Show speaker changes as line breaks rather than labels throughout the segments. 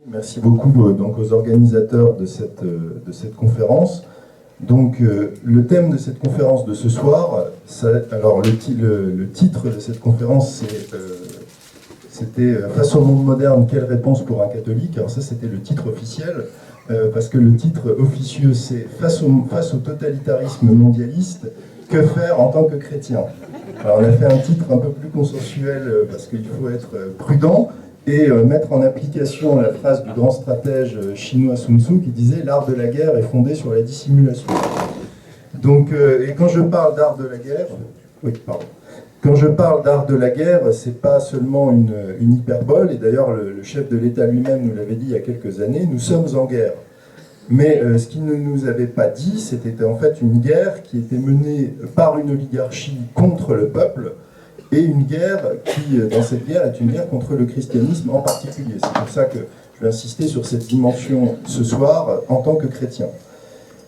Merci beaucoup donc, aux organisateurs de cette conférence. Donc, le thème de cette conférence de ce soir, alors le titre de cette conférence, c'était Face au monde moderne, quelle réponse pour un catholique? Alors ça, c'était le titre officiel, parce que le titre officieux, c'est face au totalitarisme mondialiste, que faire en tant que chrétien? Alors on a fait un titre un peu plus consensuel, parce qu'il faut être prudent, et mettre en application la phrase du grand stratège chinois Sun Tzu qui disait « L'art de la guerre est fondé sur la dissimulation ». Donc, et quand je parle d'art de la guerre, oui, pardon. Quand je parle d'art de la guerre, c'est pas seulement une hyperbole, et d'ailleurs le chef de l'État lui-même nous l'avait dit il y a quelques années, nous sommes en guerre. Mais ce qu'il ne nous avait pas dit, c'était en fait une guerre qui était menée par une oligarchie contre le peuple, et une guerre qui, dans cette guerre, est une guerre contre le christianisme en particulier. C'est pour ça que je vais insister sur cette dimension ce soir en tant que chrétien.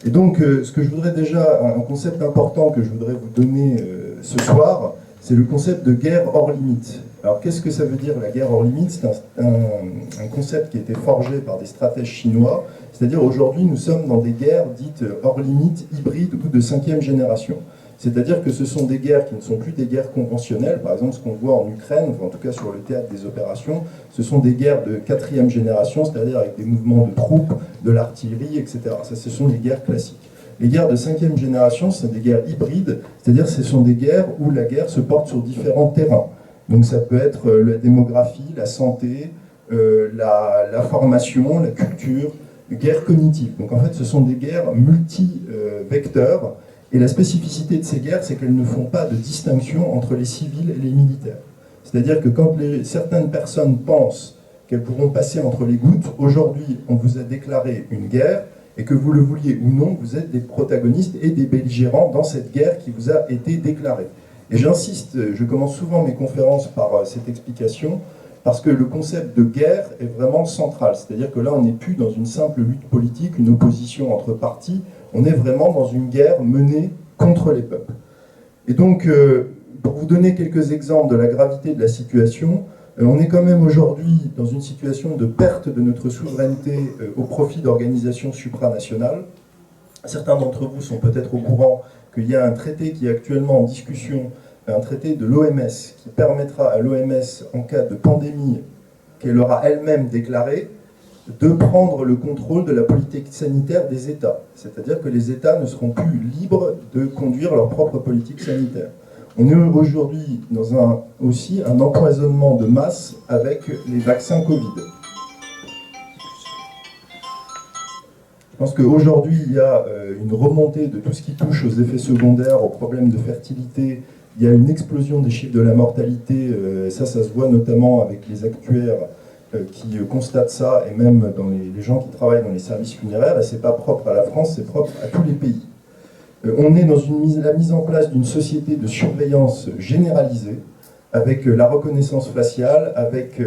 Et donc, ce que je voudrais déjà, un concept important que je voudrais vous donner ce soir, c'est le concept de guerre hors limite. Alors, qu'est-ce que ça veut dire la guerre hors limite? C'est un concept qui a été forgé par des stratèges chinois, c'est-à-dire aujourd'hui, nous sommes dans des guerres dites hors limite, hybrides ou de 5e génération. C'est-à-dire que ce sont des guerres qui ne sont plus des guerres conventionnelles. Par exemple, ce qu'on voit en Ukraine, enfin, en tout cas sur le théâtre des opérations, ce sont des guerres de 4e génération, c'est-à-dire avec des mouvements de troupes, de l'artillerie, etc. Ça, ce sont les guerres classiques. Les guerres de 5e génération, ce sont des guerres hybrides, c'est-à-dire que ce sont des guerres où la guerre se porte sur différents terrains. Donc ça peut être la démographie, la santé, la formation, la culture, guerre cognitive. Donc en fait, ce sont des guerres multi-vecteurs. Et la spécificité de ces guerres, c'est qu'elles ne font pas de distinction entre les civils et les militaires. C'est-à-dire que quand certaines personnes pensent qu'elles pourront passer entre les gouttes, aujourd'hui, on vous a déclaré une guerre, et que vous le vouliez ou non, vous êtes des protagonistes et des belligérants dans cette guerre qui vous a été déclarée. Et j'insiste, je commence souvent mes conférences par cette explication, parce que le concept de guerre est vraiment central. C'est-à-dire que là, on n'est plus dans une simple lutte politique, une opposition entre partis, on est vraiment dans une guerre menée contre les peuples. Et donc, pour vous donner quelques exemples de la gravité de la situation, on est quand même aujourd'hui dans une situation de perte de notre souveraineté au profit d'organisations supranationales. Certains d'entre vous sont peut-être au courant qu'il y a un traité qui est actuellement en discussion, un traité de l'OMS, qui permettra à l'OMS, en cas de pandémie qu'elle aura elle-même déclarée, de prendre le contrôle de la politique sanitaire des États. C'est-à-dire que les États ne seront plus libres de conduire leur propre politique sanitaire. On est aujourd'hui dans aussi un empoisonnement de masse avec les vaccins Covid. Je pense qu'aujourd'hui, il y a une remontée de tout ce qui touche aux effets secondaires, aux problèmes de fertilité. Il y a une explosion des chiffres de la mortalité. Ça se voit notamment avec les actuaires qui constatent ça, et même dans les gens qui travaillent dans les services funéraires, et c'est pas propre à la France, c'est propre à tous les pays. On est dans la mise en place d'une société de surveillance généralisée, avec la reconnaissance faciale, avec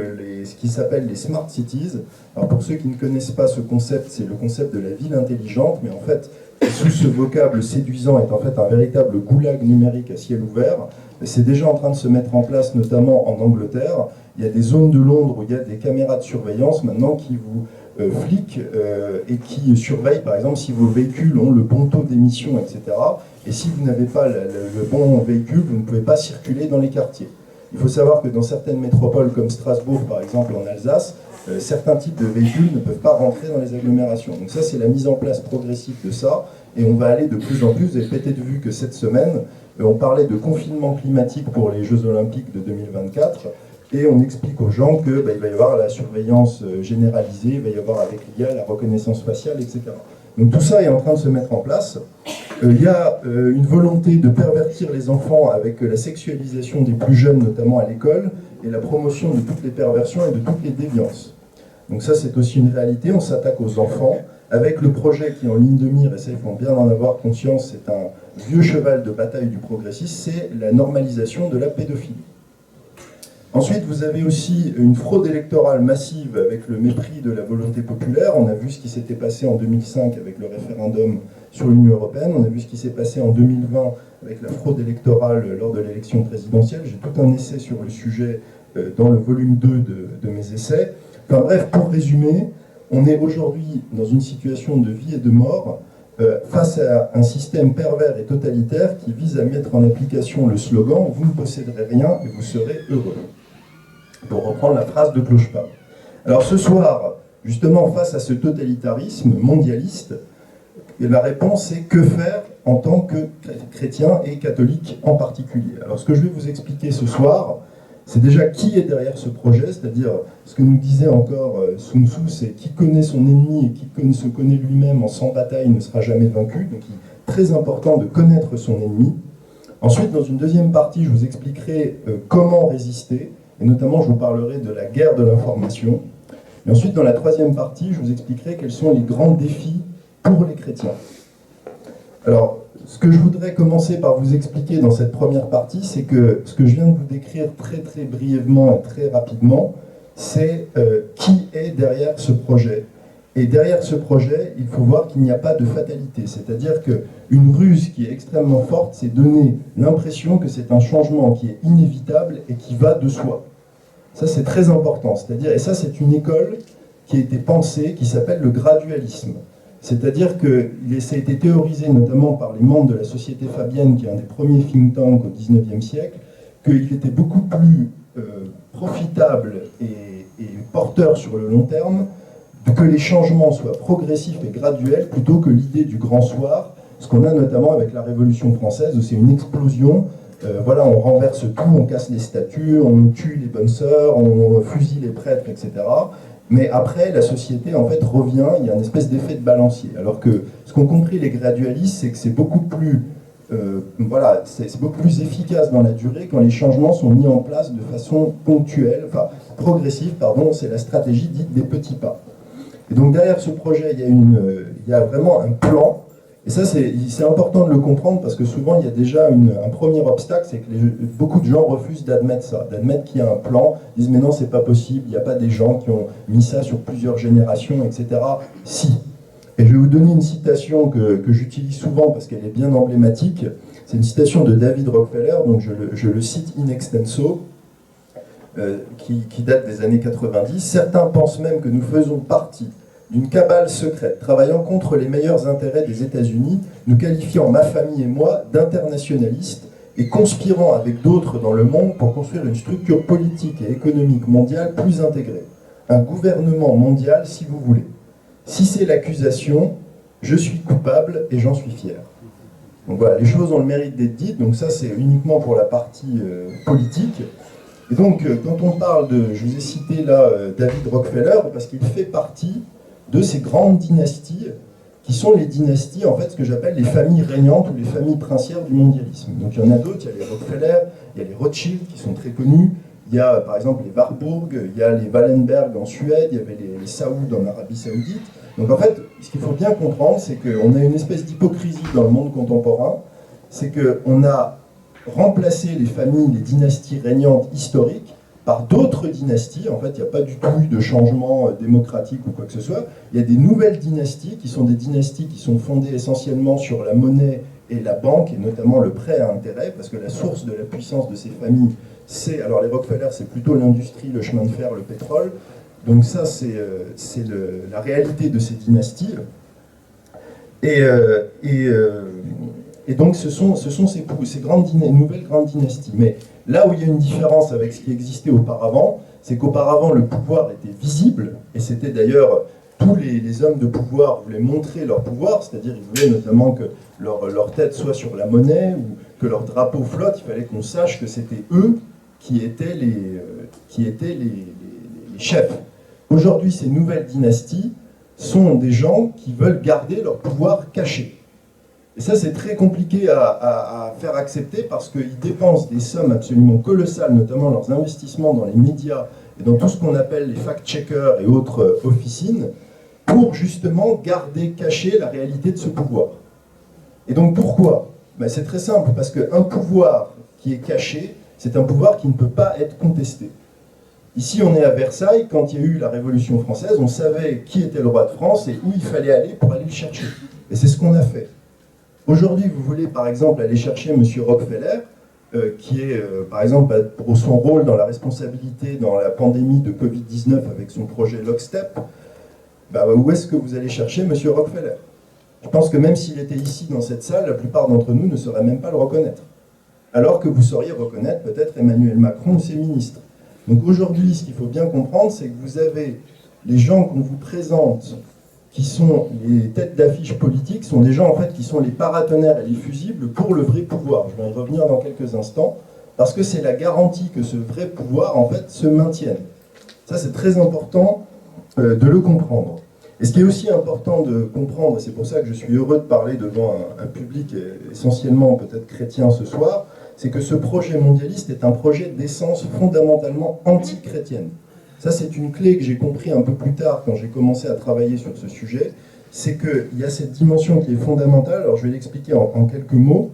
ce qui s'appelle les smart cities. Alors pour ceux qui ne connaissent pas ce concept, c'est le concept de la ville intelligente, mais en fait, sous ce vocable séduisant est en fait un véritable goulag numérique à ciel ouvert. C'est déjà en train de se mettre en place, notamment en Angleterre. Il y a des zones de Londres où il y a des caméras de surveillance maintenant qui vous fliquent et qui surveillent, par exemple, si vos véhicules ont le bon taux d'émission, etc. Et si vous n'avez pas le bon véhicule, vous ne pouvez pas circuler dans les quartiers. Il faut savoir que dans certaines métropoles comme Strasbourg, par exemple, en Alsace, certains types de véhicules ne peuvent pas rentrer dans les agglomérations. Donc ça, c'est la mise en place progressive de ça, et on va aller de plus en plus. Vous avez peut-être vu que cette semaine, on parlait de confinement climatique pour les Jeux Olympiques de 2024, et on explique aux gens qu'il va y avoir la surveillance généralisée, il va y avoir avec l'IA la reconnaissance faciale, etc. Donc tout ça est en train de se mettre en place. Il y a une volonté de pervertir les enfants avec la sexualisation des plus jeunes, notamment à l'école, et la promotion de toutes les perversions et de toutes les déviances. Donc ça, c'est aussi une réalité. On s'attaque aux enfants avec le projet qui est en ligne de mire, et ça, il faut bien en avoir conscience, c'est un vieux cheval de bataille du progressisme, c'est la normalisation de la pédophilie. Ensuite, vous avez aussi une fraude électorale massive avec le mépris de la volonté populaire. On a vu ce qui s'était passé en 2005 avec le référendum sur l'Union européenne. On a vu ce qui s'est passé en 2020 avec la fraude électorale lors de l'élection présidentielle. J'ai tout un essai sur le sujet dans le volume 2 de mes essais. Enfin bref, pour résumer, on est aujourd'hui dans une situation de vie et de mort face à un système pervers et totalitaire qui vise à mettre en application le slogan « Vous ne posséderez rien et vous serez heureux », pour reprendre la phrase de Clochepart. Alors ce soir, justement, face à ce totalitarisme mondialiste, la réponse est que faire en tant que chrétien et catholique en particulier. Alors ce que je vais vous expliquer ce soir, c'est déjà qui est derrière ce projet, c'est-à-dire ce que nous disait encore Sun Tzu, c'est qui connaît son ennemi et qui se connaît lui-même en 100 batailles ne sera jamais vaincu, donc il est très important de connaître son ennemi. Ensuite, dans une deuxième partie, je vous expliquerai comment résister, et notamment je vous parlerai de la guerre de l'information. Et ensuite, dans la troisième partie, je vous expliquerai quels sont les grands défis pour les chrétiens. Alors, ce que je voudrais commencer par vous expliquer dans cette première partie, c'est que ce que je viens de vous décrire très très brièvement et très rapidement, c'est qui est derrière ce projet. Et derrière ce projet, il faut voir qu'il n'y a pas de fatalité. C'est-à-dire qu'une ruse qui est extrêmement forte, c'est donner l'impression que c'est un changement qui est inévitable et qui va de soi. Ça, c'est très important. C'est-à-dire, et ça, c'est une école qui a été pensée, qui s'appelle le gradualisme. C'est-à-dire que ça a été théorisé notamment par les membres de la Société Fabienne, qui est un des premiers think tanks au XIXe siècle, qu'il était beaucoup plus profitable et porteur sur le long terme que les changements soient progressifs et graduels plutôt que l'idée du grand soir, ce qu'on a notamment avec la Révolution française, où c'est une explosion. Voilà, on renverse tout, on casse les statues, on tue les bonnes sœurs, on fusille les prêtres, etc. Mais après, la société, en fait, revient, il y a une espèce d'effet de balancier. Alors que ce qu'ont compris les gradualistes, c'est que c'est beaucoup plus, c'est beaucoup plus efficace dans la durée quand les changements sont mis en place de façon ponctuelle, enfin, progressive, pardon, c'est la stratégie dite des petits pas. Et donc derrière ce projet, il y a vraiment un plan. Et ça, c'est important de le comprendre parce que souvent, il y a déjà un premier obstacle, c'est que beaucoup de gens refusent d'admettre ça, d'admettre qu'il y a un plan, disent mais non, c'est pas possible, il n'y a pas des gens qui ont mis ça sur plusieurs générations, etc. Si. Et je vais vous donner une citation que j'utilise souvent parce qu'elle est bien emblématique. C'est une citation de David Rockefeller, donc je le cite in extenso, qui date des années 90. Certains pensent même que nous faisons partie d'une cabale secrète, travaillant contre les meilleurs intérêts des États-Unis, nous qualifiant, ma famille et moi, d'internationalistes et conspirant avec d'autres dans le monde pour construire une structure politique et économique mondiale plus intégrée. Un gouvernement mondial, si vous voulez. Si c'est l'accusation, je suis coupable et j'en suis fier. Donc voilà, les choses ont le mérite d'être dites, donc ça c'est uniquement pour la partie politique. Et donc, quand on parle de, je vous ai cité là David Rockefeller, parce qu'il fait partie de ces grandes dynasties, qui sont les dynasties, en fait, ce que j'appelle les familles régnantes ou les familles princières du mondialisme. Donc il y en a d'autres, il y a les Rockefeller, il y a les Rothschild qui sont très connus, il y a par exemple les Warburg, il y a les Wallenberg en Suède, il y avait les Saoud en Arabie Saoudite. Donc en fait, ce qu'il faut bien comprendre, c'est qu'on a une espèce d'hypocrisie dans le monde contemporain, c'est qu'on a remplacé les familles, les dynasties régnantes historiques, par d'autres dynasties. En fait, il n'y a pas du tout eu de changement démocratique ou quoi que ce soit. Il y a des nouvelles dynasties qui sont des dynasties qui sont fondées essentiellement sur la monnaie et la banque, et notamment le prêt à intérêt, parce que la source de la puissance de ces familles, c'est, alors les Rockefeller, c'est plutôt l'industrie, le chemin de fer, le pétrole. Donc ça, c'est la réalité de ces dynasties. Et donc ce sont ces nouvelles grandes dynasties. Mais là où il y a une différence avec ce qui existait auparavant, c'est qu'auparavant le pouvoir était visible, et c'était d'ailleurs tous les hommes de pouvoir voulaient montrer leur pouvoir, c'est-à-dire ils voulaient notamment que leur tête soit sur la monnaie, ou que leur drapeau flotte, il fallait qu'on sache que c'était eux qui étaient les chefs. Aujourd'hui, ces nouvelles dynasties sont des gens qui veulent garder leur pouvoir caché. Et ça, c'est très compliqué à faire accepter parce qu'ils dépensent des sommes absolument colossales, notamment leurs investissements dans les médias et dans tout ce qu'on appelle les fact-checkers et autres officines, pour justement garder cachée la réalité de ce pouvoir. Et donc pourquoi ? Ben, c'est très simple, parce qu'un pouvoir qui est caché, c'est un pouvoir qui ne peut pas être contesté. Ici, on est à Versailles, quand il y a eu la Révolution française, on savait qui était le roi de France et où il fallait aller pour aller le chercher. Et c'est ce qu'on a fait. Aujourd'hui, vous voulez par exemple aller chercher M. Rockefeller, qui est, par exemple, pour son rôle dans la responsabilité dans la pandémie de Covid-19 avec son projet Lockstep, où est-ce que vous allez chercher M. Rockefeller? Je pense que même s'il était ici dans cette salle, la plupart d'entre nous ne sauraient même pas le reconnaître. Alors que vous sauriez reconnaître peut-être Emmanuel Macron ou ses ministres. Donc aujourd'hui, ce qu'il faut bien comprendre, c'est que vous avez les gens qu'on vous présente, qui sont les têtes d'affiche politiques, sont des gens en fait qui sont les paratonnerres et les fusibles pour le vrai pouvoir. Je vais y revenir dans quelques instants, parce que c'est la garantie que ce vrai pouvoir en fait se maintienne. Ça c'est très important de le comprendre. Et ce qui est aussi important de comprendre, c'est pour ça que je suis heureux de parler devant un public essentiellement peut-être chrétien ce soir, c'est que ce projet mondialiste est un projet d'essence fondamentalement anti-chrétienne. Ça, c'est une clé que j'ai compris un peu plus tard quand j'ai commencé à travailler sur ce sujet, c'est qu'il y a cette dimension qui est fondamentale, alors je vais l'expliquer en quelques mots.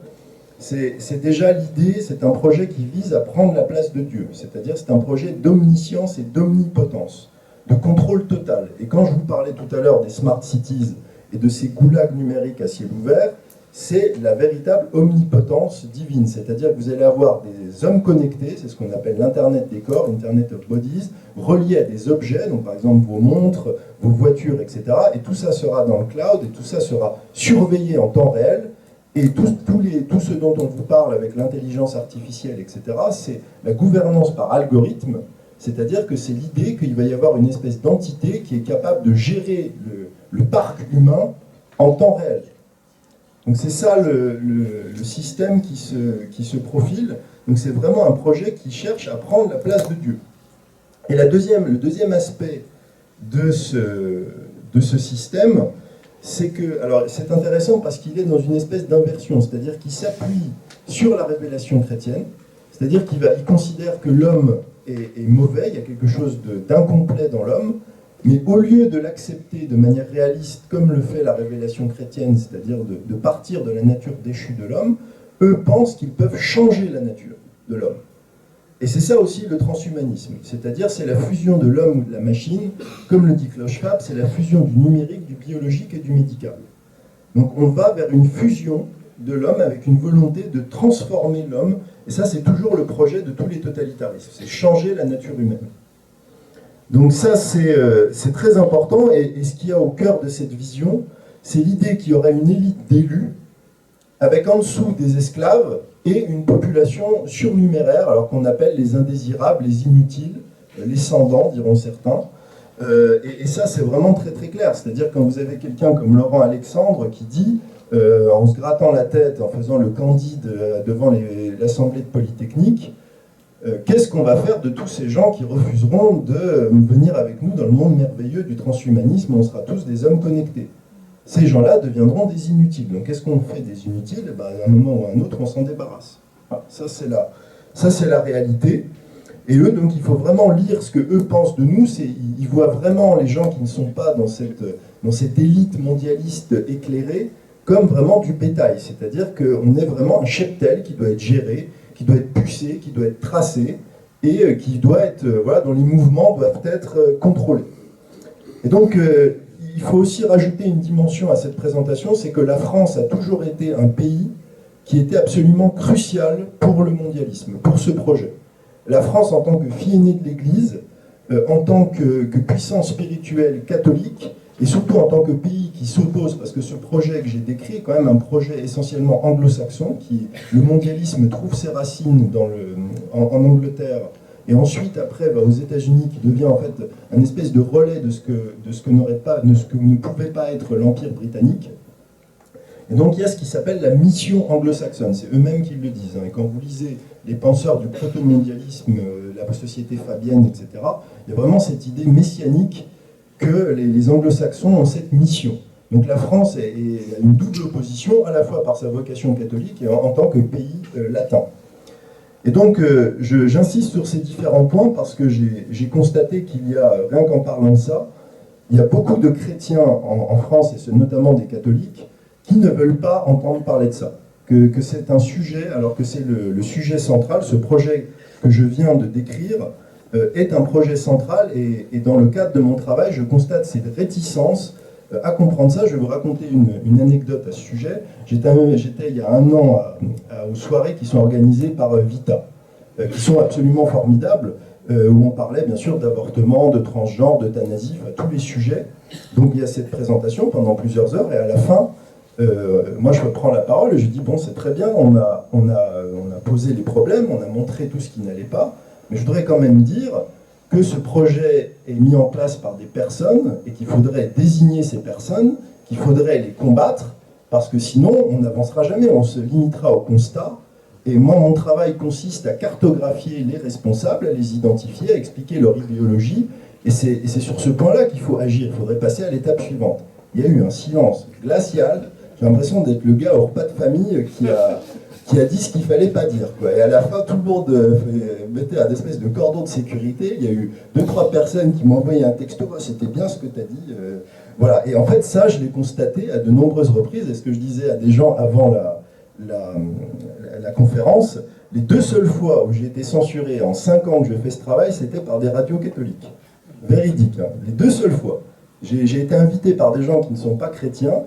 C'est déjà l'idée, c'est un projet qui vise à prendre la place de Dieu, c'est-à-dire c'est un projet d'omniscience et d'omnipotence, de contrôle total. Et quand je vous parlais tout à l'heure des smart cities et de ces goulags numériques à ciel ouvert, c'est la véritable omnipotence divine, c'est-à-dire que vous allez avoir des hommes connectés, c'est ce qu'on appelle l'Internet des corps, Internet of Bodies, reliés à des objets, donc par exemple vos montres, vos voitures, etc. Et tout ça sera dans le cloud, et tout ça sera surveillé en temps réel, et tout ce dont on vous parle avec l'intelligence artificielle, etc., c'est la gouvernance par algorithme, c'est-à-dire que c'est l'idée qu'il va y avoir une espèce d'entité qui est capable de gérer le parc humain en temps réel. Donc c'est ça le système qui se profile. Donc c'est vraiment un projet qui cherche à prendre la place de Dieu. Et le deuxième aspect de ce système, c'est que, alors c'est intéressant parce qu'il est dans une espèce d'inversion, c'est-à-dire qu'il s'appuie sur la révélation chrétienne, c'est-à-dire qu'il considère que l'homme est mauvais, il y a quelque chose d'incomplet dans l'homme, mais au lieu de l'accepter de manière réaliste, comme le fait la révélation chrétienne, c'est-à-dire de partir de la nature déchue de l'homme, eux pensent qu'ils peuvent changer la nature de l'homme. Et c'est ça aussi le transhumanisme, c'est-à-dire c'est la fusion de l'homme ou de la machine, comme le dit Klaus Schwab, c'est la fusion du numérique, du biologique et du médical. Donc on va vers une fusion de l'homme avec une volonté de transformer l'homme, et ça c'est toujours le projet de tous les totalitarismes, c'est changer la nature humaine. Donc ça, c'est très important, et ce qu'il y a au cœur de cette vision, c'est l'idée qu'il y aurait une élite d'élus, avec en dessous des esclaves, et une population surnuméraire, alors qu'on appelle les indésirables, les inutiles, les sans-dents, diront certains. Et ça, c'est vraiment très très clair, c'est-à-dire quand vous avez quelqu'un comme Laurent Alexandre qui dit, en se grattant la tête, en faisant le candide devant l'Assemblée de Polytechnique, qu'est-ce qu'on va faire de tous ces gens qui refuseront de venir avec nous dans le monde merveilleux du transhumanisme où on sera tous des hommes connectés? Ces gens-là deviendront des inutiles. Donc qu'est-ce qu'on fait des inutiles? À un moment ou à un autre, on s'en débarrasse. Voilà, ça c'est la réalité. Et eux, donc il faut vraiment lire ce que eux pensent de nous. Ils voient vraiment les gens qui ne sont pas dans cette élite mondialiste éclairée comme vraiment du bétail. C'est-à-dire qu'on est vraiment un cheptel qui doit être géré, qui doit être pucé, qui doit être tracé, et qui doit être, dont les mouvements doivent être contrôlés. Et donc, il faut aussi rajouter une dimension à cette présentation, c'est que la France a toujours été un pays qui était absolument crucial pour le mondialisme, pour ce projet. La France, en tant que fille aînée de l'Église, en tant que puissance spirituelle catholique, et surtout en tant que pays qui s'oppose, parce que ce projet que j'ai décrit est quand même un projet essentiellement anglo-saxon, le mondialisme trouve ses racines en Angleterre, et ensuite après va aux États-Unis, qui devient en fait un espèce de relais de ce que ne pouvait pas être l'Empire britannique. Et donc il y a ce qui s'appelle la mission anglo-saxonne, c'est eux-mêmes qui le disent. Et quand vous lisez les penseurs du proto-mondialisme, la société fabienne, etc., il y a vraiment cette idée messianique que les anglo-saxons ont cette mission. Donc la France a une double opposition, à la fois par sa vocation catholique et en tant que pays latin. Et donc j'insiste sur ces différents points parce que j'ai constaté qu'il y a, rien qu'en parlant de ça, il y a beaucoup de chrétiens en France, et notamment des catholiques, qui ne veulent pas entendre parler de ça. Que c'est un sujet, alors que c'est le sujet central, ce projet que je viens de décrire, est un projet central, et dans le cadre de mon travail, je constate cette réticence à comprendre ça. Je vais vous raconter une anecdote à ce sujet. J'étais il y a un an aux soirées qui sont organisées par Vita, qui sont absolument formidables, où on parlait bien sûr d'avortement, de transgenre, d'euthanasie, enfin, tous les sujets. Donc il y a cette présentation pendant plusieurs heures, et à la fin, moi je prends la parole et je dis, bon, c'est très bien, on a posé les problèmes, on a montré tout ce qui n'allait pas, mais je voudrais quand même dire que ce projet est mis en place par des personnes et qu'il faudrait désigner ces personnes, qu'il faudrait les combattre, parce que sinon on n'avancera jamais, on se limitera au constat. Et moi, mon travail consiste à cartographier les responsables, à les identifier, à expliquer leur idéologie, et c'est sur ce point-là qu'il faut agir. Il faudrait passer à l'étape suivante. Il y a eu un silence glacial. J'ai l'impression d'être le gars au repas de famille qui a dit ce qu'il fallait pas dire, quoi. Et à la fin, tout le monde mettait un espèce de cordon de sécurité. Il y a eu 2-3 personnes qui m'ont envoyé un texto, oh, c'était bien ce que tu as dit. Voilà. Et en fait, ça, je l'ai constaté à de nombreuses reprises. Et ce que je disais à des gens avant la conférence, les 2 seules fois où j'ai été censuré en 5 ans que je fais ce travail, c'était par des radios catholiques. Véridique, hein. Les 2 seules fois. J'ai été invité par des gens qui ne sont pas chrétiens,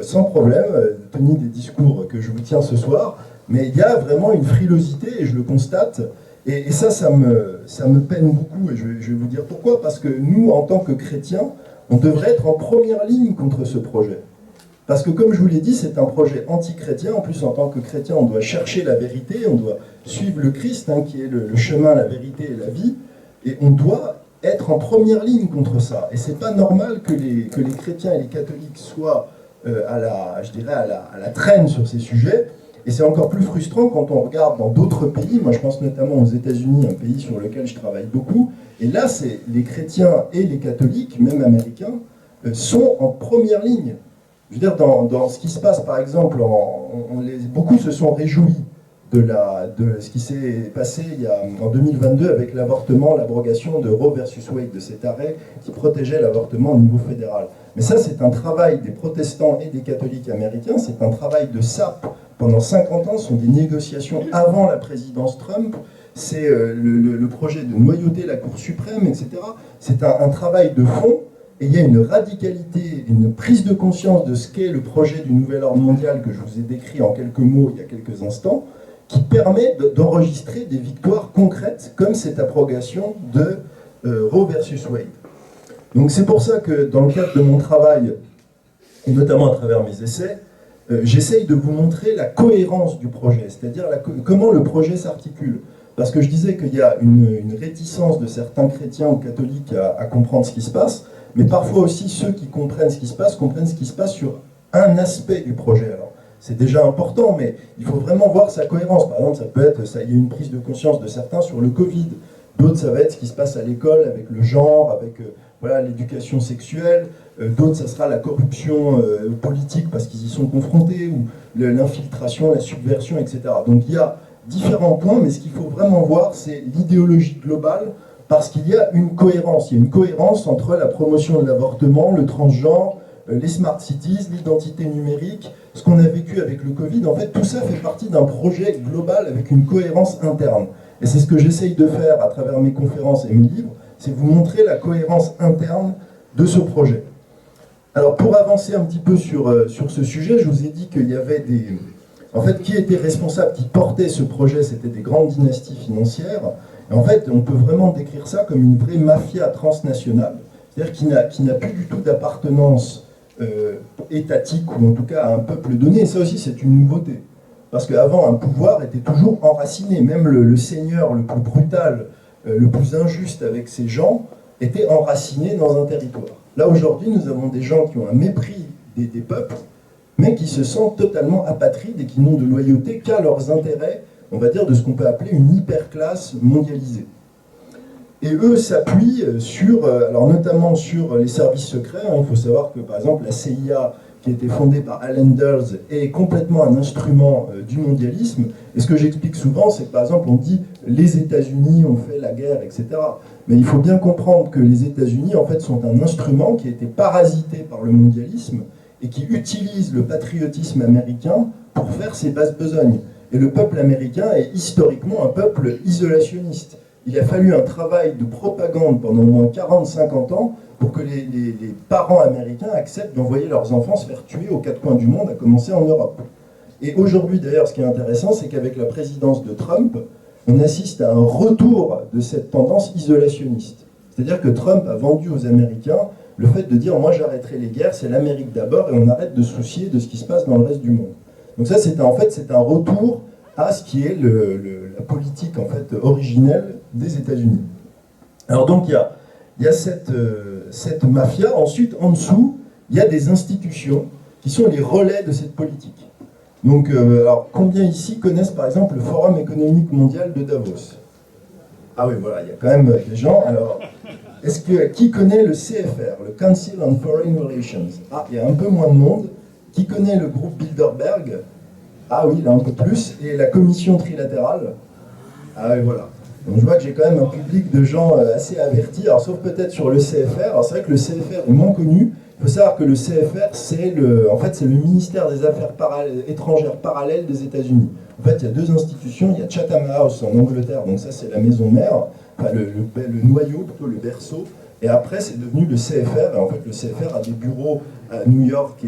sans problème, tenu des discours que je vous tiens ce soir, mais il y a vraiment une frilosité, et je le constate, et ça me peine beaucoup, et je vais vous dire pourquoi, parce que nous, en tant que chrétiens, on devrait être en première ligne contre ce projet. Parce que comme je vous l'ai dit, c'est un projet anti-chrétien. En plus, en tant que chrétien, on doit chercher la vérité, on doit suivre le Christ, hein, qui est le chemin, la vérité et la vie, et on doit être en première ligne contre ça. Et c'est pas normal que les chrétiens et les catholiques soient à la traîne sur ces sujets. Et c'est encore plus frustrant quand on regarde dans d'autres pays. Moi, je pense notamment aux États-Unis, un pays sur lequel je travaille beaucoup. Et là, c'est les chrétiens et les catholiques, même américains, sont en première ligne. Je veux dire, dans ce qui se passe, par exemple, beaucoup se sont réjouis de ce qui s'est passé en 2022 avec l'avortement, l'abrogation de Roe versus Wade, de cet arrêt qui protégeait l'avortement au niveau fédéral. Mais ça, c'est un travail des protestants et des catholiques américains, c'est un travail de sape. Pendant 50 ans, ce sont des négociations avant la présidence Trump, c'est le projet de noyauter la Cour suprême, etc. C'est un travail de fond, et il y a une radicalité, une prise de conscience de ce qu'est le projet du nouvel ordre mondial que je vous ai décrit en quelques mots il y a quelques instants, qui permet d'enregistrer des victoires concrètes, comme cette abrogation de Roe versus Wade. Donc c'est pour ça que dans le cadre de mon travail, et notamment à travers mes essais, j'essaye de vous montrer la cohérence du projet, c'est-à-dire comment le projet s'articule. Parce que je disais qu'il y a une réticence de certains chrétiens ou catholiques à comprendre ce qui se passe, mais parfois aussi ceux qui comprennent ce qui se passe sur un aspect du projet. Alors, c'est déjà important, mais il faut vraiment voir sa cohérence. Par exemple, ça peut être, il y a une prise de conscience de certains sur le Covid. D'autres, ça va être ce qui se passe à l'école avec le genre, avec l'éducation sexuelle. D'autres, ça sera la corruption politique parce qu'ils y sont confrontés, ou l'infiltration, la subversion, etc. Donc il y a différents points, mais ce qu'il faut vraiment voir, c'est l'idéologie globale, parce qu'il y a une cohérence. Il y a une cohérence entre la promotion de l'avortement, le transgenre, les smart cities, l'identité numérique, ce qu'on a vécu avec le Covid. En fait, tout ça fait partie d'un projet global avec une cohérence interne. Et c'est ce que j'essaye de faire à travers mes conférences et mes livres, c'est vous montrer la cohérence interne de ce projet. Alors, pour avancer un petit peu sur ce sujet, je vous ai dit qu'il y avait En fait, qui était responsable, qui portait ce projet, c'était des grandes dynasties financières. Et en fait, on peut vraiment décrire ça comme une vraie mafia transnationale, c'est-à-dire qui n'a plus du tout d'appartenance étatique, ou en tout cas à un peuple donné. Et ça aussi, c'est une nouveauté. Parce qu'avant, un pouvoir était toujours enraciné. Même le seigneur le plus brutal, le plus injuste avec ses gens, était enraciné dans un territoire. Là, aujourd'hui, nous avons des gens qui ont un mépris des peuples, mais qui se sentent totalement apatrides et qui n'ont de loyauté qu'à leurs intérêts, on va dire, de ce qu'on peut appeler une hyperclasse mondialisée. Et eux s'appuient alors notamment sur les services secrets. Il faut savoir que, par exemple, la CIA, qui a été fondée par Alan Dulles, est complètement un instrument du mondialisme. Et ce que j'explique souvent, c'est que, par exemple, on dit « les États-Unis ont fait la guerre », etc. Mais il faut bien comprendre que les États-Unis, en fait, sont un instrument qui a été parasité par le mondialisme et qui utilise le patriotisme américain pour faire ses basses besognes. Et le peuple américain est historiquement un peuple isolationniste. il a fallu un travail de propagande pendant au moins 40-50 ans pour que les parents américains acceptent d'envoyer leurs enfants se faire tuer aux quatre coins du monde, à commencer en Europe. Et aujourd'hui, d'ailleurs, ce qui est intéressant, c'est qu'avec la présidence de Trump, on assiste à un retour de cette tendance isolationniste. C'est-à-dire que Trump a vendu aux Américains le fait de dire « moi j'arrêterai les guerres, c'est l'Amérique d'abord et on arrête de se soucier de ce qui se passe dans le reste du monde ». Donc ça, c'est un retour à ce qui est la politique en fait, originelle des États-Unis. Alors donc il y a cette mafia. Ensuite, en dessous, il y a des institutions qui sont les relais de cette politique. Donc, alors, combien ici connaissent par exemple le Forum économique mondial de Davos? Ah oui, voilà, il y a quand même des gens. Alors, qui connaît le CFR, le Council on Foreign Relations? Ah, il y a un peu moins de monde. Qui connaît le groupe Bilderberg? Ah oui, là un peu plus. Et la commission trilatérale? Ah oui, voilà. Donc je vois que j'ai quand même un public de gens assez avertis, alors sauf peut-être sur le CFR. Alors c'est vrai que le CFR est moins connu. Il faut savoir que le CFR, c'est le ministère des Affaires étrangères parallèles des États-Unis. En fait, il y a deux institutions. Il y a Chatham House en Angleterre, donc ça c'est la maison mère, enfin le noyau, plutôt le berceau. Et après, c'est devenu le CFR. Et en fait, le CFR a des bureaux à New York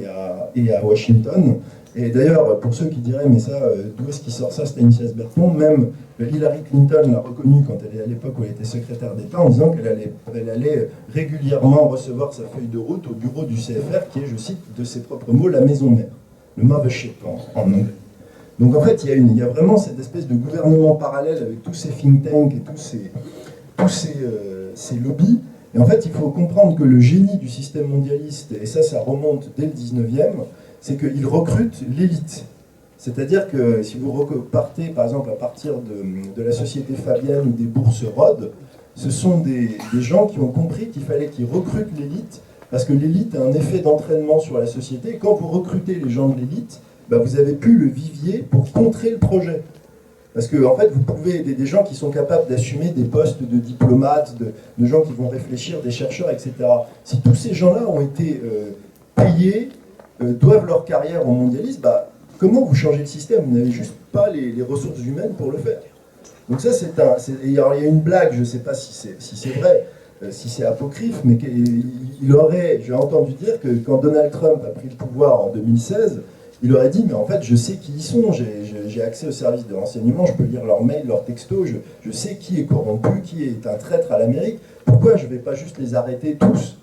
et à Washington. Et d'ailleurs, pour ceux qui diraient, mais ça, d'où est-ce qu'il sort ça, Stanislas Bertrand? Même Hillary Clinton l'a reconnu quand elle est à l'époque où elle était secrétaire d'État, en disant qu'elle allait régulièrement recevoir sa feuille de route au bureau du CFR, qui est, je cite de ses propres mots, la maison mère, le mothership en anglais. Donc en fait, il y a vraiment cette espèce de gouvernement parallèle avec tous ces think tanks et tous ces lobbies. Et en fait, il faut comprendre que le génie du système mondialiste, et ça remonte dès le 19e, c'est qu'il recrute l'élite. C'est-à-dire que si vous partez, par exemple, à partir de la Société Fabienne ou des bourses Rhodes, ce sont des gens qui ont compris qu'il fallait qu'ils recrutent l'élite, parce que l'élite a un effet d'entraînement sur la société. Et quand vous recrutez les gens de l'élite, bah, vous avez plus le vivier pour contrer le projet. Parce que, en fait, vous pouvez des gens qui sont capables d'assumer des postes de diplomates, de gens qui vont réfléchir, des chercheurs, etc. Si tous ces gens-là ont été payés, doivent leur carrière au mondialisme, bah, comment vous changez le système? Vous n'avez juste pas les ressources humaines pour le faire. Donc ça, il y a une blague, je ne sais pas si c'est vrai, si c'est apocryphe, mais j'ai entendu dire que quand Donald Trump a pris le pouvoir en 2016, il aurait dit, mais en fait, je sais qui ils sont, j'ai accès aux services de renseignement, je peux lire leurs mails, leurs textos, je sais qui est corrompu, qui est un traître à l'Amérique, pourquoi je ne vais pas juste les arrêter tous?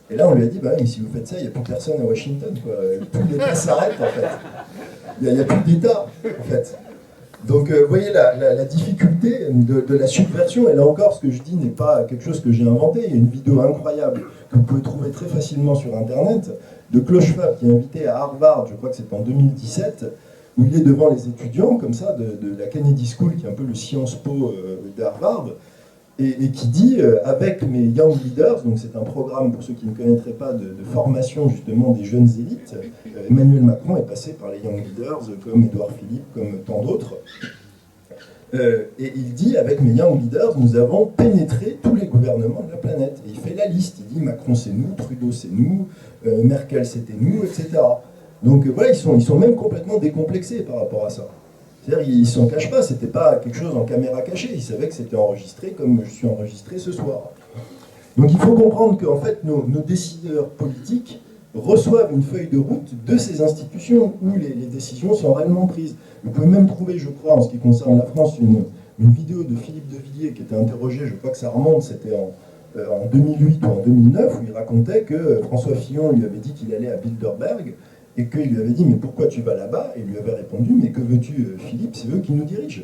Et là, on lui a dit, bah, mais si vous faites ça, il n'y a plus personne à Washington, quoi. Tout l'État s'arrête, en fait. Il n'y a plus d'État, en fait. Donc, vous voyez la difficulté de la subversion. Et là encore, ce que je dis n'est pas quelque chose que j'ai inventé. Il y a une vidéo incroyable que vous pouvez trouver très facilement sur Internet de Klaus Schwab, qui est invité à Harvard, je crois que c'est en 2017, où il est devant les étudiants, comme ça, de la Kennedy School, qui est un peu le Sciences Po d'Harvard, et qui dit, avec mes Young Leaders, donc c'est un programme, pour ceux qui ne connaîtraient pas, de formation justement des jeunes élites, Emmanuel Macron est passé par les Young Leaders, comme Édouard Philippe, comme tant d'autres, et il dit, avec mes Young Leaders, nous avons pénétré tous les gouvernements de la planète. Et il fait la liste, il dit, Macron c'est nous, Trudeau c'est nous, Merkel c'était nous, etc. Donc voilà, ils sont même complètement décomplexés par rapport à ça. C'est-à-dire qu'ils ne s'en cachent pas, c'était pas quelque chose en caméra cachée, ils savaient que c'était enregistré comme je suis enregistré ce soir. Donc il faut comprendre qu'en fait nos décideurs politiques reçoivent une feuille de route de ces institutions où les décisions sont réellement prises. Vous pouvez même trouver, je crois, en ce qui concerne la France, une vidéo de Philippe de Villiers qui était interrogé, je crois que ça remonte, c'était en 2008 ou en 2009, où il racontait que François Fillon lui avait dit qu'il allait à Bilderberg, et qu'il lui avait dit « mais pourquoi tu vas là-bas ?» Et il lui avait répondu « mais que veux-tu, Philippe, c'est eux qui nous dirigent. »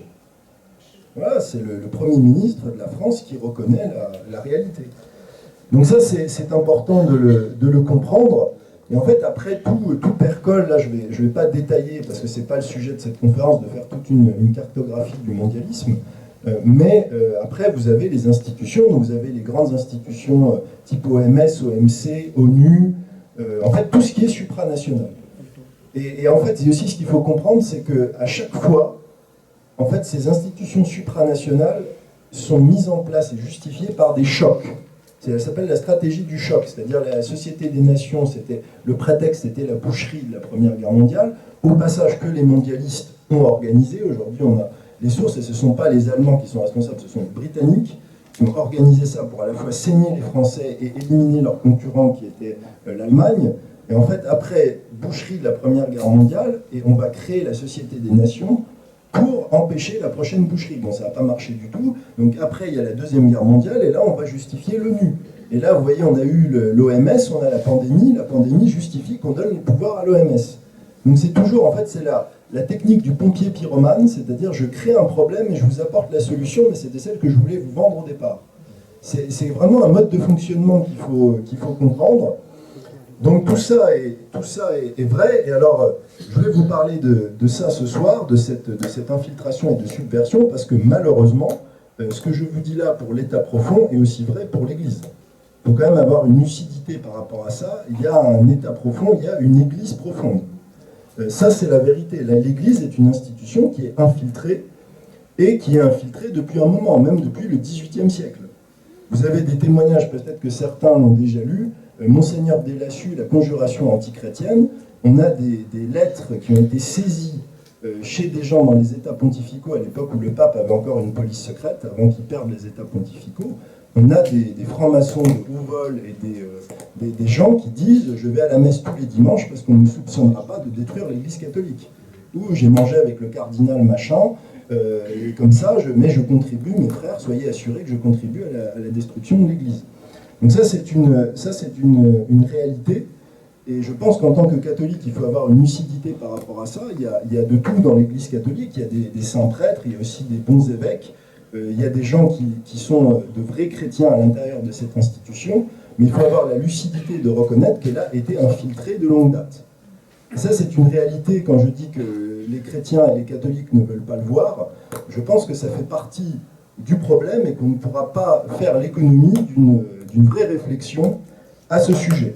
Voilà, c'est le Premier ministre de la France qui reconnaît la réalité. Donc ça, c'est important de le comprendre. Et en fait, après, tout percole, là, je vais pas détailler, parce que c'est pas le sujet de cette conférence, de faire toute une cartographie du mondialisme, mais après, vous avez les institutions, donc vous avez les grandes institutions type OMS, OMC, ONU, en fait, tout ce qui est supranational. Et en fait, aussi ce qu'il faut comprendre, c'est qu'à chaque fois, en fait, ces institutions supranationales sont mises en place et justifiées par des chocs. Ça s'appelle la stratégie du choc, c'est-à-dire la Société des Nations, le prétexte était la boucherie de la Première Guerre mondiale, au passage que les mondialistes ont organisé. Aujourd'hui, on a les sources, et ce ne sont pas les Allemands qui sont responsables, ce sont les Britanniques qui ont organisé ça pour à la fois saigner les Français et éliminer leurs concurrents qui étaient l'Allemagne. Et en fait, après boucherie de la Première Guerre mondiale, et on va créer la Société des Nations pour empêcher la prochaine boucherie. Bon, ça n'a pas marché du tout. Donc après, il y a la Deuxième Guerre mondiale, et là, on va justifier l'ONU. Et là, vous voyez, on a eu l'OMS, on a la pandémie justifie qu'on donne les pouvoirs à l'OMS. Donc c'est toujours, en fait, c'est la technique du pompier pyromane, c'est-à-dire je crée un problème et je vous apporte la solution, mais c'était celle que je voulais vous vendre au départ. C'est vraiment un mode de fonctionnement qu'il faut comprendre. Donc tout ça est vrai, et alors je voulais vous parler de ça ce soir, de cette infiltration et de subversion, parce que malheureusement, ce que je vous dis là pour l'État profond est aussi vrai pour l'Église. Il faut quand même avoir une lucidité par rapport à ça. Il y a un État profond, il y a une Église profonde. Ça, c'est la vérité. L'Église est une institution qui est infiltrée, et qui est infiltrée depuis un moment, même depuis le XVIIIe siècle. Vous avez des témoignages, peut-être que certains l'ont déjà lu, Monseigneur Delassus, la conjuration antichrétienne, on a des lettres qui ont été saisies chez des gens dans les États pontificaux, à l'époque où le pape avait encore une police secrète, avant qu'il perde les États pontificaux. On a des francs-maçons de haut vol et des gens qui disent « je vais à la messe tous les dimanches parce qu'on ne me soupçonnera pas de détruire l'Église catholique ». Ou « j'ai mangé avec le cardinal machin, et comme ça, mais je contribue, mes frères, soyez assurés que je contribue à la destruction de l'Église ». Donc ça, c'est une réalité. Et je pense qu'en tant que catholique, il faut avoir une lucidité par rapport à ça. Il y a de tout dans l'Église catholique. Il y a des saints prêtres, il y a aussi des bons évêques. Il y a des gens qui sont de vrais chrétiens à l'intérieur de cette institution. Mais il faut avoir la lucidité de reconnaître qu'elle a été infiltrée de longue date. Et ça, c'est une réalité. Quand je dis que les chrétiens et les catholiques ne veulent pas le voir, je pense que ça fait partie du problème et qu'on ne pourra pas faire l'économie d'une vraie réflexion à ce sujet.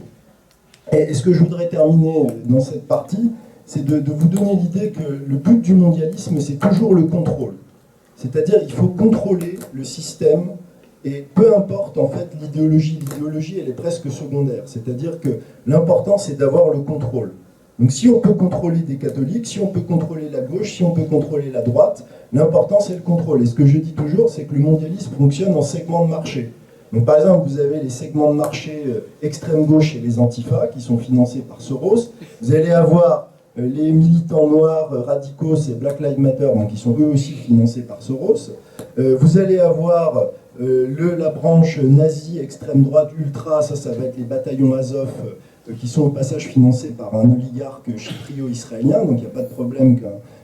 Et ce que je voudrais terminer dans cette partie, c'est de vous donner l'idée que le but du mondialisme, c'est toujours le contrôle. C'est-à-dire il faut contrôler le système, et peu importe en fait l'idéologie, elle est presque secondaire. C'est-à-dire que l'important, c'est d'avoir le contrôle. Donc si on peut contrôler des catholiques, si on peut contrôler la gauche, si on peut contrôler la droite, l'important c'est le contrôle. Et ce que je dis toujours, c'est que le mondialisme fonctionne en segments de marché. Donc par exemple, vous avez les segments de marché extrême gauche et les antifas qui sont financés par Soros. Vous allez avoir les militants noirs radicaux, c'est Black Lives Matter, donc qui sont eux aussi financés par Soros. Vous allez avoir la branche nazie, extrême droite, ultra, ça va être les bataillons Azov, qui sont au passage financés par un oligarque chyprio-israélien, donc il n'y a pas de problème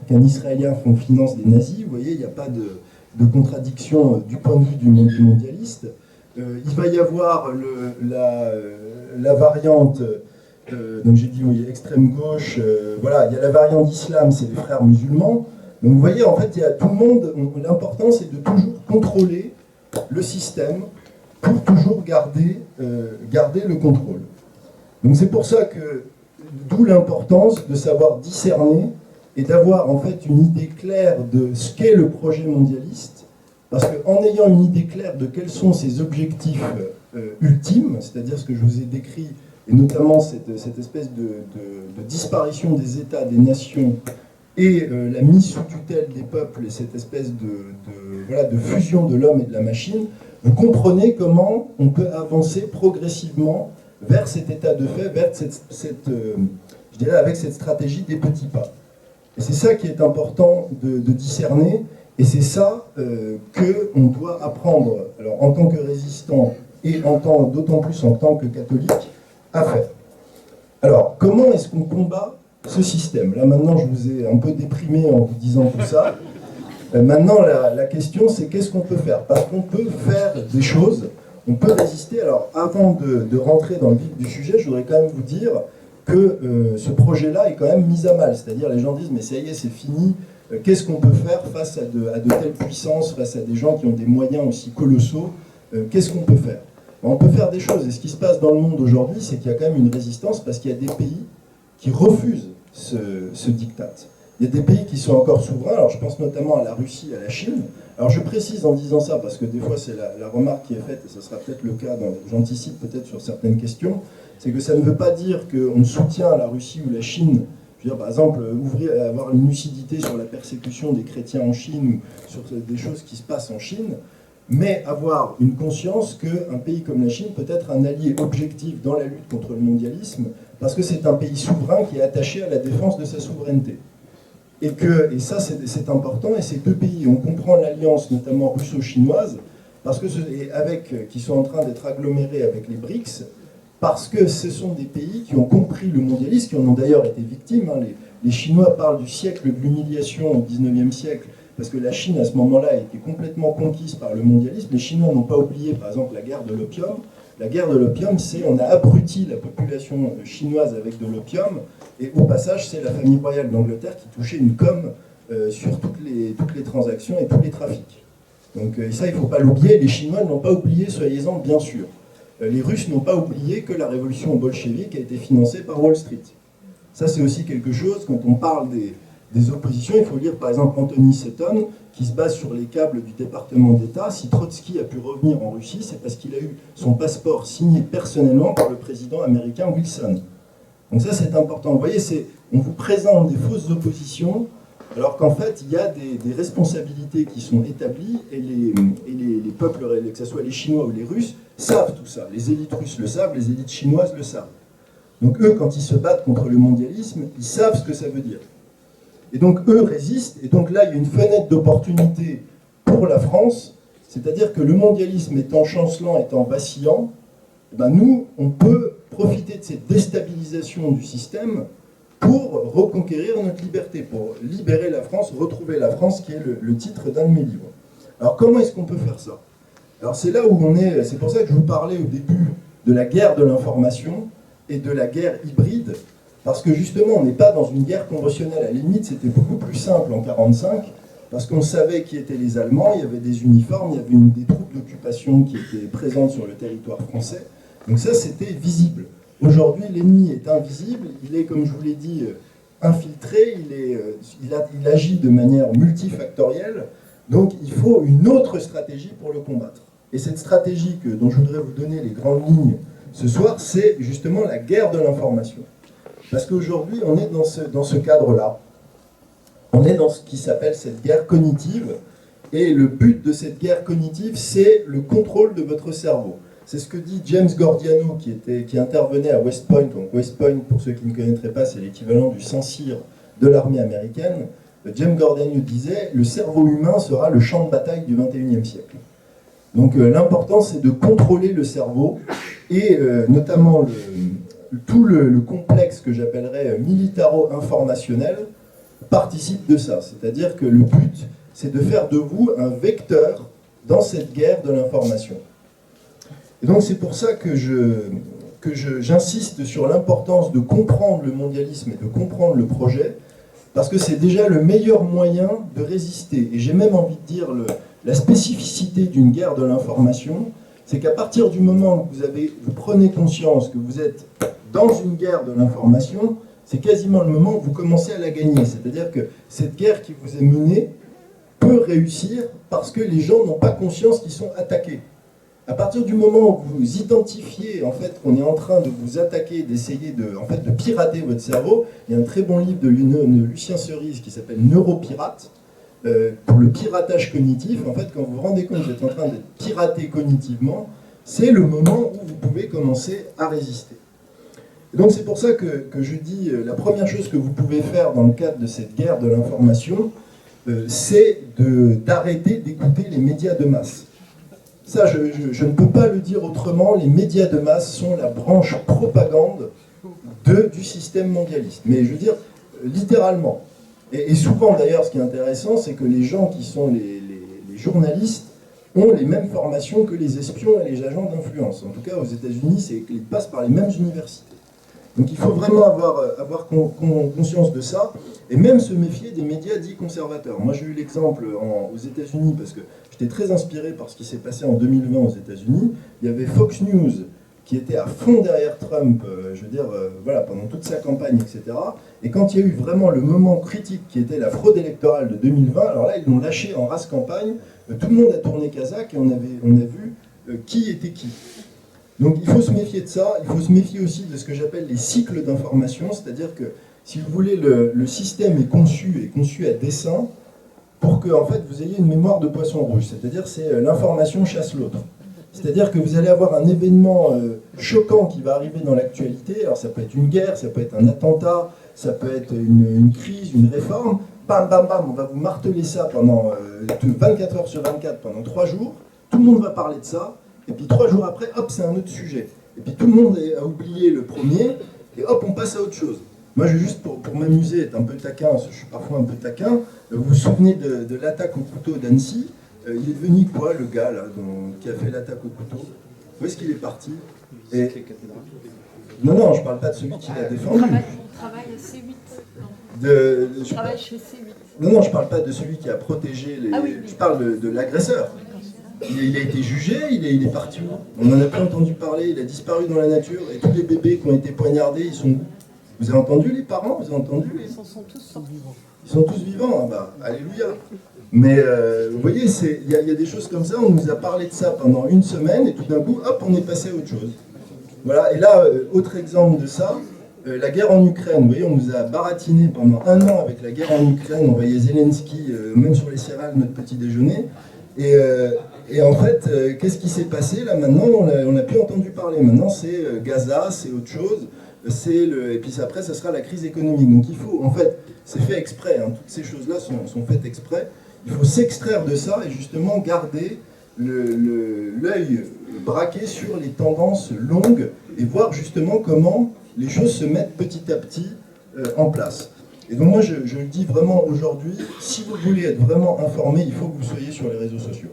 qu'un Israélien finance des nazis, vous voyez, il n'y a pas de contradiction du point de vue du mondialiste. Il va y avoir la variante, donc j'ai dit oui, extrême gauche, voilà, il y a la variante d'islam, c'est les frères musulmans. Donc vous voyez, en fait, il y a tout le monde, l'important c'est de toujours contrôler le système pour toujours garder le contrôle. Donc c'est pour ça que, d'où l'importance de savoir discerner et d'avoir en fait une idée claire de ce qu'est le projet mondialiste, parce qu'en ayant une idée claire de quels sont ses objectifs ultimes, c'est-à-dire ce que je vous ai décrit, et notamment cette espèce de disparition des États, des nations, et la mise sous tutelle des peuples, et cette espèce de fusion de l'homme et de la machine, vous comprenez comment on peut avancer progressivement vers cet état de fait, vers je dirais avec cette stratégie des petits pas. Et c'est ça qui est important de discerner, et c'est ça qu'on doit apprendre, alors en tant que résistant et d'autant plus en tant que catholique, à faire. Alors, comment est-ce qu'on combat ce système? Là maintenant, je vous ai un peu déprimé en vous disant tout ça. Maintenant, la question, c'est qu'est-ce qu'on peut faire? Parce qu'on peut faire des choses, on peut résister. Alors, avant de rentrer dans le vif du sujet, je voudrais quand même vous dire que ce projet-là est quand même mis à mal. C'est-à-dire, les gens disent, mais ça y est, c'est fini. Qu'est-ce qu'on peut faire face à de telles puissances, face à des gens qui ont des moyens aussi colossaux? Qu'est-ce qu'on peut faire? On peut faire des choses. Et ce qui se passe dans le monde aujourd'hui, c'est qu'il y a quand même une résistance parce qu'il y a des pays qui refusent ce diktat. Il y a des pays qui sont encore souverains, alors je pense notamment à la Russie, à la Chine. Alors je précise en disant ça, parce que des fois c'est la remarque qui est faite, et ce sera peut-être le cas, j'anticipe peut-être sur certaines questions, c'est que ça ne veut pas dire qu'on soutient la Russie ou la Chine Je veux dire, par exemple, avoir une lucidité sur la persécution des chrétiens en Chine ou sur des choses qui se passent en Chine, mais avoir une conscience qu'un pays comme la Chine peut être un allié objectif dans la lutte contre le mondialisme, parce que c'est un pays souverain qui est attaché à la défense de sa souveraineté. Et ça, c'est important, et ces deux pays, on comprend l'alliance notamment russo-chinoise, parce que qui sont en train d'être agglomérés avec les BRICS, parce que ce sont des pays qui ont compris le mondialisme, qui en ont d'ailleurs été victimes. Hein. Les Chinois parlent du siècle de l'humiliation au XIXe siècle, parce que la Chine, à ce moment-là, a été complètement conquise par le mondialisme. Les Chinois n'ont pas oublié, par exemple, la guerre de l'opium. La guerre de l'opium, c'est on a abruti la population chinoise avec de l'opium, et au passage, c'est la famille royale d'Angleterre qui touchait une com sur toutes les transactions et tous les trafics. Donc ça, il ne faut pas l'oublier. Les Chinois n'ont pas oublié, soyez-en bien sûr. Les Russes n'ont pas oublié que la révolution bolchevique a été financée par Wall Street. Ça, c'est aussi quelque chose, quand on parle des oppositions, il faut lire par exemple Anthony Seton, qui se base sur les câbles du département d'État. Si Trotsky a pu revenir en Russie, c'est parce qu'il a eu son passeport signé personnellement par le président américain Wilson. Donc ça, c'est important. Vous voyez, on vous présente des fausses oppositions, alors qu'en fait, il y a des responsabilités qui sont établies, et les peuples, que ce soit les Chinois ou les Russes, savent tout ça. Les élites russes le savent, les élites chinoises le savent. Donc eux, quand ils se battent contre le mondialisme, ils savent ce que ça veut dire. Et donc eux résistent, et donc là, il y a une fenêtre d'opportunité pour la France, c'est-à-dire que le mondialisme étant chancelant, étant vacillant, ben nous, on peut profiter de cette déstabilisation du système pour reconquérir notre liberté, pour libérer la France, retrouver la France, qui est le titre d'un de mes livres. Alors comment est-ce qu'on peut faire ça? Alors c'est là où on est, c'est pour ça que je vous parlais au début de la guerre de l'information et de la guerre hybride, parce que justement on n'est pas dans une guerre conventionnelle. À la limite, c'était beaucoup plus simple en 1945, parce qu'on savait qui étaient les Allemands, il y avait des uniformes, il y avait des troupes d'occupation qui étaient présentes sur le territoire français. Donc ça, c'était visible. Aujourd'hui, l'ennemi est invisible, il est, comme je vous l'ai dit, infiltré, il agit de manière multifactorielle, donc il faut une autre stratégie pour le combattre. Et cette stratégie dont je voudrais vous donner les grandes lignes ce soir, c'est justement la guerre de l'information. Parce qu'aujourd'hui, on est dans ce cadre-là. On est dans ce qui s'appelle cette guerre cognitive, et le but de cette guerre cognitive, c'est le contrôle de votre cerveau. C'est ce que dit James Gordiano, qui intervenait à West Point. Donc West Point, pour ceux qui ne connaîtraient pas, c'est l'équivalent du Saint-Cyr de l'armée américaine. James Gordiano disait « Le cerveau humain sera le champ de bataille du XXIe siècle ». Donc l'important, c'est de contrôler le cerveau, et notamment tout le complexe que j'appellerais militaro-informationnel participe de ça. C'est-à-dire que le but, c'est de faire de vous un vecteur dans cette guerre de l'information. Et donc c'est pour ça que j'insiste sur l'importance de comprendre le mondialisme et de comprendre le projet, parce que c'est déjà le meilleur moyen de résister. Et j'ai même envie de dire, la spécificité d'une guerre de l'information, c'est qu'à partir du moment où vous prenez conscience que vous êtes dans une guerre de l'information, c'est quasiment le moment où vous commencez à la gagner. C'est-à-dire que cette guerre qui vous est menée peut réussir parce que les gens n'ont pas conscience qu'ils sont attaqués. À partir du moment où vous identifiez en fait, qu'on est en train de vous attaquer, d'essayer de pirater votre cerveau, il y a un très bon livre de Lucien Cerise qui s'appelle Neuropirate, pour le piratage cognitif. En fait, quand vous vous rendez compte que vous êtes en train d'être piraté cognitivement, c'est le moment où vous pouvez commencer à résister. Et donc c'est pour ça que je dis, la première chose que vous pouvez faire dans le cadre de cette guerre de l'information, c'est d'arrêter d'écouter les médias de masse. Ça, je ne peux pas le dire autrement, les médias de masse sont la branche propagande du système mondialiste. Mais je veux dire, littéralement. Et souvent d'ailleurs, ce qui est intéressant, c'est que les gens qui sont les journalistes ont les mêmes formations que les espions et les agents d'influence. En tout cas, aux États-Unis, ils passent par les mêmes universités. Donc il faut vraiment avoir conscience de ça, et même se méfier des médias dits conservateurs. Moi j'ai eu l'exemple aux États-Unis, parce que j'étais très inspiré par ce qui s'est passé en 2020 aux États-Unis. Il y avait Fox News qui était à fond derrière Trump, voilà, pendant toute sa campagne, etc. Et quand il y a eu vraiment le moment critique qui était la fraude électorale de 2020, alors là ils l'ont lâché en race campagne, tout le monde a tourné Kazakh, et on a vu qui était qui. Donc il faut se méfier de ça, il faut se méfier aussi de ce que j'appelle les cycles d'information, c'est-à-dire que Si vous voulez, le système est conçu à dessein pour que en fait, vous ayez une mémoire de poisson rouge, c'est-à-dire c'est l'information chasse l'autre. C'est-à-dire que vous allez avoir un événement choquant qui va arriver dans l'actualité, alors ça peut être une guerre, ça peut être un attentat, ça peut être une crise, une réforme, bam bam bam, on va vous marteler ça pendant 24 heures sur 24, pendant 3 jours, tout le monde va parler de ça, et puis 3 jours après, hop, c'est un autre sujet. Et puis tout le monde a oublié le premier, et hop, on passe à autre chose. Moi, je vais juste pour m'amuser, être un peu taquin, parce que je suis parfois un peu taquin, vous vous souvenez de l'attaque au couteau d'Annecy? Il est devenu quoi, le gars là, qui a fait l'attaque au couteau? Où est-ce qu'il est parti? Non, non, je parle pas de celui qui l'a défendu.
On travaille à C8. Je travaille chez C8.
Non, non, je parle pas de celui qui a protégé les...
Ah oui, oui.
Je parle de l'agresseur. Il a été jugé, il est parti où? On n'en a plus entendu parler, il a disparu dans la nature, et tous les bébés qui ont été poignardés, ils sont où? Vous avez entendu les parents? Vous avez entendu les...
Ils sont tous sortis.
Ils sont tous vivants, hein, bah, alléluia. Mais vous voyez, il y a des choses comme ça, on nous a parlé de ça pendant une semaine, et tout d'un coup, hop, on est passé à autre chose. Voilà, et là, autre exemple de ça, la guerre en Ukraine. Vous voyez, on nous a baratiné pendant 1 an avec la guerre en Ukraine, on voyait Zelensky, même sur les céréales, notre petit déjeuner. Et en fait, qu'est-ce qui s'est passé là maintenant? On n'a plus entendu parler. Maintenant, c'est Gaza, c'est autre chose. Et puis après, ça sera la crise économique. Donc il faut, en fait, c'est fait exprès. Hein, toutes ces choses-là sont faites exprès. Il faut s'extraire de ça et justement garder l'œil braqué sur les tendances longues et voir justement comment les choses se mettent petit à petit en place. Et donc moi, je le dis vraiment aujourd'hui, si vous voulez être vraiment informé, il faut que vous soyez sur les réseaux sociaux.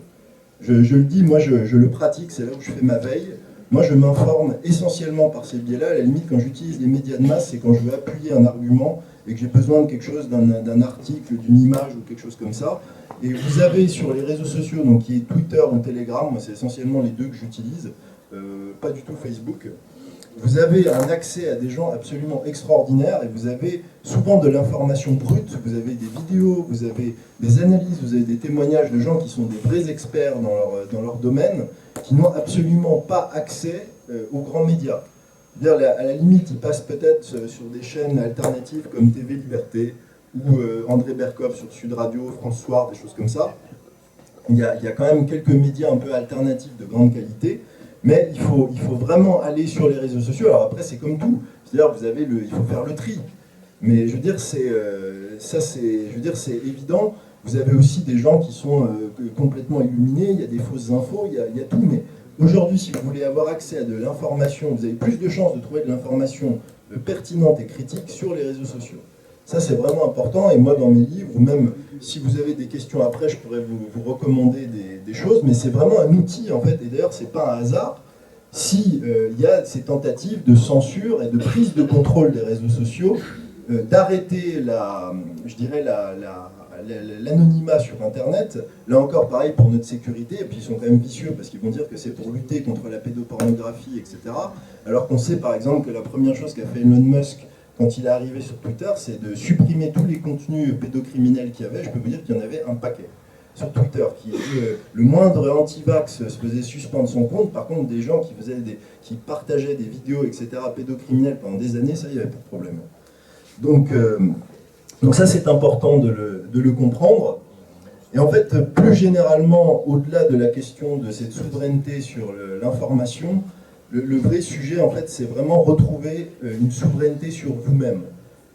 Je le dis, moi je le pratique, c'est là où je fais ma veille. Moi je m'informe essentiellement par ces biais-là. À la limite, quand j'utilise les médias de masse, c'est quand je veux appuyer un argument et que j'ai besoin de quelque chose, d'un article, d'une image ou quelque chose comme ça. Et vous avez sur les réseaux sociaux, donc qui est Twitter ou Telegram, moi c'est essentiellement les deux que j'utilise, pas du tout Facebook. Vous avez un accès à des gens absolument extraordinaires et vous avez souvent de l'information brute, vous avez des vidéos, vous avez des analyses, vous avez des témoignages de gens qui sont des vrais experts dans leur domaine, qui n'ont absolument pas accès aux grands médias. C'est-à-dire, à la limite, ils passent peut-être sur des chaînes alternatives comme TV Liberté ou André Berkoff sur Sud Radio, France Soir, des choses comme ça. Il y a quand même quelques médias un peu alternatifs de grande qualité. Mais il faut vraiment aller sur les réseaux sociaux. Alors après, c'est comme tout. C'est-à-dire, il faut faire le tri. Mais je veux dire, c'est évident. Vous avez aussi des gens qui sont complètement illuminés. Il y a des fausses infos, il y a tout. Mais aujourd'hui, si vous voulez avoir accès à de l'information, vous avez plus de chances de trouver de l'information pertinente et critique sur les réseaux sociaux. Ça, c'est vraiment important. Et moi, dans mes livres, ou même si vous avez des questions après, je pourrais vous recommander des choses. Mais c'est vraiment un outil, en fait. Et d'ailleurs, c'est pas un hasard si il y a ces tentatives de censure et de prise de contrôle des réseaux sociaux, d'arrêter l'anonymat sur Internet. Là encore, pareil, pour notre sécurité. Et puis, ils sont quand même vicieux parce qu'ils vont dire que c'est pour lutter contre la pédopornographie, etc. Alors qu'on sait, par exemple, que la première chose qu'a fait Elon Musk quand il est arrivé sur Twitter, c'est de supprimer tous les contenus pédocriminels qu'il y avait. Je peux vous dire qu'il y en avait un paquet sur Twitter. Le moindre anti-vax se faisait suspendre son compte. Par contre, des gens qui partageaient des vidéos, etc., pédocriminelles pendant des années, ça, il n'y avait pas de problème. Donc ça, c'est important de le comprendre. Et en fait, plus généralement, au-delà de la question de cette souveraineté sur l'information, le vrai sujet, en fait, c'est vraiment retrouver une souveraineté sur vous-même.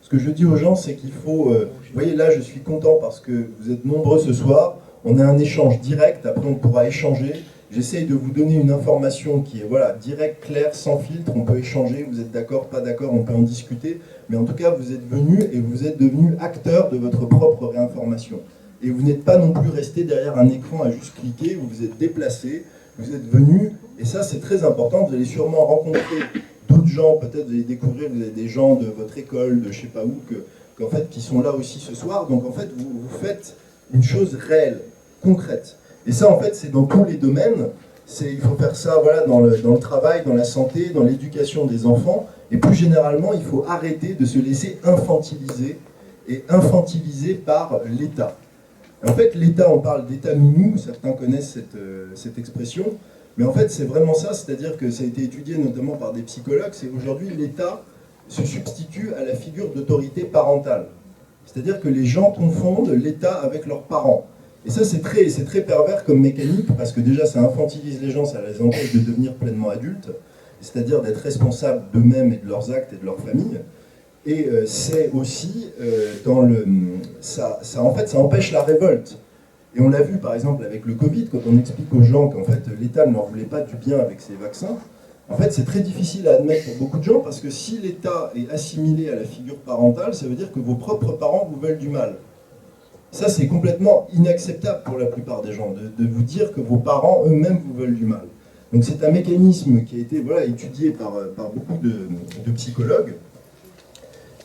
Ce que je dis aux gens, c'est qu'il faut... vous voyez, là, je suis content parce que vous êtes nombreux ce soir. On a un échange direct, après on pourra échanger. J'essaye de vous donner une information qui est directe, claire, sans filtre. On peut échanger, vous êtes d'accord, pas d'accord, on peut en discuter. Mais en tout cas, vous êtes venus et vous êtes devenus acteurs de votre propre réinformation. Et vous n'êtes pas non plus resté derrière un écran à juste cliquer, vous vous êtes déplacés, vous êtes venus. Et ça, c'est très important. Vous allez sûrement rencontrer d'autres gens, peut-être vous allez découvrir, vous avez des gens de votre école, de je sais pas où, qui sont là aussi ce soir. Donc en fait, vous faites une chose réelle, concrète. Et ça, en fait, c'est dans tous les domaines. Il faut faire ça dans le travail, dans la santé, dans l'éducation des enfants. Et plus généralement, il faut arrêter de se laisser infantiliser et infantiliser par l'État. En fait, l'État, on parle d'État nounou, certains connaissent cette expression. Mais en fait, c'est vraiment ça, c'est-à-dire que ça a été étudié notamment par des psychologues, c'est aujourd'hui l'État, se substitue à la figure d'autorité parentale. C'est-à-dire que les gens confondent l'État avec leurs parents. Et ça, c'est très pervers comme mécanique, parce que déjà, ça infantilise les gens, ça les empêche de devenir pleinement adultes, c'est-à-dire d'être responsables d'eux-mêmes et de leurs actes et de leur famille. Et c'est aussi, ça empêche la révolte. Et on l'a vu, par exemple, avec le Covid, quand on explique aux gens qu'en fait, l'État ne leur voulait pas du bien avec ses vaccins. En fait, c'est très difficile à admettre pour beaucoup de gens, parce que si l'État est assimilé à la figure parentale, ça veut dire que vos propres parents vous veulent du mal. Ça, c'est complètement inacceptable pour la plupart des gens, de vous dire que vos parents eux-mêmes vous veulent du mal. Donc c'est un mécanisme qui a été étudié par beaucoup de psychologues.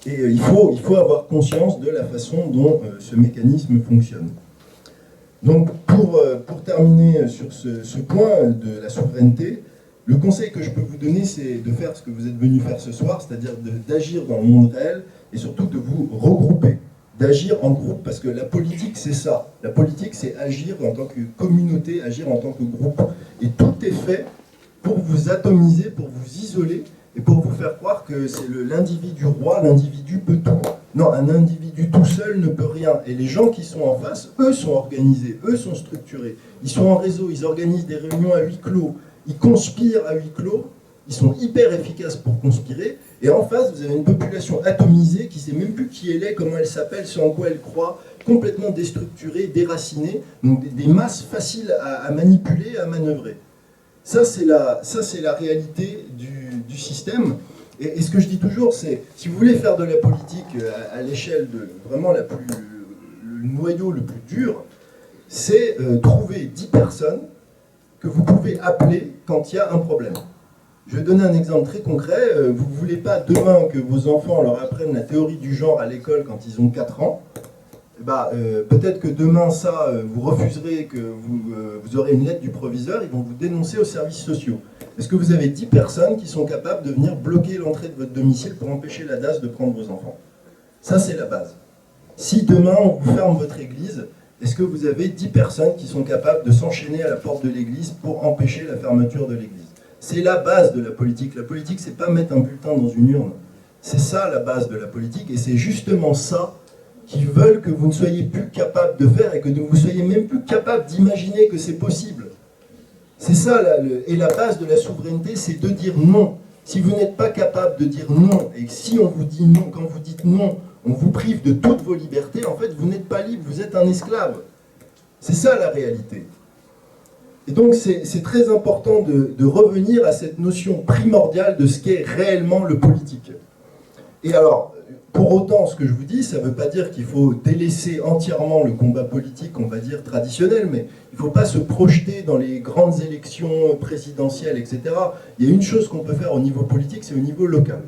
Et il faut avoir conscience de la façon dont ce mécanisme fonctionne. Donc pour terminer sur ce point de la souveraineté, le conseil que je peux vous donner, c'est de faire ce que vous êtes venu faire ce soir, c'est-à-dire d'agir dans le monde réel et surtout de vous regrouper. D'agir en groupe, parce que la politique, c'est ça. La politique, c'est agir en tant que communauté, agir en tant que groupe. Et tout est fait pour vous atomiser, pour vous isoler, et pour vous faire croire que c'est l'individu roi, l'individu peut tout. Non, un individu tout seul ne peut rien. Et les gens qui sont en face, eux sont organisés, eux sont structurés. Ils sont en réseau, ils organisent des réunions à huis clos, ils conspirent à huis clos, ils sont hyper efficaces pour conspirer. Et en face, vous avez une population atomisée qui ne sait même plus qui elle est, comment elle s'appelle, ce en quoi elle croit, complètement déstructurée, déracinée, donc des masses faciles à manipuler, à manœuvrer. Ça, c'est la réalité du système. Et ce que je dis toujours, c'est, si vous voulez faire de la politique à l'échelle de vraiment le noyau le plus dur, c'est trouver 10 personnes que vous pouvez appeler quand il y a un problème. Je vais donner un exemple très concret. Vous ne voulez pas demain que vos enfants leur apprennent la théorie du genre à l'école quand ils ont 4 ans. Peut-être que demain, vous refuserez, que vous aurez une lettre du proviseur, ils vont vous dénoncer aux services sociaux. Est-ce que vous avez 10 personnes qui sont capables de venir bloquer l'entrée de votre domicile pour empêcher la DAS de prendre vos enfants? Ça, c'est la base. Si demain, on vous ferme votre église, est-ce que vous avez 10 personnes qui sont capables de s'enchaîner à la porte de l'église pour empêcher la fermeture de l'église? C'est la base de la politique. La politique, c'est pas mettre un bulletin dans une urne. C'est ça la base de la politique, et c'est justement ça qu'ils veulent que vous ne soyez plus capable de faire et que vous ne soyez même plus capable d'imaginer que c'est possible. C'est ça, et la base de la souveraineté, c'est de dire non. Si vous n'êtes pas capable de dire non, et si on vous dit non, quand vous dites non, on vous prive de toutes vos libertés, en fait, vous n'êtes pas libre, vous êtes un esclave. C'est ça la réalité. Et donc c'est très important de revenir à cette notion primordiale de ce qu'est réellement le politique. Et alors, pour autant, ce que je vous dis, ça ne veut pas dire qu'il faut délaisser entièrement le combat politique, on va dire, traditionnel, mais il ne faut pas se projeter dans les grandes élections présidentielles, etc. Il y a une chose qu'on peut faire au niveau politique, c'est au niveau local.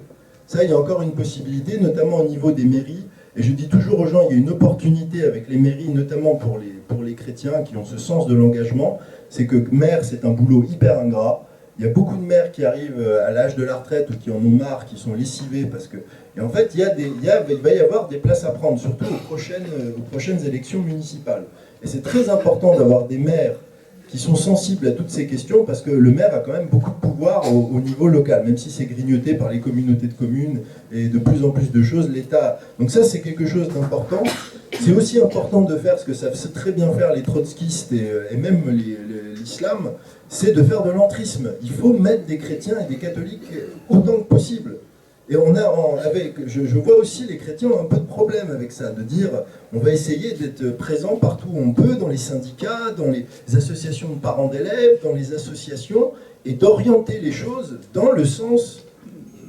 Ça, il y a encore une possibilité, notamment au niveau des mairies. Et je dis toujours aux gens, il y a une opportunité avec les mairies, notamment pour les chrétiens qui ont ce sens de l'engagement, c'est que maire, c'est un boulot hyper ingrat. Il y a beaucoup de maires qui arrivent à l'âge de la retraite ou qui en ont marre, qui sont lessivés parce que... Et en fait, il va y avoir des places à prendre, surtout aux prochaines élections municipales. Et c'est très important d'avoir des maires qui sont sensibles à toutes ces questions parce que le maire a quand même beaucoup de pouvoir au niveau local, même si c'est grignoté par les communautés de communes et de plus en plus de choses, l'État... Donc ça, c'est quelque chose d'important. C'est aussi important de faire ce que savent très bien faire les trotskistes et même l'islam, c'est de faire de l'entrisme. Il faut mettre des chrétiens et des catholiques autant que possible. Et je vois aussi les chrétiens ont un peu de problème avec ça, de dire on va essayer d'être présent partout où on peut, dans les syndicats, dans les associations de parents d'élèves, dans les associations, et d'orienter les choses dans le sens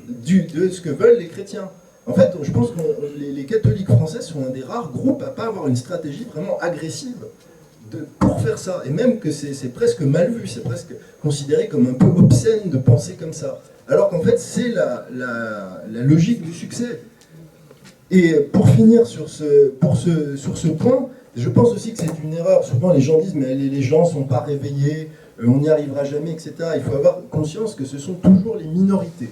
de ce que veulent les chrétiens. En fait, je pense que les catholiques français sont un des rares groupes à ne pas avoir une stratégie vraiment agressive pour faire ça. Et même que c'est presque mal vu, c'est presque considéré comme un peu obscène de penser comme ça. Alors qu'en fait, c'est la logique du succès. Et pour finir sur ce point, je pense aussi que c'est une erreur. Souvent, les gens disent, mais les gens ne sont pas réveillés, on n'y arrivera jamais, etc. Il faut avoir conscience que ce sont toujours les minorités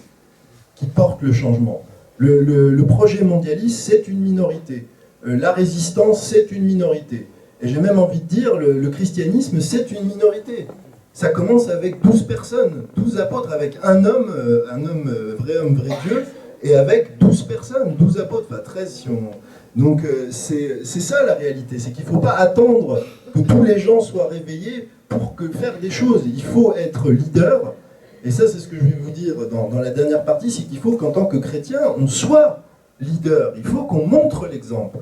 qui portent le changement. Le projet mondialiste, c'est une minorité. La résistance, c'est une minorité. Et j'ai même envie de dire, le christianisme, c'est une minorité. Ça commence avec 12 personnes, 12 apôtres, avec un homme, vrai Dieu, et avec 12 personnes, 12 apôtres, enfin 13 si on... Donc c'est ça la réalité, c'est qu'il ne faut pas attendre que tous les gens soient réveillés pour faire des choses. Il faut être leader, et ça c'est ce que je vais vous dire dans la dernière partie, c'est qu'il faut qu'en tant que chrétien, on soit leader, il faut qu'on montre l'exemple.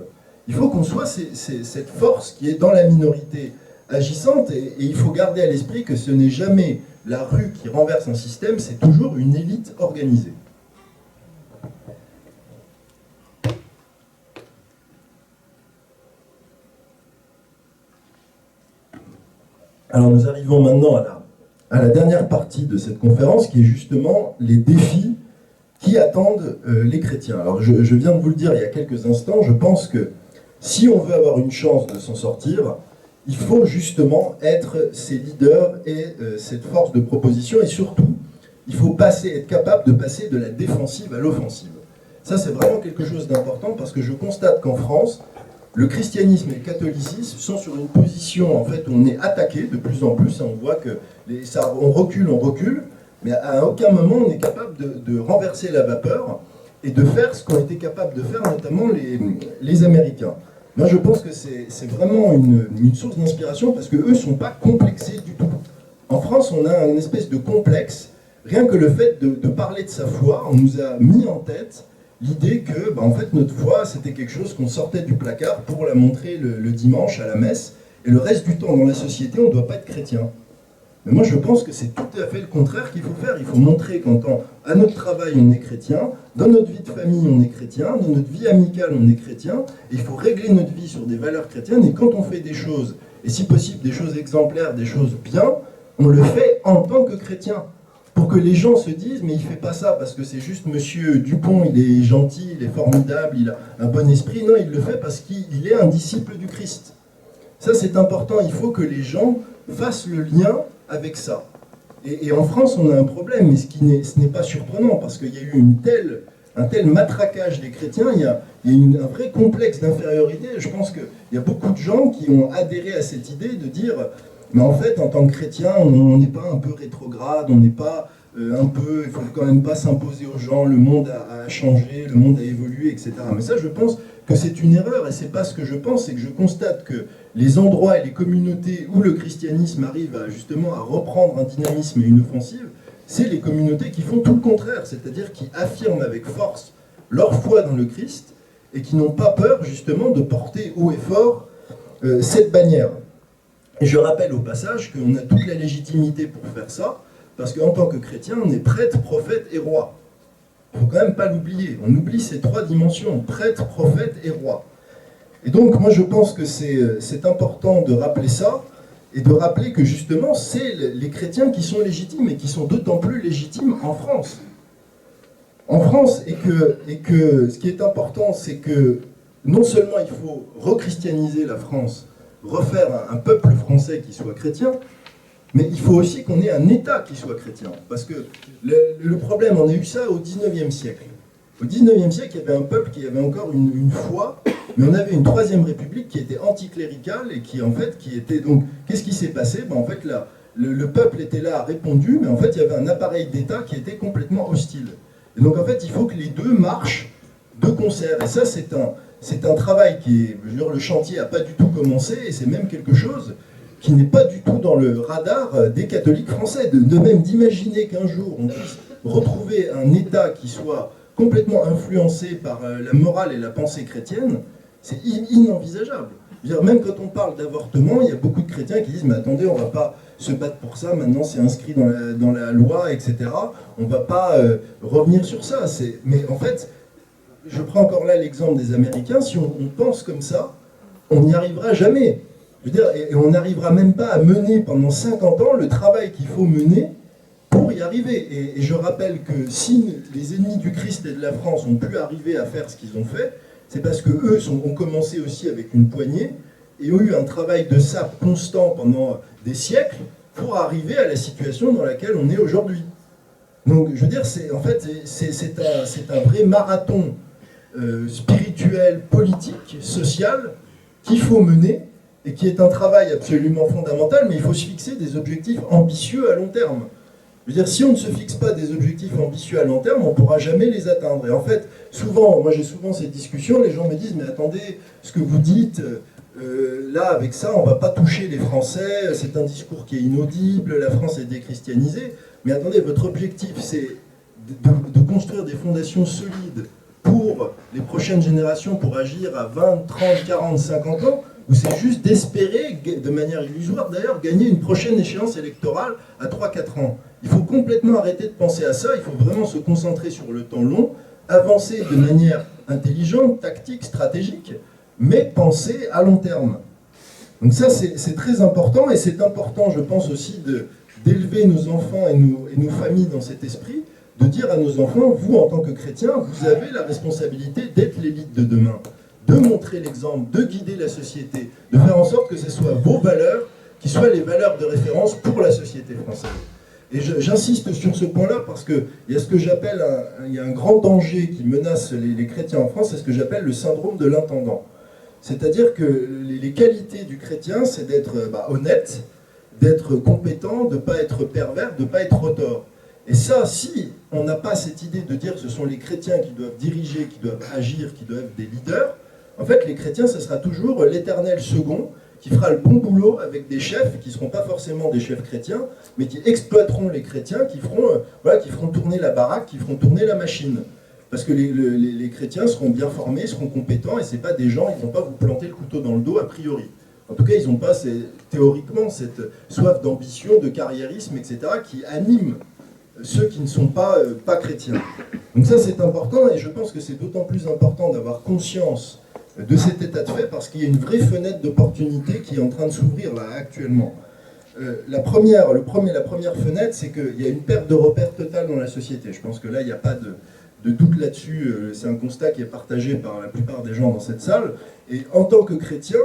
Il faut qu'on soit cette force qui est dans la minorité agissante, et il faut garder à l'esprit que ce n'est jamais la rue qui renverse un système, c'est toujours une élite organisée. Alors nous arrivons maintenant à la dernière partie de cette conférence, qui est justement les défis qui attendent les chrétiens. Alors je viens de vous le dire il y a quelques instants, je pense que si on veut avoir une chance de s'en sortir, il faut justement être ces leaders et cette force de proposition, et surtout, il faut être capable de passer de la défensive à l'offensive. Ça c'est vraiment quelque chose d'important, parce que je constate qu'en France, le christianisme et le catholicisme sont sur une position en fait où on est attaqué de plus en plus, et on voit que on recule, mais à aucun moment on est capable de renverser la vapeur et de faire ce qu'ont été capables de faire notamment les Américains. Moi je pense que c'est vraiment une source d'inspiration, parce qu'eux ne sont pas complexés du tout. En France on a une espèce de complexe, rien que le fait de parler de sa foi, on nous a mis en tête l'idée que en fait notre foi c'était quelque chose qu'on sortait du placard pour la montrer le dimanche à la messe, et le reste du temps dans la société on ne doit pas être chrétien. Mais moi je pense que c'est tout à fait le contraire qu'il faut faire. Il faut montrer qu'à notre travail on est chrétien, dans notre vie de famille on est chrétien, dans notre vie amicale on est chrétien, et il faut régler notre vie sur des valeurs chrétiennes, et quand on fait des choses, et si possible des choses exemplaires, des choses bien, on le fait en tant que chrétien. Pour que les gens se disent, mais il ne fait pas ça parce que c'est juste monsieur Dupont, il est gentil, il est formidable, il a un bon esprit. Non, il le fait parce qu'il est un disciple du Christ. Ça, c'est important. Il faut que les gens fassent le lien avec ça. Et en France, on a un problème, mais ce n'est pas surprenant, parce qu'il y a eu un tel matraquage des chrétiens, il y a un vrai complexe d'infériorité. Je pense qu'il y a beaucoup de gens qui ont adhéré à cette idée de dire... Mais en fait, en tant que chrétien, on n'est pas un peu rétrograde, on n'est pas il ne faut quand même pas s'imposer aux gens, le monde a changé, le monde a évolué, etc. Mais ça, je pense que c'est une erreur, et c'est pas ce que je pense, c'est que je constate que les endroits et les communautés où le christianisme arrive justement à reprendre un dynamisme et une offensive, c'est les communautés qui font tout le contraire, c'est-à-dire qui affirment avec force leur foi dans le Christ, et qui n'ont pas peur justement de porter haut et fort cette bannière. Et je rappelle au passage qu'on a toute la légitimité pour faire ça, parce qu'en tant que chrétien, on est prêtre, prophète et roi. Il ne faut quand même pas l'oublier. On oublie ces trois dimensions, prêtre, prophète et roi. Et donc, moi, je pense que c'est important de rappeler ça, et de rappeler que justement, c'est les chrétiens qui sont légitimes, et qui sont d'autant plus légitimes en France. En France, et que ce qui est important, c'est que non seulement il faut rechristianiser la France, refaire un peuple français qui soit chrétien, mais il faut aussi qu'on ait un État qui soit chrétien. Parce que le problème, on a eu ça au XIXe siècle. Au XIXe siècle, il y avait un peuple qui avait encore une foi, mais on avait une troisième république qui était anticléricale, et qui était donc... Qu'est-ce qui s'est passé? En fait, là, le peuple était là, a répondu, mais en fait, il y avait un appareil d'État qui était complètement hostile. Et donc, en fait, il faut que les deux marchent de concert. Et ça, c'est un travail qui est... Je veux dire, le chantier n'a pas du tout commencé, et c'est même quelque chose qui n'est pas du tout dans le radar des catholiques français. De même d'imaginer qu'un jour, on puisse retrouver un État qui soit complètement influencé par la morale et la pensée chrétienne, c'est inenvisageable. Je veux dire, même quand on parle d'avortement, il y a beaucoup de chrétiens qui disent « Mais attendez, on ne va pas se battre pour ça, maintenant c'est inscrit dans la loi, etc. On ne va pas revenir sur ça. » Mais en fait, je prends encore là l'exemple des Américains, si on pense comme ça, on n'y arrivera jamais. Je veux dire, et on n'arrivera même pas à mener pendant 50 ans le travail qu'il faut mener pour y arriver. Et je rappelle que si les ennemis du Christ et de la France ont pu arriver à faire ce qu'ils ont fait, c'est parce qu'eux ont commencé aussi avec une poignée et ont eu un travail de sape constant pendant des siècles pour arriver à la situation dans laquelle on est aujourd'hui. Donc, je veux dire, c'est un vrai marathon spirituel, politique, social qu'il faut mener, et qui est un travail absolument fondamental, mais il faut se fixer des objectifs ambitieux à long terme. Je veux dire, si on ne se fixe pas des objectifs ambitieux à long terme, on ne pourra jamais les atteindre. Et en fait, souvent, moi j'ai souvent ces discussions, les gens me disent, mais attendez, ce que vous dites, là, avec ça, on ne va pas toucher les Français, c'est un discours qui est inaudible, la France est déchristianisée. Mais attendez, votre objectif, c'est de construire des fondations solides pour les prochaines générations, pour agir à 20, 30, 40, 50 ans, ou c'est juste d'espérer, de manière illusoire d'ailleurs, gagner une prochaine échéance électorale à 3-4 ans. Il faut complètement arrêter de penser à ça, il faut vraiment se concentrer sur le temps long, avancer de manière intelligente, tactique, stratégique, mais penser à long terme. Donc ça, c'est très important, et c'est important, je pense aussi, d'élever nos enfants et nos familles dans cet esprit, de dire à nos enfants, vous, en tant que chrétiens, vous avez la responsabilité d'être l'élite de demain, de montrer l'exemple, de guider la société, de faire en sorte que ce soit vos valeurs qui soient les valeurs de référence pour la société française. Et j'insiste sur ce point-là parce qu'il y a ce que j'appelle, il y a un grand danger qui menace les chrétiens en France, c'est ce que j'appelle le syndrome de l'intendant. C'est-à-dire que les qualités du chrétien, c'est d'être honnête, d'être compétent, de ne pas être pervers, de ne pas être retors. Et ça, si on n'a pas cette idée de dire que ce sont les chrétiens qui doivent diriger, qui doivent agir, qui doivent être des leaders, en fait, les chrétiens, ce sera toujours l'éternel second qui fera le bon boulot avec des chefs qui ne seront pas forcément des chefs chrétiens, mais qui exploiteront les chrétiens, qui feront tourner la baraque, qui feront tourner la machine. Parce que les chrétiens seront bien formés, seront compétents, et ce n'est pas des gens, ils ne vont pas vous planter le couteau dans le dos a priori. En tout cas, ils n'ont pas théoriquement cette soif d'ambition, de carriérisme, etc., qui anime ceux qui ne sont pas chrétiens. Donc ça, c'est important, et je pense que c'est d'autant plus important d'avoir conscience de cet état de fait, parce qu'il y a une vraie fenêtre d'opportunité qui est en train de s'ouvrir là, actuellement. La première fenêtre, c'est qu'il y a une perte de repères totale dans la société. Je pense que là, il n'y a pas de doute là-dessus. C'est un constat qui est partagé par la plupart des gens dans cette salle. Et en tant que chrétien,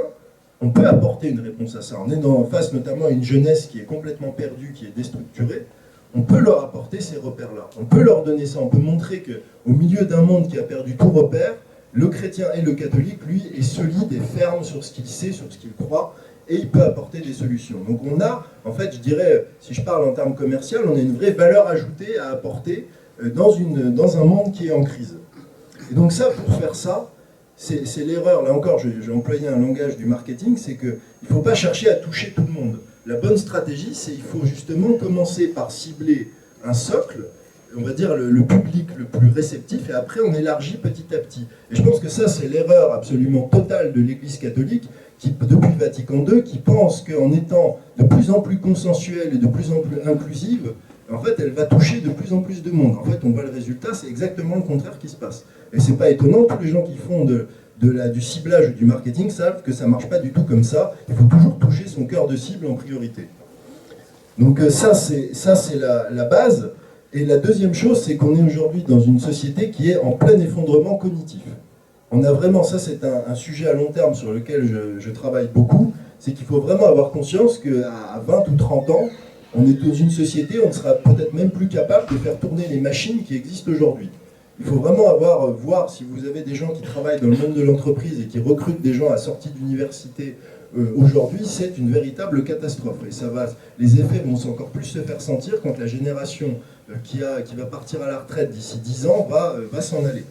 on peut apporter une réponse à ça. On est face notamment à une jeunesse qui est complètement perdue, qui est déstructurée. On peut leur apporter ces repères-là. On peut leur donner ça. On peut montrer qu'au milieu d'un monde qui a perdu tout repère, le chrétien et le catholique, lui, est solide et ferme sur ce qu'il sait, sur ce qu'il croit, et il peut apporter des solutions. Donc on a, en fait, je dirais, si je parle en termes commerciaux, on a une vraie valeur ajoutée à apporter dans un monde qui est en crise. Et donc ça, pour faire ça, c'est l'erreur. Là encore, j'ai employé un langage du marketing, c'est qu'il ne faut pas chercher à toucher tout le monde. La bonne stratégie, c'est qu'il faut justement commencer par cibler un socle, on va dire le public le plus réceptif, et après on élargit petit à petit. Et je pense que ça, c'est l'erreur absolument totale de l'Église catholique, qui, depuis Vatican II, qui pense qu'en étant de plus en plus consensuelle et de plus en plus inclusive, en fait, elle va toucher de plus en plus de monde. En fait, on voit le résultat, c'est exactement le contraire qui se passe. Et c'est pas étonnant, tous les gens qui font du ciblage ou du marketing savent que ça marche pas du tout comme ça. Il faut toujours toucher son cœur de cible en priorité. Donc ça, c'est la base. Et la deuxième chose, c'est qu'on est aujourd'hui dans une société qui est en plein effondrement cognitif. On a vraiment, ça c'est un sujet à long terme sur lequel je travaille beaucoup, c'est qu'il faut vraiment avoir conscience qu'à 20 ou 30 ans, on est dans une société où on ne sera peut-être même plus capable de faire tourner les machines qui existent aujourd'hui. Il faut vraiment voir si vous avez des gens qui travaillent dans le monde de l'entreprise et qui recrutent des gens à sortie d'université aujourd'hui, c'est une véritable catastrophe. Et les effets vont encore plus se faire sentir quand la génération qui va partir à la retraite d'ici 10 ans va s'en aller.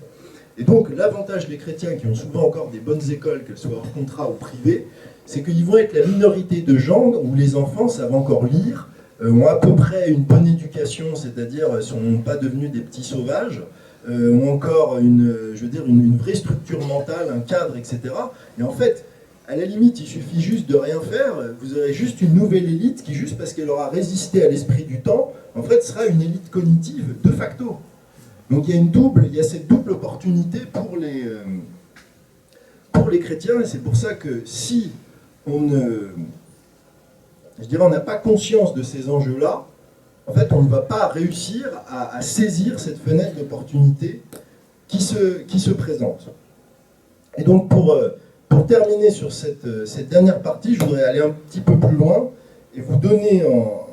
Et donc l'avantage des chrétiens qui ont souvent encore des bonnes écoles, qu'elles soient hors contrat ou privées, c'est qu'ils vont être la minorité de gens où les enfants savent encore lire, ont à peu près une bonne éducation, c'est-à-dire ne sont pas devenus des petits sauvages, ont encore une vraie structure mentale, un cadre, etc. Et en fait, à la limite, il suffit juste de rien faire, vous aurez juste une nouvelle élite qui, juste parce qu'elle aura résisté à l'esprit du temps, en fait, sera une élite cognitive de facto. Donc il y a cette double opportunité pour les chrétiens, et c'est pour ça que si on n'a pas conscience de ces enjeux-là, en fait, on ne va pas réussir à saisir cette fenêtre d'opportunité qui se présente. Et donc, pour terminer sur cette dernière partie, je voudrais aller un petit peu plus loin et vous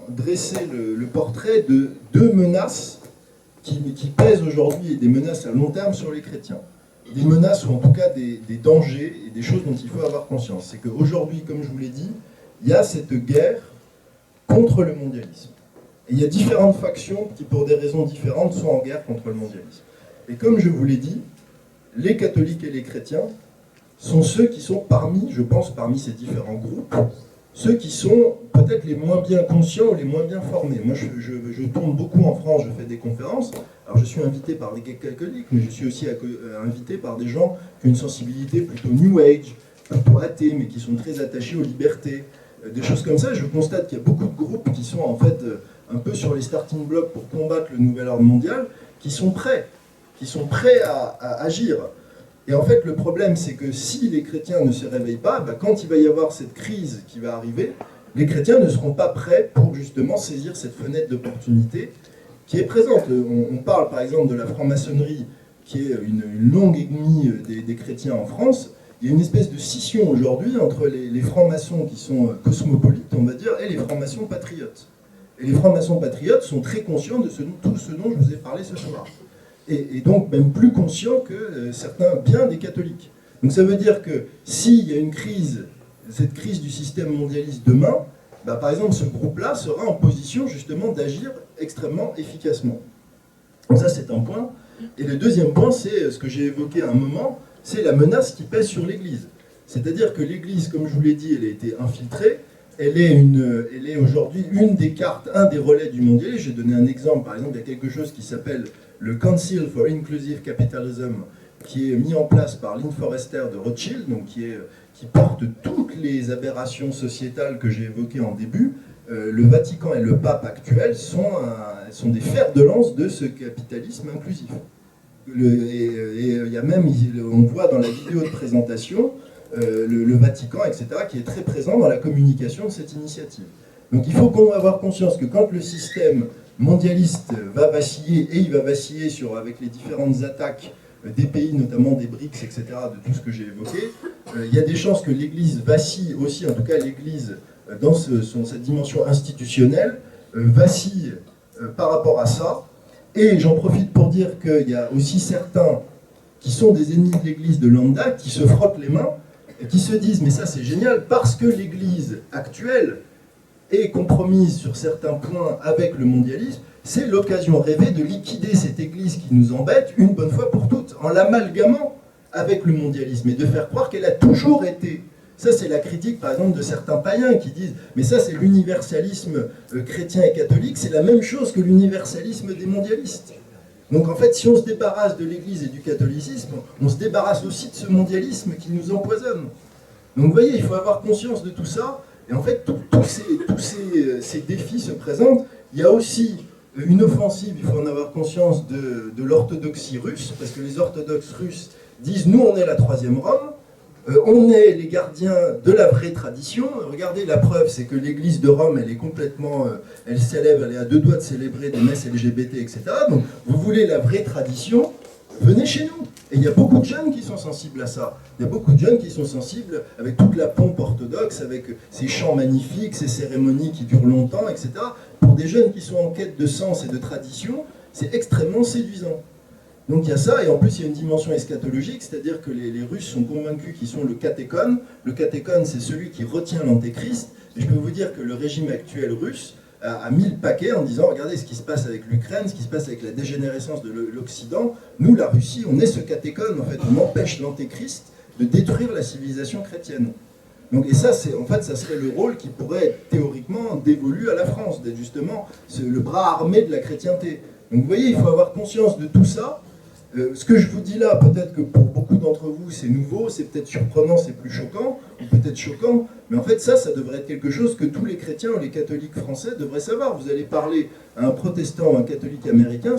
dresser le portrait de deux menaces qui pèsent aujourd'hui, et des menaces à long terme sur les chrétiens. Des menaces, ou en tout cas des dangers et des choses dont il faut avoir conscience. C'est qu'aujourd'hui, comme je vous l'ai dit, il y a cette guerre contre le mondialisme. Et il y a différentes factions qui, pour des raisons différentes, sont en guerre contre le mondialisme. Et comme je vous l'ai dit, les catholiques et les chrétiens sont ceux qui sont je pense, parmi ces différents groupes, ceux qui sont peut-être les moins bien conscients ou les moins bien formés. Moi, je tourne beaucoup en France, je fais des conférences. Alors, je suis invité par des catholiques, mais je suis aussi invité par des gens qui ont une sensibilité plutôt New Age, plutôt athée, mais qui sont très attachés aux libertés. Des choses comme ça, je constate qu'il y a beaucoup de groupes qui sont en fait un peu sur les starting blocks pour combattre le nouvel ordre mondial, qui sont prêts à agir. Et en fait, le problème, c'est que si les chrétiens ne se réveillent pas, quand il va y avoir cette crise qui va arriver, les chrétiens ne seront pas prêts pour justement saisir cette fenêtre d'opportunité qui est présente. On parle par exemple de la franc-maçonnerie, qui est une longue ennemie des chrétiens en France. Il y a une espèce de scission aujourd'hui entre les francs-maçons qui sont cosmopolites, on va dire, et les francs-maçons patriotes. Et les francs-maçons patriotes sont très conscients de tout ce dont je vous ai parlé ce soir. Et donc même plus conscients que certains bien des catholiques. Donc ça veut dire que s'il y a une crise, cette crise du système mondialiste demain, par exemple ce groupe-là sera en position justement d'agir extrêmement efficacement. Donc ça c'est un point. Et le deuxième point, c'est ce que j'ai évoqué à un moment, c'est la menace qui pèse sur l'Église. C'est-à-dire que l'Église, comme je vous l'ai dit, elle a été infiltrée, elle est aujourd'hui une des cartes, un des relais du mondialisme. J'ai donné un exemple, par exemple, il y a quelque chose qui s'appelle le Council for Inclusive Capitalism, qui est mis en place par Lynn Forester de Rothschild, donc qui porte toutes les aberrations sociétales que j'ai évoquées en début. Le Vatican et le pape actuel sont des fers de lance de ce capitalisme inclusif. Et il y a même, on voit dans la vidéo de présentation, le Vatican, etc., qui est très présent dans la communication de cette initiative. Donc il faut avoir conscience que quand le système mondialiste va vaciller, et il va vaciller avec les différentes attaques des pays, notamment des BRICS, etc., de tout ce que j'ai évoqué, il y a des chances que l'Église vacille aussi, en tout cas l'Église, dans cette dimension institutionnelle, vacille par rapport à ça. Et j'en profite pour dire qu'il y a aussi certains qui sont des ennemis de l'Église de lambda, qui se frottent les mains, et qui se disent, mais ça c'est génial, parce que l'Église actuelle est compromise sur certains points avec le mondialisme, c'est l'occasion rêvée de liquider cette Église qui nous embête une bonne fois pour toutes, en l'amalgamant avec le mondialisme, et de faire croire qu'elle a toujours été. Ça, c'est la critique, par exemple, de certains païens qui disent « Mais ça, c'est l'universalisme chrétien et catholique, c'est la même chose que l'universalisme des mondialistes. » Donc, en fait, si on se débarrasse de l'Église et du catholicisme, on se débarrasse aussi de ce mondialisme qui nous empoisonne. Donc, vous voyez, il faut avoir conscience de tout ça. Et en fait, tous ces défis se présentent. Il y a aussi une offensive, il faut en avoir conscience, de l'orthodoxie russe, parce que les orthodoxes russes disent « Nous, on est la troisième Rome. On est les gardiens de la vraie tradition. » Regardez, la preuve, c'est que l'église de Rome, elle est complètement... elle s'élève, elle est à deux doigts de célébrer des messes LGBT, etc. Donc, vous voulez la vraie tradition, venez chez nous. Et il y a beaucoup de jeunes qui sont sensibles à ça. Il y a beaucoup de jeunes qui sont sensibles avec toute la pompe orthodoxe, avec ces chants magnifiques, ces cérémonies qui durent longtemps, etc. Pour des jeunes qui sont en quête de sens et de tradition, c'est extrêmement séduisant. Donc il y a ça, et en plus il y a une dimension eschatologique, c'est-à-dire que les Russes sont convaincus qu'ils sont le catéchone. Le catéchone, c'est celui qui retient l'antéchrist. Et je peux vous dire que le régime actuel russe a mis le paquet en disant « Regardez ce qui se passe avec l'Ukraine, ce qui se passe avec la dégénérescence de l'Occident. Nous, la Russie, on est ce catéchone, en fait, on empêche l'antéchrist de détruire la civilisation chrétienne. » Donc, et ça, en fait, ça serait le rôle qui pourrait être théoriquement dévolu à la France, d'être justement le bras armé de la chrétienté. Donc vous voyez, il faut avoir conscience de tout ça. Ce que je vous dis là, peut-être que pour beaucoup d'entre vous c'est nouveau, c'est peut-être surprenant, c'est plus choquant, ou peut-être choquant, mais en fait ça devrait être quelque chose que tous les chrétiens ou les catholiques français devraient savoir. Vous allez parler à un protestant ou un catholique américain,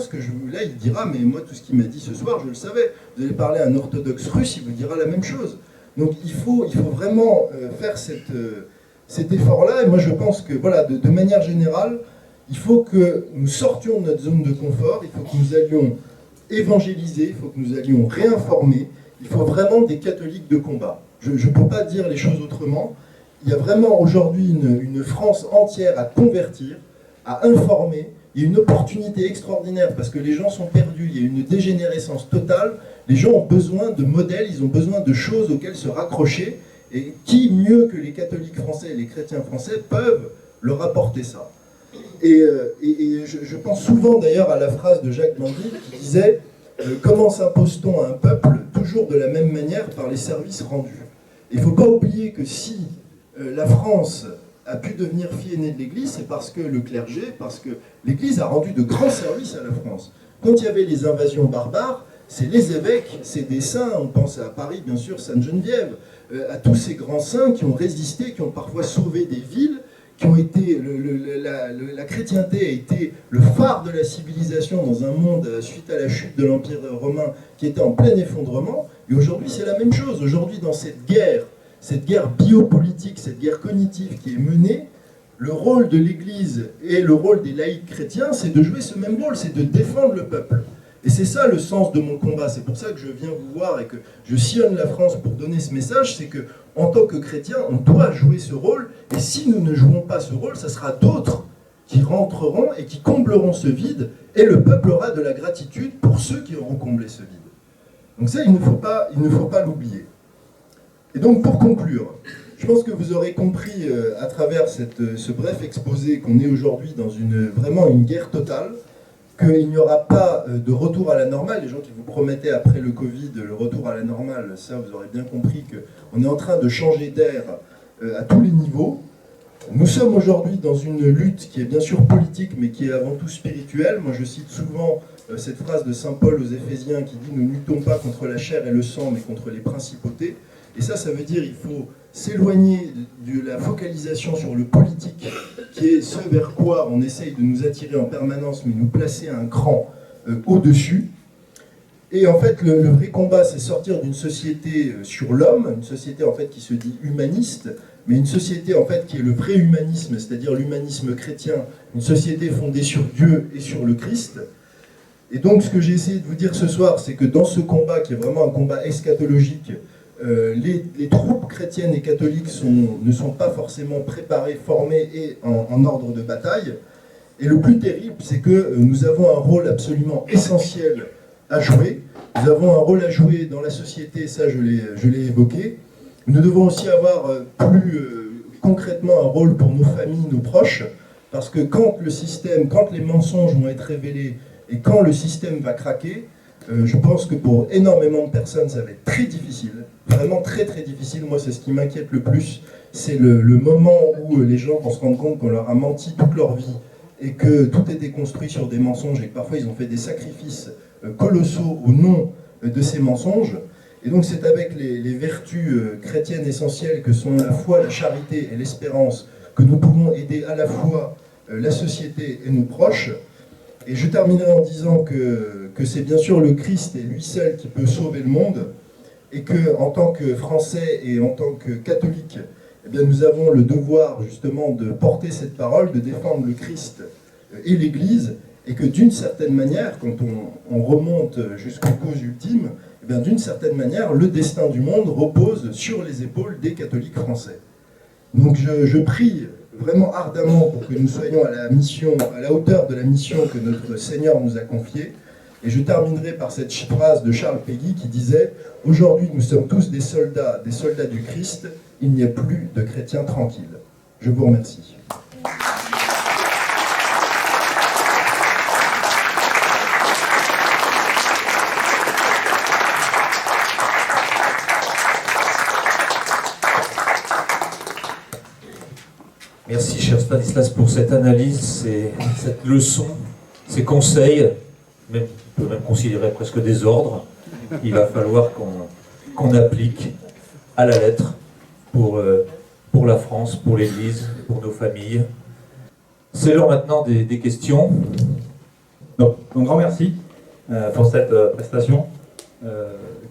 là il dira, mais moi tout ce qu'il m'a dit ce soir, je le savais. Vous allez parler à un orthodoxe russe, il vous dira la même chose. Donc il faut vraiment faire cet effort-là, et moi je pense que voilà, de manière générale, il faut que nous sortions de notre zone de confort, il faut que nous allions évangéliser, il faut que nous allions réinformer, il faut vraiment des catholiques de combat. Je ne peux pas dire les choses autrement. Il y a vraiment aujourd'hui une France entière à convertir, à informer. Il y a une opportunité extraordinaire parce que les gens sont perdus, il y a une dégénérescence totale. Les gens ont besoin de modèles, ils ont besoin de choses auxquelles se raccrocher. Et qui mieux que les catholiques français et les chrétiens français peuvent leur apporter ça? Je pense souvent d'ailleurs à la phrase de Jacques Mandry qui disait comment s'impose-t-on à un peuple toujours de la même manière par les services rendus. Il ne faut pas oublier que si la France a pu devenir fille aînée de l'Église, c'est parce que le clergé, parce que l'Église a rendu de grands services à la France. Quand il y avait les invasions barbares, c'est les évêques, c'est des saints, on pense à Paris bien sûr, Sainte-Geneviève, à tous ces grands saints qui ont résisté, qui ont parfois sauvé des villes, qui ont été, la chrétienté a été le phare de la civilisation dans un monde suite à la chute de l'Empire romain qui était en plein effondrement. Et aujourd'hui c'est la même chose. Aujourd'hui dans cette guerre biopolitique, cette guerre cognitive qui est menée, le rôle de l'Église et le rôle des laïcs chrétiens, c'est de jouer ce même rôle, c'est de défendre le peuple. Et c'est ça le sens de mon combat, c'est pour ça que je viens vous voir et que je sillonne la France pour donner ce message, c'est que en tant que chrétien, on doit jouer ce rôle, et si nous ne jouons pas ce rôle, ça sera d'autres qui rentreront et qui combleront ce vide, et le peuple aura de la gratitude pour ceux qui auront comblé ce vide. Donc ça, il ne faut pas l'oublier. Et donc pour conclure, je pense que vous aurez compris à travers ce bref exposé qu'on est aujourd'hui dans vraiment une guerre totale, qu'il n'y aura pas de retour à la normale. Les gens qui vous promettaient après le Covid le retour à la normale, ça vous aurez bien compris qu'on est en train de changer d'air à tous les niveaux. Nous sommes aujourd'hui dans une lutte qui est bien sûr politique mais qui est avant tout spirituelle. Moi je cite souvent cette phrase de saint Paul aux Éphésiens qui dit « Nous ne luttons pas contre la chair et le sang mais contre les principautés ». Et ça veut dire qu'il faut s'éloigner de la focalisation sur le politique, qui est ce vers quoi on essaye de nous attirer en permanence, mais nous placer un cran au-dessus. Et en fait, le vrai combat, c'est sortir d'une société sur l'homme, une société en fait qui se dit humaniste, mais une société en fait qui est le vrai humanisme, c'est-à-dire l'humanisme chrétien, une société fondée sur Dieu et sur le Christ. Et donc, ce que j'ai essayé de vous dire ce soir, c'est que dans ce combat, qui est vraiment un combat eschatologique, les troupes chrétiennes et catholiques ne sont pas forcément préparées, formées et en ordre de bataille. Et le plus terrible, c'est que nous avons un rôle absolument essentiel à jouer. Nous avons un rôle à jouer dans la société, ça je l'ai évoqué. Nous devons aussi avoir plus concrètement un rôle pour nos familles, nos proches, parce que quand les mensonges vont être révélés et quand le système va craquer, je pense que pour énormément de personnes, ça va être très difficile, vraiment très très difficile. Moi, c'est ce qui m'inquiète le plus, c'est le moment où les gens vont se rendre compte qu'on leur a menti toute leur vie et que tout était construit sur des mensonges et que parfois ils ont fait des sacrifices colossaux au nom de ces mensonges. Et donc c'est avec les vertus chrétiennes essentielles que sont la foi, la charité et l'espérance que nous pouvons aider à la fois la société et nos proches. Et je terminerai en disant que c'est bien sûr le Christ et lui seul qui peut sauver le monde, et qu'en tant que Français et en tant que catholiques, eh bien, nous avons le devoir justement de porter cette parole, de défendre le Christ et l'Église, et que d'une certaine manière, quand on remonte jusqu'aux causes ultimes, eh bien, d'une certaine manière, le destin du monde repose sur les épaules des catholiques français. Donc je prie vraiment ardemment pour que nous soyons à la hauteur de la mission que notre Seigneur nous a confiée. Et je terminerai par cette phrase de Charles Péguy qui disait « Aujourd'hui, nous sommes tous des soldats du Christ, il n'y a plus de chrétiens tranquilles. » Je vous remercie.
Merci, cher Stanislas, pour cette analyse, cette leçon, ces conseils, on peut même considérer presque des ordres. Il va falloir qu'on applique à la lettre pour la France, pour l'Église, pour nos familles. C'est l'heure maintenant des questions.
Donc, un grand merci pour cette prestation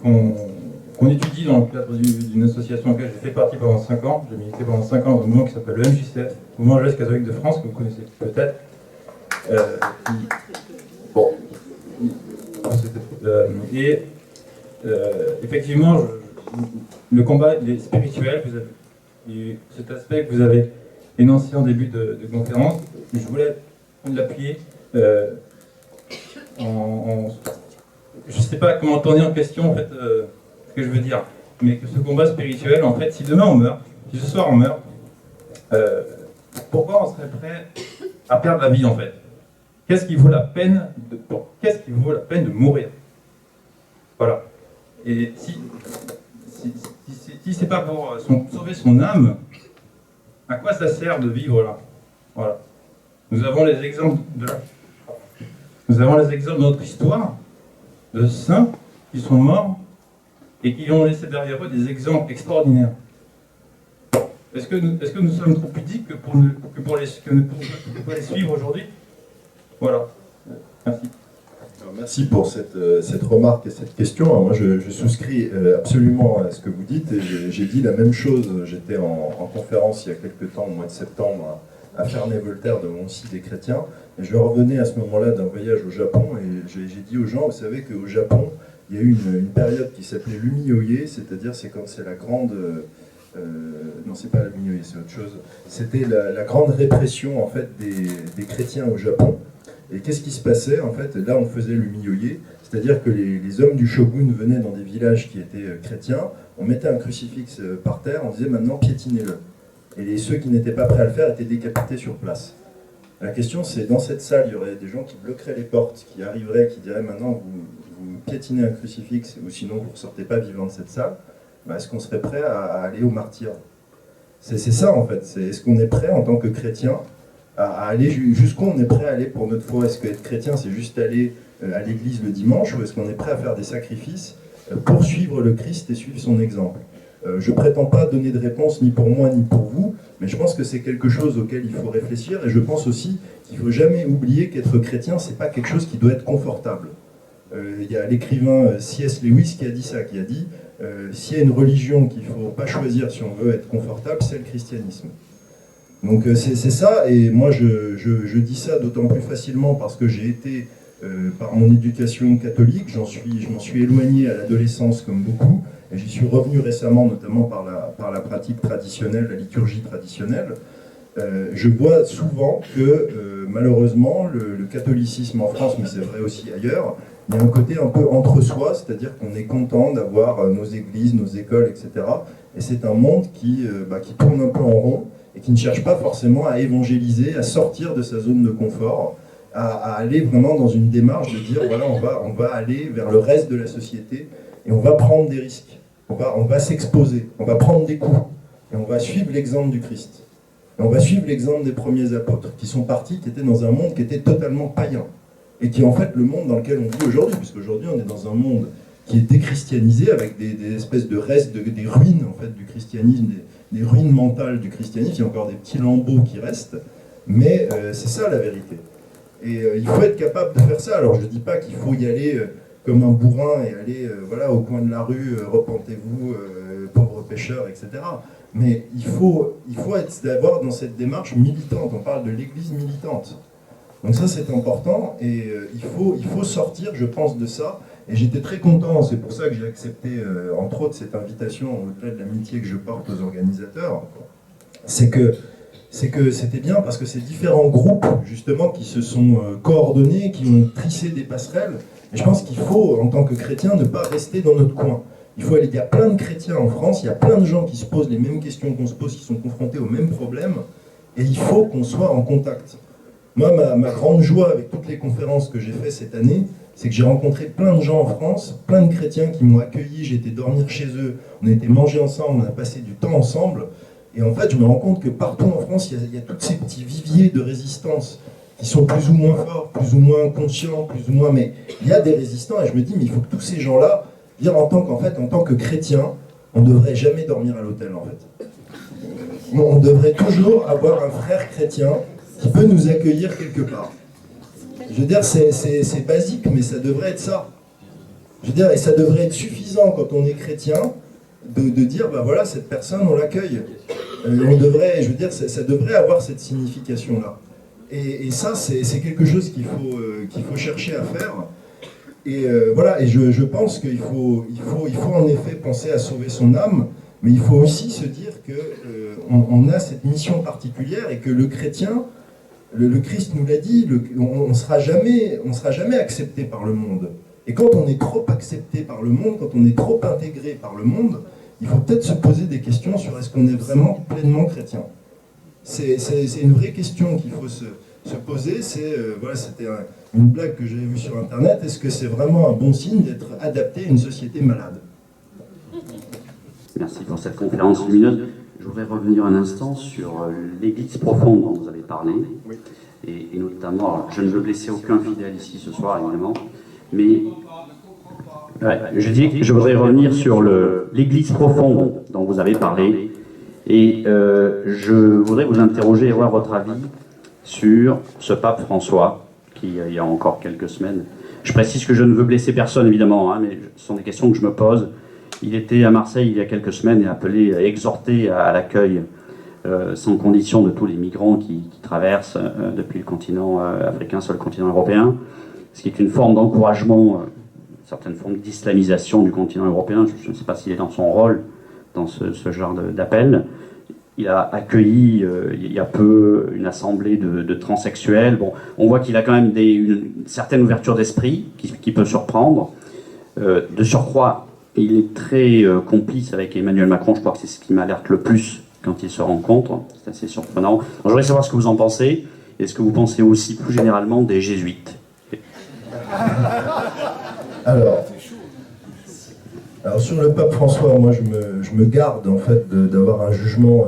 qu'on étudie dans le cadre d'une association à laquelle j'ai fait partie pendant 5 ans. J'ai milité pendant 5 ans dans un mouvement qui s'appelle le MJCF, Mouvement Jeunesse Catholique de France, que vous connaissez peut-être. Effectivement, le combat il est spirituel. Cet aspect que vous avez énoncé en début de conférence, je voulais l'appuyer je ne sais pas comment tourner en question en fait, ce que je veux dire, mais que ce combat spirituel, en fait, si demain on meurt, si ce soir on meurt, pourquoi on serait prêt à perdre la vie en fait? Qu'est-ce qui vaut la peine de mourir? Voilà. Et si c'est pas pour sauver son âme, à quoi ça sert de vivre là? Voilà. Nous avons les exemples de notre histoire, de saints qui sont morts et qui ont laissé derrière eux des exemples extraordinaires. Est-ce que nous sommes trop pudiques pour les suivre aujourd'hui? Voilà. Merci.
Alors, merci pour cette remarque et cette question. Alors, moi, je souscris absolument à ce que vous dites. Et j'ai dit la même chose. J'étais en conférence il y a quelques temps, au mois de septembre, à Ferney-Voltaire, de Moncy des chrétiens. Et je revenais à ce moment-là d'un voyage au Japon. Et j'ai dit aux gens, vous savez qu'au Japon, il y a eu une période qui s'appelait l'Umi-Oye, c'est-à-dire c'est quand c'est la grande... non, c'est pas l'Umi-Oye, c'est autre chose. C'était la grande répression en fait des chrétiens au Japon. Et qu'est-ce qui se passait en fait? Là, on faisait l'Umi-Oye, c'est-à-dire que les hommes du shogun venaient dans des villages qui étaient chrétiens, on mettait un crucifix par terre, on disait maintenant piétinez-le. Et ceux qui n'étaient pas prêts à le faire étaient décapités sur place. La question, c'est dans cette salle, il y aurait des gens qui bloqueraient les portes, qui arriveraient, qui diraient maintenant vous piétinez un crucifix ou sinon vous ne ressortez pas vivant de cette salle. Ben, est-ce qu'on serait prêt à aller au martyr? C'est ça en fait, est-ce qu'on est prêt en tant que chrétien à aller jusqu'où on est prêt à aller pour notre foi? Est-ce qu'être chrétien c'est juste aller à l'église le dimanche ou est-ce qu'on est prêt à faire des sacrifices pour suivre le Christ et suivre son exemple? Je prétends pas donner de réponse ni pour moi ni pour vous, mais je pense que c'est quelque chose auquel il faut réfléchir et je pense aussi qu'il ne faut jamais oublier qu'être chrétien c'est pas quelque chose qui doit être confortable. Il y a l'écrivain C.S. Lewis qui a dit ça, qui a dit s'il y a une religion qu'il ne faut pas choisir si on veut être confortable, c'est le christianisme. Donc c'est ça, et moi je dis ça d'autant plus facilement parce que j'ai été, par mon éducation catholique, je m'en suis éloigné à l'adolescence comme beaucoup, et j'y suis revenu récemment, notamment par la pratique traditionnelle, la liturgie traditionnelle. Je vois souvent que malheureusement le catholicisme en France, mais c'est vrai aussi ailleurs, il y a un côté un peu entre-soi, c'est-à-dire qu'on est content d'avoir nos églises, nos écoles, etc. Et c'est un monde qui tourne un peu en rond et qui ne cherche pas forcément à évangéliser, à sortir de sa zone de confort, à aller vraiment dans une démarche de dire voilà, on va aller vers le reste de la société et on va prendre des risques, on va s'exposer, on va prendre des coups et on va suivre l'exemple du Christ. Et on va suivre l'exemple des premiers apôtres qui sont partis, qui étaient dans un monde qui était totalement païen. Et qui est en fait le monde dans lequel on vit aujourd'hui, puisqu'aujourd'hui on est dans un monde qui est déchristianisé, avec des espèces de restes, des ruines en fait, du christianisme, des ruines mentales du christianisme, il y a encore des petits lambeaux qui restent, mais c'est ça la vérité. Et il faut être capable de faire ça. Alors je ne dis pas qu'il faut y aller comme un bourrin et aller voilà, au coin de la rue, repentez-vous, pauvres pécheurs, etc. Mais il faut avoir dans cette démarche militante, on parle de l'église militante. Donc ça c'est important et il faut sortir, je pense, de ça. Et j'étais très content, c'est pour ça que j'ai accepté, entre autres, cette invitation, au-delà de l'amitié que je porte aux organisateurs. C'est que c'était bien parce que c'est différents groupes, justement, qui se sont coordonnés, qui ont trissé des passerelles. Et je pense qu'il faut, en tant que chrétien, ne pas rester dans notre coin. Il y a plein de chrétiens en France, il y a plein de gens qui se posent les mêmes questions qu'on se pose, qui sont confrontés aux mêmes problèmes. Et il faut qu'on soit en contact. Moi, ma grande joie avec toutes les conférences que j'ai faites cette année, c'est que j'ai rencontré plein de gens en France, plein de chrétiens qui m'ont accueilli, j'ai été dormir chez eux, on a été manger ensemble, on a passé du temps ensemble. Et en fait, je me rends compte que partout en France, il y a tous ces petits viviers de résistance qui sont plus ou moins forts, plus ou moins conscients, plus ou moins... Mais il y a des résistants et je me dis, mais il faut que tous ces gens-là, dire en tant que chrétien, on ne devrait jamais dormir à l'hôtel, en fait. On devrait toujours avoir un frère chrétien qui peut nous accueillir quelque part. Je veux dire, c'est basique, mais ça devrait être ça. Je veux dire, et ça devrait être suffisant quand on est chrétien de dire, ben voilà, cette personne, on l'accueille. On devrait, je veux dire, ça devrait avoir cette signification-là. Et ça, c'est quelque chose qu'il faut chercher à faire. Et voilà, et je pense qu'il faut en effet penser à sauver son âme, mais il faut aussi se dire qu'on a cette mission particulière et que le chrétien, le Christ nous l'a dit, on ne sera jamais accepté par le monde. Et quand on est trop accepté par le monde, quand on est trop intégré par le monde, il faut peut-être se poser des questions sur est-ce qu'on est vraiment pleinement chrétien. C'est une vraie question qu'il faut se poser. Voilà, c'était une blague que j'avais vue sur Internet. Est-ce que c'est vraiment un bon signe d'être adapté à une société malade?
Merci pour cette conférence lumineuse. Je voudrais revenir un instant sur l'église profonde dont vous avez parlé.
Oui.
Et notamment, alors, je ne veux blesser aucun fidèle ici ce soir, évidemment, mais je voudrais revenir sur l'église profonde dont vous avez parlé. Et je voudrais vous interroger et avoir votre avis sur ce pape François, qui, il y a encore quelques semaines, je précise que je ne veux blesser personne, évidemment, mais ce sont des questions que je me pose. Il était à Marseille il y a quelques semaines et appelé, exhorté à l'accueil sans condition de tous les migrants qui traversent depuis le continent africain sur le continent européen, ce qui est une forme d'encouragement, une certaine forme d'islamisation du continent européen. Je ne sais pas s'il est dans son rôle dans ce genre d'appel. Il a accueilli il y a peu une assemblée de transsexuels. Bon, on voit qu'il a quand même une certaine ouverture d'esprit qui peut surprendre. De surcroît, il est très complice avec Emmanuel Macron. Je crois que c'est ce qui m'alerte le plus quand ils se rencontrent. C'est assez surprenant. Alors, je voudrais savoir ce que vous en pensez. Et ce que vous pensez aussi plus généralement des jésuites.
Alors sur le pape François, moi je me garde en fait d'avoir un jugement,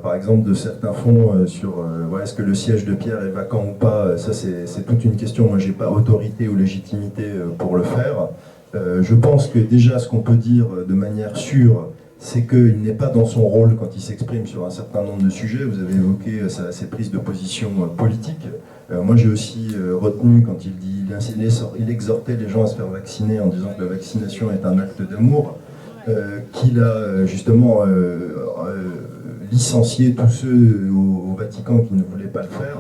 par exemple de certains fonds sur est-ce que le siège de Pierre est vacant ou pas. Ça c'est toute une question. Moi j'ai pas autorité ou légitimité pour le faire. Je pense que déjà ce qu'on peut dire de manière sûre, c'est qu'il n'est pas dans son rôle quand il s'exprime sur un certain nombre de sujets. Vous avez évoqué ses prises de position politiques. Moi j'ai aussi retenu quand il exhortait les gens à se faire vacciner en disant que la vaccination est un acte d'amour, qu'il a justement licencié tous ceux au Vatican qui ne voulaient pas le faire.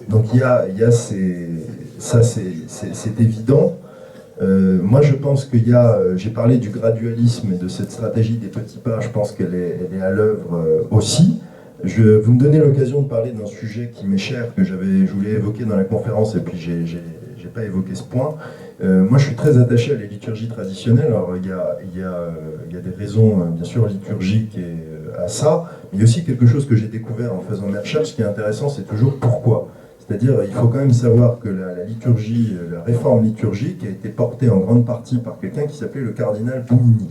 Donc il y a ça c'est évident. Moi je pense qu'il y a, j'ai parlé du gradualisme et de cette stratégie des petits pas, je pense qu'elle est à l'œuvre aussi. Vous me donnez l'occasion de parler d'un sujet qui m'est cher, que je voulais évoquer dans la conférence et puis j'ai pas évoqué ce point. Moi je suis très attaché à la liturgie traditionnelle. Alors il y a des raisons bien sûr liturgiques à ça, mais il y a aussi quelque chose que j'ai découvert en faisant mes recherches. Ce qui est intéressant, c'est toujours pourquoi. C'est-à-dire, il faut quand même savoir que la liturgie, la réforme liturgique a été portée en grande partie par quelqu'un qui s'appelait le cardinal Bugnini,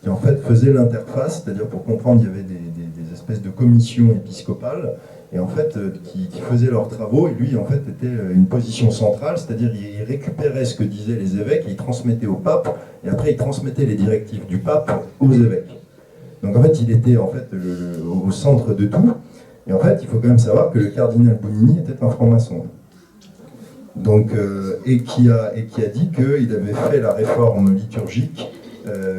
qui en fait faisait l'interface, c'est-à-dire pour comprendre, il y avait des espèces de commissions épiscopales, et en fait, qui faisaient leurs travaux, et lui, en fait, était une position centrale, c'est-à-dire il récupérait ce que disaient les évêques, et il transmettait au pape, et après il transmettait les directives du pape aux évêques. Donc en fait, il était en fait au centre de tout. Et en fait, il faut quand même savoir que le cardinal Bugnini était un franc-maçon. Donc, et qui a dit qu'il avait fait la réforme liturgique.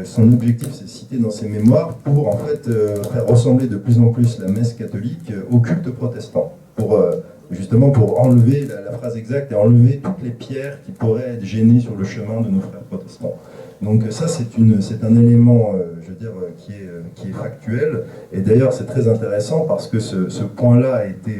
Son objectif, c'est cité dans ses mémoires, pour en fait faire ressembler de plus en plus la messe catholique au culte protestant. Justement pour enlever la phrase exacte et enlever toutes les pierres qui pourraient être gênées sur le chemin de nos frères protestants. Donc ça, c'est un élément, je veux dire, qui est factuel. Et d'ailleurs, c'est très intéressant parce que ce point-là a été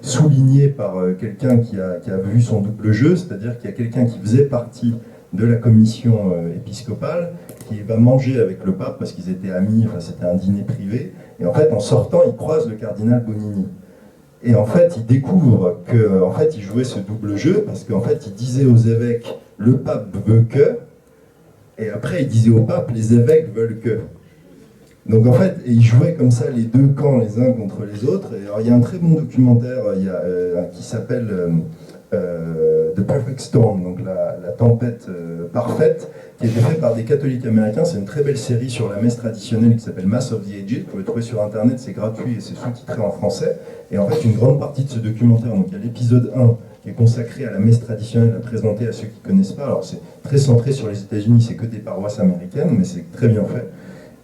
souligné par quelqu'un qui a vu son double jeu, c'est-à-dire qu'il y a quelqu'un qui faisait partie de la commission épiscopale, qui va manger avec le pape parce qu'ils étaient amis, enfin c'était un dîner privé, et en fait, en sortant, il croise le cardinal Bugnini. Et en fait, il découvre qu'en fait, il jouait ce double jeu parce qu'en fait, il disait aux évêques, le pape veut que, et après, il disait au pape, les évêques veulent que. Donc en fait, il jouait comme ça les deux camps, les uns contre les autres. Et alors, il y a un très bon documentaire qui s'appelle The Perfect Storm, donc la tempête parfaite, qui a été fait par des catholiques américains. C'est une très belle série sur la messe traditionnelle qui s'appelle Mass of the Ages. Vous pouvez le trouver sur Internet, c'est gratuit et c'est sous-titré en français. Et en fait, une grande partie de ce documentaire, donc il y a l'épisode 1, qui est consacré à la messe traditionnelle à présenter à ceux qui ne connaissent pas. Alors c'est très centré sur les États-Unis, c'est que des paroisses américaines, mais c'est très bien fait.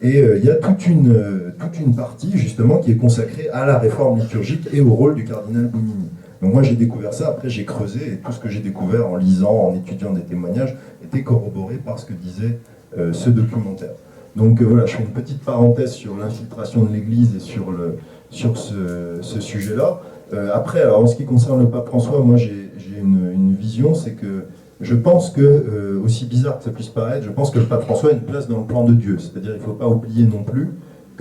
Et il y a toute une partie justement qui est consacrée à la réforme liturgique et au rôle du cardinal Bugnini. Donc moi j'ai découvert ça, après j'ai creusé, et tout ce que j'ai découvert en lisant, en étudiant des témoignages, était corroboré par ce que disait ce documentaire. Donc voilà, je fais une petite parenthèse sur l'infiltration de l'Église et sur ce sujet-là. Après, alors en ce qui concerne le pape François, moi j'ai une vision, c'est que je pense que, aussi bizarre que ça puisse paraître, je pense que le pape François a une place dans le plan de Dieu. C'est-à-dire qu'il ne faut pas oublier non plus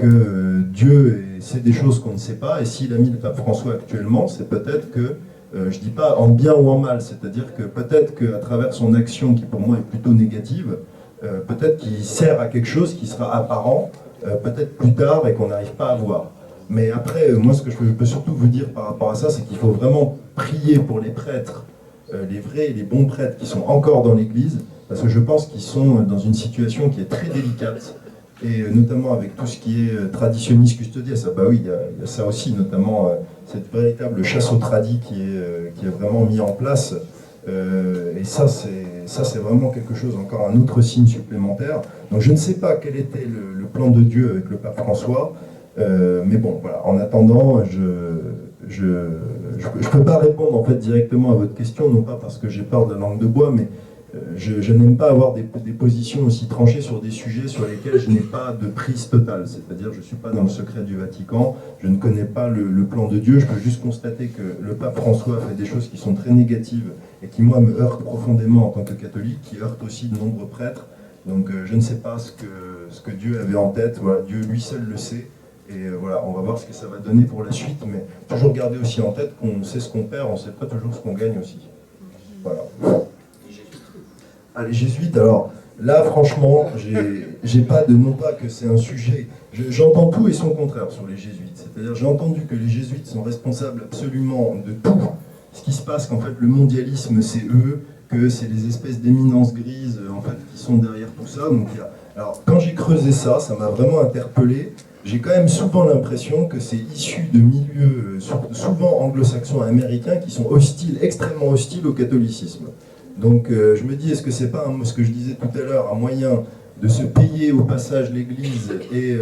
Dieu sait des choses qu'on ne sait pas, et s'il a mis le pape François actuellement, c'est peut-être que, je dis pas en bien ou en mal, c'est-à-dire que peut-être qu'à travers son action, qui pour moi est plutôt négative, peut-être qu'il sert à quelque chose qui sera apparent, peut-être plus tard, et qu'on n'arrive pas à voir. Mais après, moi ce que je peux surtout vous dire par rapport à ça, c'est qu'il faut vraiment prier pour les prêtres, les vrais et les bons prêtres qui sont encore dans l'Église, parce que je pense qu'ils sont dans une situation qui est très délicate, et notamment avec tout ce qui est traditionniste custodial, ça, bah oui, il y a ça aussi, notamment cette véritable chasse au tradit qui est vraiment mis en place, et ça c'est vraiment quelque chose, encore un autre signe supplémentaire. Donc je ne sais pas quel était le plan de Dieu avec le pape François, mais bon, voilà, en attendant, je peux pas répondre en fait directement à votre question, non pas parce que j'ai peur de la langue de bois, mais je n'aime pas avoir des positions aussi tranchées sur des sujets sur lesquels je n'ai pas de prise totale. C'est-à-dire, je ne suis pas dans le secret du Vatican, je ne connais pas le plan de Dieu, je peux juste constater que le pape François fait des choses qui sont très négatives et qui, moi, me heurtent profondément en tant que catholique, qui heurtent aussi de nombreux prêtres. Donc, je ne sais pas ce que Dieu avait en tête. Voilà, Dieu, lui seul, le sait. Et voilà, on va voir ce que ça va donner pour la suite, mais toujours garder aussi en tête qu'on sait ce qu'on perd, on ne sait pas toujours ce qu'on gagne aussi. Voilà. Ah, les jésuites, alors là franchement, j'ai pas de, non pas que c'est un sujet, j'entends tout et son contraire sur les jésuites. C'est-à-dire j'ai entendu que les jésuites sont responsables absolument de tout ce qui se passe, qu'en fait le mondialisme c'est eux, que c'est les espèces d'éminences grises en fait qui sont derrière tout ça. Donc, alors quand j'ai creusé ça, ça m'a vraiment interpellé. J'ai quand même souvent l'impression que c'est issu de milieux souvent anglo-saxons et américains qui sont hostiles, extrêmement hostiles au catholicisme. Donc je me dis, est-ce que c'est pas, ce que je disais tout à l'heure, un moyen de se payer au passage l'Église et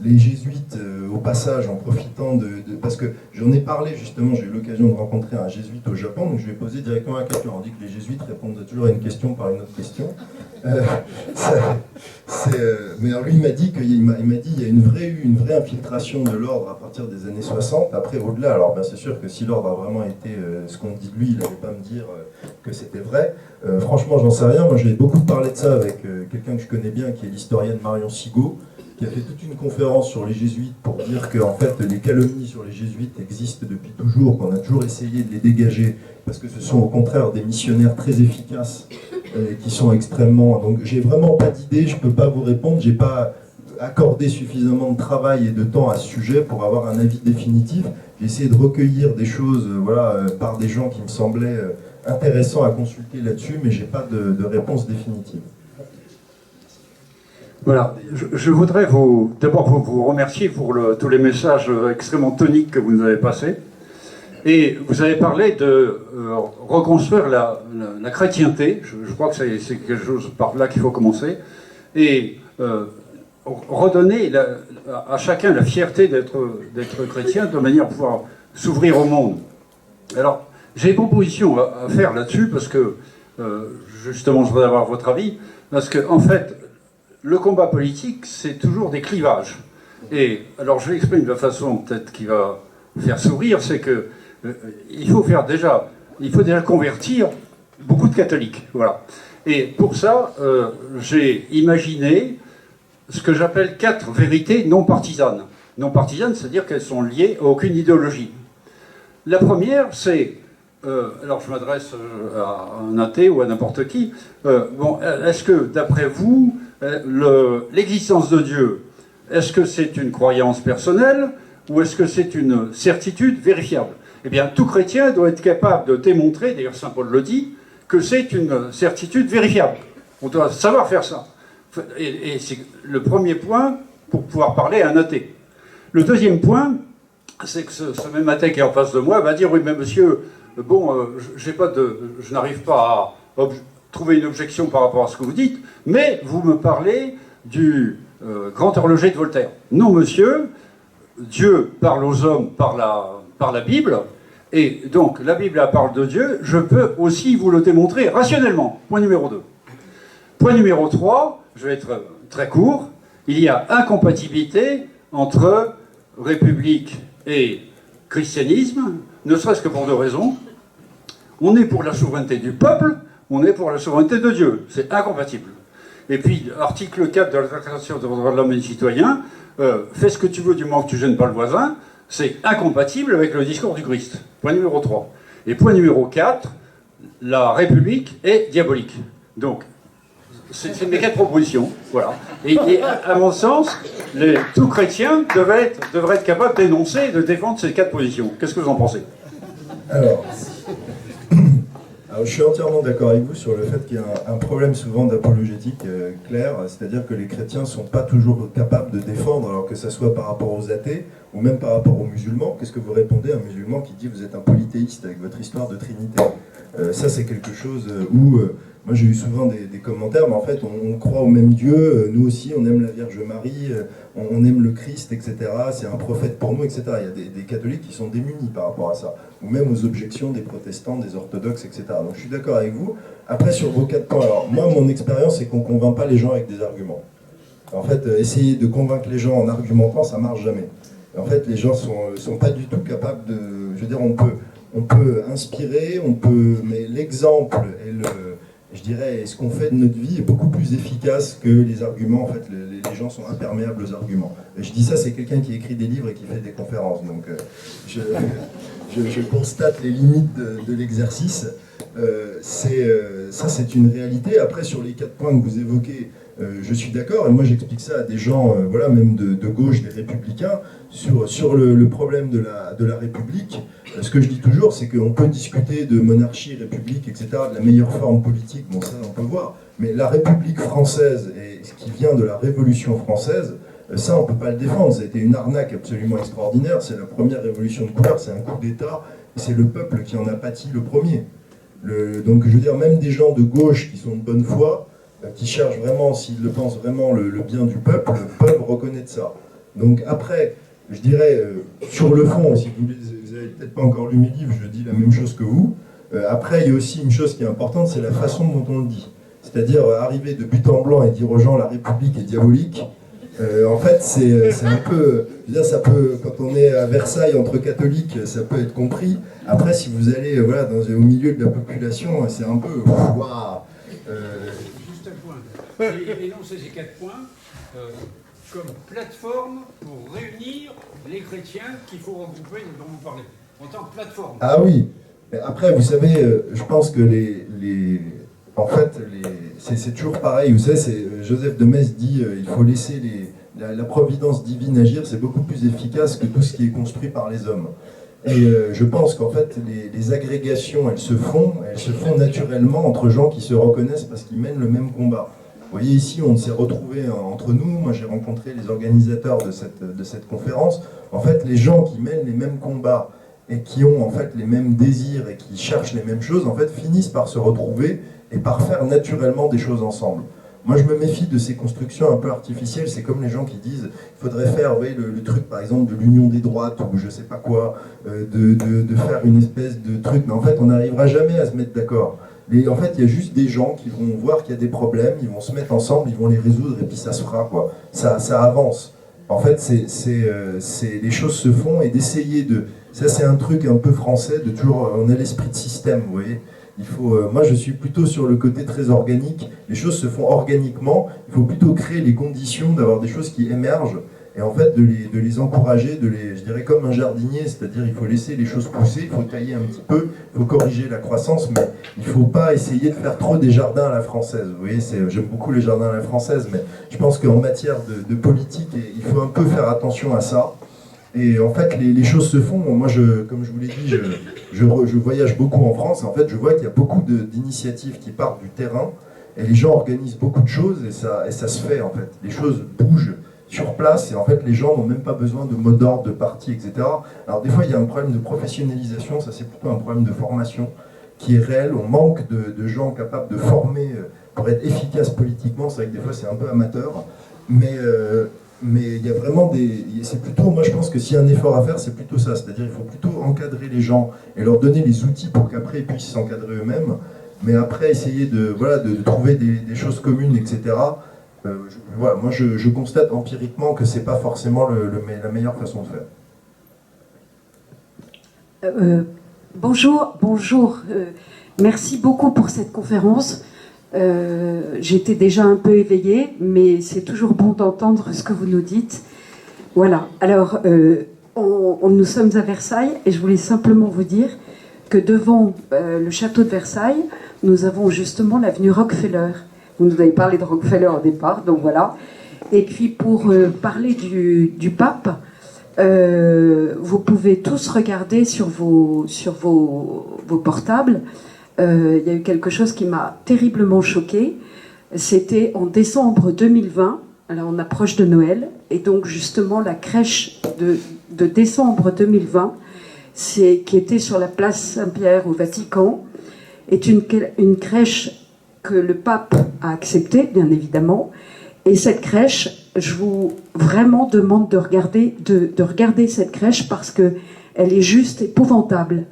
les jésuites au passage en profitant parce que j'en ai parlé justement, j'ai eu l'occasion de rencontrer un jésuite au Japon, donc je vais poser directement la question. On dit que les jésuites répondent toujours à une question par une autre question. Mais alors lui il m'a dit qu'il y a une vraie infiltration de l'ordre à partir des années 60. Après au-delà, alors ben, c'est sûr que si l'ordre a vraiment été ce qu'on dit de lui, il n'allait pas me dire que c'était vrai. Franchement j'en sais rien. Moi j'ai beaucoup parlé de ça avec quelqu'un que je connais bien qui est l'historienne Marion Sigaud, qui a fait toute une conférence sur les jésuites pour dire que en fait, les calomnies sur les jésuites existent depuis toujours, qu'on a toujours essayé de les dégager, parce que ce sont au contraire des missionnaires très efficaces, qui sont extrêmement... Donc j'ai vraiment pas d'idée, je peux pas vous répondre, j'ai pas accordé suffisamment de travail et de temps à ce sujet pour avoir un avis définitif. J'ai essayé de recueillir des choses par des gens qui me semblaient intéressants à consulter là-dessus, mais j'ai pas de réponse définitive.
Voilà, je voudrais d'abord vous remercier pour tous les messages extrêmement toniques que vous nous avez passés. Et vous avez parlé de reconstruire la chrétienté. Je crois que c'est quelque chose par là qu'il faut commencer. Et redonner à chacun la fierté d'être chrétien de manière à pouvoir s'ouvrir au monde. Alors, j'ai des propositions à faire là-dessus parce que, justement, je voudrais avoir votre avis. Parce que, en fait, le combat politique, c'est toujours des clivages. Et alors je l'exprime de façon peut-être qui va faire sourire, c'est que il faut déjà convertir beaucoup de catholiques. Voilà. Et pour ça, j'ai imaginé ce que j'appelle 4 vérités non partisanes. Non partisanes, c'est-à-dire qu'elles sont liées à aucune idéologie. La première, c'est, alors je m'adresse à un athée ou à n'importe qui, est-ce que d'après vous, l'existence de Dieu, est-ce que c'est une croyance personnelle ou est-ce que c'est une certitude vérifiable? Eh bien, tout chrétien doit être capable de démontrer, d'ailleurs Saint Paul le dit, que c'est une certitude vérifiable. On doit savoir faire ça. Et c'est le premier point pour pouvoir parler à un athée. Le deuxième point, c'est que ce même athée qui est en face de moi va dire « Oui, mais monsieur, je n'arrive pas à trouver une objection par rapport à ce que vous dites, mais vous me parlez du grand horloger de Voltaire. Non, monsieur, Dieu parle aux hommes par la Bible, et donc la Bible elle parle de Dieu, je peux aussi vous le démontrer rationnellement. Point numéro 2. Point numéro 3, je vais être très court, il y a incompatibilité entre république et christianisme, ne serait-ce que pour 2 raisons. On est pour la souveraineté du peuple, on est pour la souveraineté de Dieu. C'est incompatible. Et puis, article 4 de la Déclaration des droits de l'homme et du citoyen, fais ce que tu veux du moment que tu gênes pas le voisin, c'est incompatible avec le discours du Christ. Point numéro 3. Et point numéro 4, la République est diabolique. Donc, c'est mes 4 propositions, voilà. Et à mon sens, tout chrétien devrait être capable d'énoncer et de défendre ces 4 positions. Qu'est-ce que vous en pensez?
Alors, je suis entièrement d'accord avec vous sur le fait qu'il y a un problème souvent d'apologétique clair, c'est-à-dire que les chrétiens ne sont pas toujours capables de défendre, alors que ce soit par rapport aux athées ou même par rapport aux musulmans. Qu'est-ce que vous répondez à un musulman qui dit vous êtes un polythéiste avec votre histoire de Trinité? Ça, c'est quelque chose où... moi, j'ai eu souvent des commentaires, mais en fait, on croit au même Dieu, nous aussi, on aime la Vierge Marie, on aime le Christ, etc. C'est un prophète pour nous, etc. Il y a des catholiques qui sont démunis par rapport à ça, ou même aux objections des protestants, des orthodoxes, etc. Donc, je suis d'accord avec vous. Après, sur vos 4 points, alors, moi, mon expérience, c'est qu'on ne convainc pas les gens avec des arguments. En fait, essayer de convaincre les gens en argumentant, ça ne marche jamais. En fait, les gens sont pas du tout capables de... Je veux dire, on peut inspirer, mais l'exemple et je dirais, ce qu'on fait de notre vie est beaucoup plus efficace que les arguments. En fait, les gens sont imperméables aux arguments. Et je dis ça, c'est quelqu'un qui écrit des livres et qui fait des conférences. Donc, je constate les limites de l'exercice. Ça, c'est une réalité. Après, sur les 4 points que vous évoquez, je suis d'accord. Et moi, j'explique ça à des gens, voilà, même de gauche, des républicains, sur le problème de la République. Ce que je dis toujours, c'est qu'on peut discuter de monarchie, république, etc., de la meilleure forme politique, bon ça on peut voir, mais la République française, et ce qui vient de la Révolution française, ça on ne peut pas le défendre, ça a été une arnaque absolument extraordinaire, c'est la première révolution de couleur, c'est un coup d'État, et c'est le peuple qui en a pâti le premier. Donc je veux dire, même des gens de gauche qui sont de bonne foi, qui cherchent vraiment, s'ils le pensent vraiment, le bien du peuple, peuvent reconnaître ça. Donc après, je dirais, sur le fond, si vous n'avez peut-être pas encore lu mes livres, je dis la même chose que vous. Après, il y a aussi une chose qui est importante, c'est la façon dont on le dit. C'est-à-dire, arriver de but en blanc et dire aux gens la République est diabolique, en fait, c'est un peu... Je veux dire, ça peut, quand on est à Versailles entre catholiques, ça peut être compris. Après, si vous allez voilà, au milieu de la population, c'est un peu... Waouh.
Juste un point. J'ai énoncé ces 4 points comme plateforme pour réunir les chrétiens qu'il faut regrouper, dont vous parlez, en tant que plateforme.
Ah oui. Après, vous savez, je pense que en fait, c'est toujours pareil. Vous savez, Joseph de Metz dit il faut laisser la providence divine agir, c'est beaucoup plus efficace que tout ce qui est construit par les hommes. Et je pense qu'en fait, les agrégations, elles se font naturellement entre gens qui se reconnaissent parce qu'ils mènent le même combat. Vous voyez, ici, on s'est retrouvés entre nous. Moi, j'ai rencontré les organisateurs de cette conférence. En fait, les gens qui mènent les mêmes combats et qui ont en fait les mêmes désirs et qui cherchent les mêmes choses, en fait, finissent par se retrouver et par faire naturellement des choses ensemble. Moi, je me méfie de ces constructions un peu artificielles. C'est comme les gens qui disent il faudrait faire, vous voyez, le truc, par exemple, de l'union des droites ou je sais pas quoi, de faire une espèce de truc. Mais en fait, on n'arrivera jamais à se mettre d'accord. En fait, il y a juste des gens qui vont voir qu'il y a des problèmes, ils vont se mettre ensemble, ils vont les résoudre et puis ça se fera, quoi. Ça avance. En fait, les choses se font et d'essayer de... Ça, c'est un truc un peu français, de toujours... On a l'esprit de système, vous voyez. Il faut, moi, je suis plutôt sur le côté très organique. Les choses se font organiquement. Il faut plutôt créer les conditions d'avoir des choses qui émergent et en fait de les encourager, je dirais comme un jardinier, c'est-à-dire il faut laisser les choses pousser, il faut tailler un petit peu, il faut corriger la croissance, mais il ne faut pas essayer de faire trop des jardins à la française. Vous voyez, j'aime beaucoup les jardins à la française, mais je pense qu'en matière de politique, il faut un peu faire attention à ça. Et en fait, les choses se font. Moi, comme je vous l'ai dit, je voyage beaucoup en France. En fait, je vois qu'il y a beaucoup d'initiatives qui partent du terrain et les gens organisent beaucoup de choses et ça se fait en fait. Les choses bougent sur place et en fait, les gens n'ont même pas besoin de mot d'ordre, de parti, etc. Alors des fois, il y a un problème de professionnalisation. Ça, c'est plutôt un problème de formation qui est réel. On manque de gens capables de former pour être efficaces politiquement. C'est vrai que des fois, c'est un peu amateur, mais il y a vraiment c'est plutôt, moi je pense que s'il y a un effort à faire, c'est plutôt ça, c'est-à-dire il faut plutôt encadrer les gens et leur donner les outils pour qu'après ils puissent s'encadrer eux-mêmes, mais après essayer de trouver des choses communes, etc. Voilà, moi je constate empiriquement que c'est pas forcément la meilleure façon de faire.
Bonjour. Merci beaucoup pour cette conférence. J'étais déjà un peu éveillée, mais c'est toujours bon d'entendre ce que vous nous dites. Voilà. Alors, nous sommes à Versailles et je voulais simplement vous dire que devant le château de Versailles, nous avons justement l'avenue Rockefeller. Vous nous avez parlé de Rockefeller au départ, donc voilà. Et puis pour parler du pape, vous pouvez tous regarder sur vos portables. Il y a eu quelque chose qui m'a terriblement choquée. C'était en décembre 2020, alors on approche de Noël, et donc justement la crèche de décembre 2020, qui était sur la place Saint-Pierre au Vatican, est une crèche que le pape a acceptée, bien évidemment. Et cette crèche, je vous vraiment demande de regarder cette crèche parce que elle est juste épouvantable.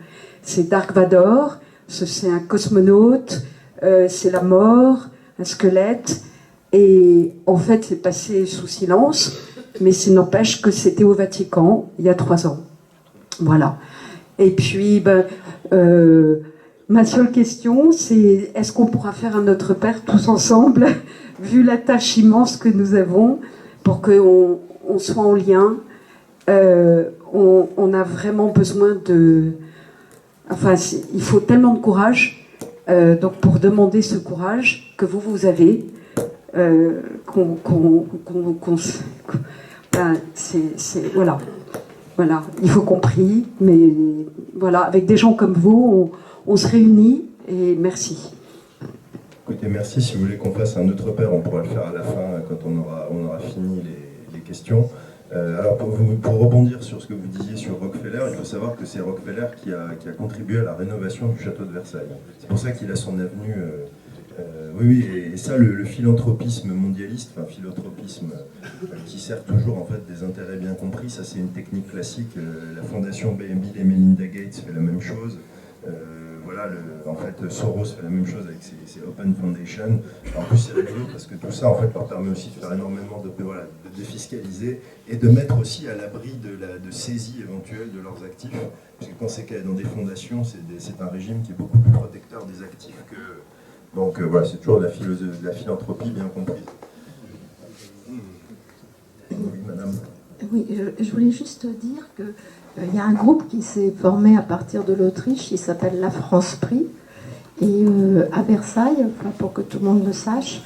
C'est Dark Vador, c'est un cosmonaute, c'est la mort, un squelette. Et en fait, c'est passé sous silence, mais ça n'empêche que c'était au Vatican il y a 3 ans. Voilà. Et puis, ma seule question, c'est est-ce qu'on pourra faire un Notre Père tous ensemble, vu la tâche immense que nous avons, pour qu'on soit en lien. On a vraiment besoin de... Enfin, il faut tellement de courage. Donc, pour demander ce courage que vous avez, voilà. Voilà, il faut qu'on prie, mais voilà, avec des gens comme vous, on se réunit et merci.
Écoutez, merci. Si vous voulez qu'on fasse un Notre Père, on pourra le faire à la fin quand on aura fini les questions. Alors pour rebondir sur ce que vous disiez sur Rockefeller, il faut savoir que c'est Rockefeller qui a contribué à la rénovation du château de Versailles. C'est pour ça qu'il a son avenue. Oui, et ça, le philanthropisme mondialiste, enfin philanthropisme qui sert toujours en fait des intérêts bien compris, ça c'est une technique classique. La fondation Bill et Melinda Gates fait la même chose. Voilà, en fait, Soros fait la même chose avec ses Open Foundation. En plus, c'est rigolo parce que tout ça, en fait, leur permet aussi de faire énormément de défiscaliser et de mettre aussi à l'abri de saisie éventuelle de leurs actifs. Parce que quand c'est dans des fondations, c'est un régime qui est beaucoup plus protecteur des actifs que... Donc voilà, c'est toujours de la philanthropie bien comprise. Oui, madame.
Oui, je voulais juste dire qu'il y a un groupe qui s'est formé à partir de l'Autriche, il s'appelle la France Prix. Et à Versailles, pour que tout le monde le sache,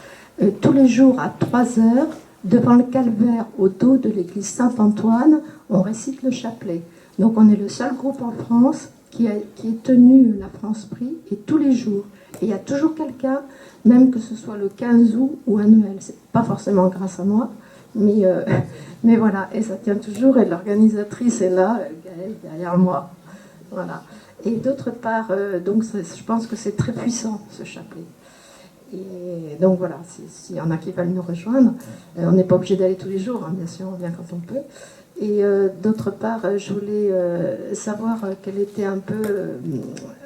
tous les jours à 3 heures, devant le calvaire au dos de l'église Saint-Antoine, on récite le chapelet. Donc on est le seul groupe en France qui est tenu la France Prix, et tous les jours. Et il y a toujours quelqu'un, même que ce soit le 15 août ou à Noël. C'est pas forcément grâce à moi, mais voilà. Et ça tient toujours, et l'organisatrice est là, Gaëlle, derrière moi. Voilà. Et d'autre part, donc je pense que c'est très puissant, ce chapelet. Et donc voilà, s'il y en a qui veulent nous rejoindre, on n'est pas obligé d'aller tous les jours, hein, bien sûr, on vient quand on peut. Et d'autre part, je voulais savoir quel était un peu...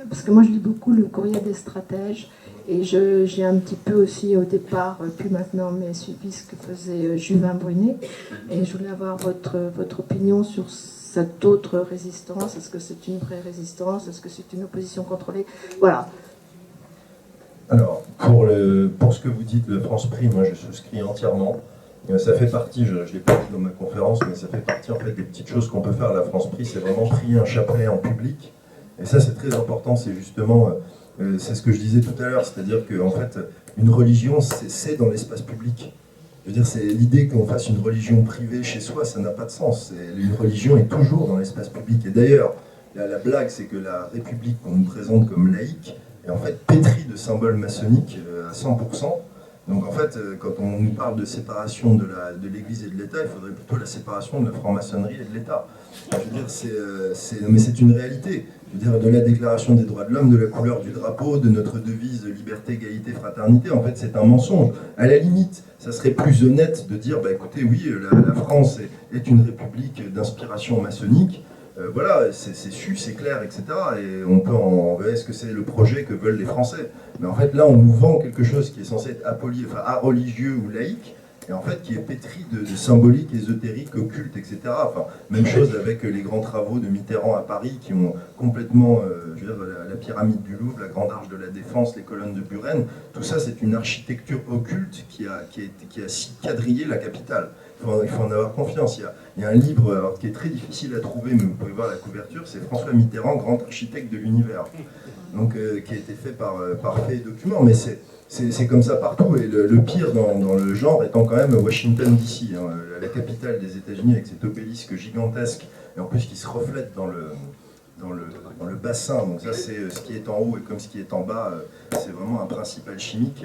parce que moi, je lis beaucoup le Courrier des stratèges, et j'ai un petit peu aussi, au départ, puis maintenant, mais suivi ce que faisait Juvin Brunet. Et je voulais avoir votre opinion sur cette autre résistance. Est-ce que c'est une vraie résistance? Est-ce que c'est une opposition contrôlée? Voilà.
Alors, pour ce que vous dites de France Prix, moi, je souscris entièrement. Ça fait partie, je ne l'ai pas dit dans ma conférence, mais ça fait partie en fait des petites choses qu'on peut faire à la France Prix, c'est vraiment prier un chapelet en public. Et ça, c'est très important, c'est justement, c'est ce que je disais tout à l'heure, c'est-à-dire qu'en fait, une religion, c'est dans l'espace public. Je veux dire, c'est l'idée qu'on fasse une religion privée chez soi, ça n'a pas de sens. Une religion est toujours dans l'espace public. Et d'ailleurs, la blague, c'est que la République qu'on nous présente comme laïque est en fait pétrie de symboles maçonniques à 100%. Donc en fait, quand on nous parle de séparation de l'Église et de l'État, il faudrait plutôt la séparation de la franc-maçonnerie et de l'État. Je veux dire, mais c'est une réalité. Je veux dire, de la Déclaration des droits de l'homme, de la couleur du drapeau, de notre devise de liberté, égalité, fraternité, en fait, c'est un mensonge. À la limite, ça serait plus honnête de dire, bah écoutez, oui, la France est une république d'inspiration maçonnique. Voilà, c'est su, c'est clair, etc. Et on peut est-ce que c'est le projet que veulent les Français? Mais en fait, là, on nous vend quelque chose qui est censé être religieux ou laïque, et en fait qui est pétri de symbolique ésotérique, occulte, etc. Enfin, même chose avec les grands travaux de Mitterrand à Paris qui ont complètement, je veux dire, la pyramide du Louvre, la Grande Arche de la Défense, les colonnes de Buren, tout ça c'est une architecture occulte qui a quadrillé la capitale. Il faut en avoir confiance. Il y a un livre alors, qui est très difficile à trouver, mais vous pouvez voir la couverture, c'est François Mitterrand, grand architecte de l'univers. Donc, qui a été fait par Fait et Documents, mais c'est comme ça partout. Et le pire dans le genre étant quand même Washington DC, hein, la capitale des États-Unis avec cet obélisque gigantesque, et en plus qui se reflète dans le bassin. Donc ça, c'est ce qui est en haut et comme ce qui est en bas, c'est vraiment un principe alchimique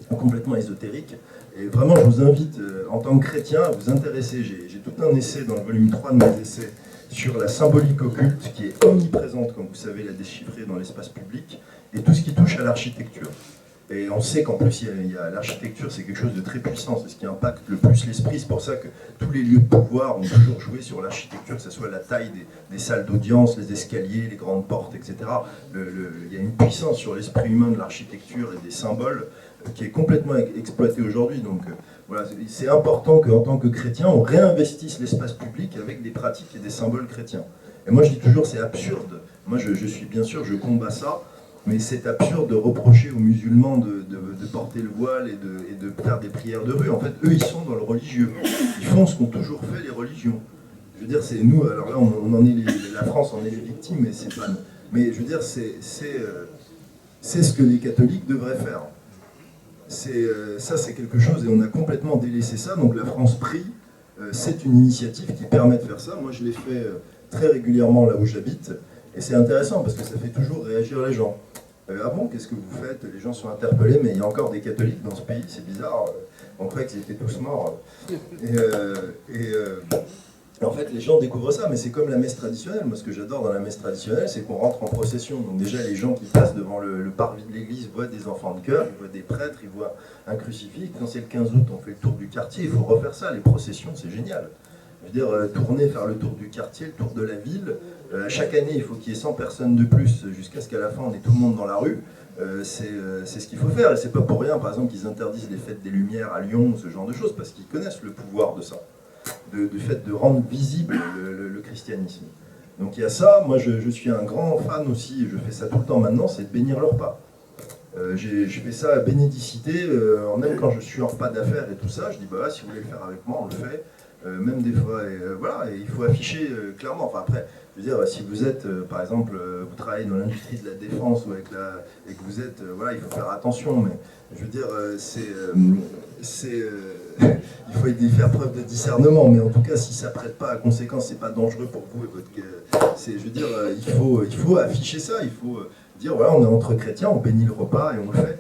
complètement ésotérique. Et vraiment, je vous invite, en tant que chrétien, à vous intéresser. J'ai tout un essai dans le volume 3 de mes essais sur la symbolique occulte qui est omniprésente, comme vous savez la déchiffrer dans l'espace public, et tout ce qui touche à l'architecture. Et on sait qu'en plus, l'architecture, c'est quelque chose de très puissant, c'est ce qui impacte le plus l'esprit. C'est pour ça que tous les lieux de pouvoir ont toujours joué sur l'architecture, que ce soit la taille des salles d'audience, les escaliers, les grandes portes, etc. Il y a une puissance sur l'esprit humain de l'architecture et des symboles qui est complètement exploitée aujourd'hui. Donc voilà, c'est important qu'en tant que chrétien, on réinvestisse l'espace public avec des pratiques et des symboles chrétiens. Et moi, je dis toujours, c'est absurde. Moi, je suis bien sûr, je combats ça. Mais c'est absurde de reprocher aux musulmans de porter le voile et de faire des prières de rue. En fait, eux, ils sont dans le religieux. Ils font ce qu'ont toujours fait les religions. Je veux dire, c'est nous, alors là, on en est la France en est les victimes, mais c'est pas... Mais je veux dire, c'est ce que les catholiques devraient faire. Ça, c'est quelque chose, et on a complètement délaissé ça. Donc la France prie, c'est une initiative qui permet de faire ça. Moi, je l'ai fait très régulièrement là où j'habite. Et c'est intéressant parce que ça fait toujours réagir les gens. Ah bon, qu'est-ce que vous faites? Les gens sont interpellés, mais il y a encore des catholiques dans ce pays, c'est bizarre. On croyait qu'ils étaient tous morts. En fait, les gens découvrent ça, mais c'est comme la messe traditionnelle. Moi, ce que j'adore dans la messe traditionnelle, c'est qu'on rentre en procession. Donc déjà, les gens qui passent devant le parvis de l'église voient des enfants de chœur, ils voient des prêtres, ils voient un crucifix. Quand c'est le 15 août, on fait le tour du quartier, il faut refaire ça. Les processions, c'est génial. Je veux dire, tourner, faire le tour du quartier, le tour de la ville. Chaque année, il faut qu'il y ait 100 personnes de plus jusqu'à ce qu'à la fin, on ait tout le monde dans la rue. C'est ce qu'il faut faire. Et c'est pas pour rien, par exemple, qu'ils interdisent les fêtes des Lumières à Lyon, ce genre de choses, parce qu'ils connaissent le pouvoir de ça, du fait de rendre visible le christianisme. Donc il y a ça. Moi, je suis un grand fan aussi, je fais ça tout le temps maintenant, c'est de bénir le repas. Je fais ça à bénédicité, même quand je suis en repas d'affaires et tout ça, je dis, bah, si vous voulez le faire avec moi, on le fait. Même des fois, voilà, et il faut afficher clairement. Enfin après, je veux dire, si vous êtes, par exemple, vous travaillez dans l'industrie de la défense ou et que vous êtes, voilà, il faut faire attention. Mais je veux dire, il faut faire preuve de discernement. Mais en tout cas, si ça prête pas à conséquence, c'est pas dangereux pour vous et votre. Je veux dire, il faut afficher ça. Il faut dire, voilà, on est entre chrétiens, on bénit le repas et on le fait.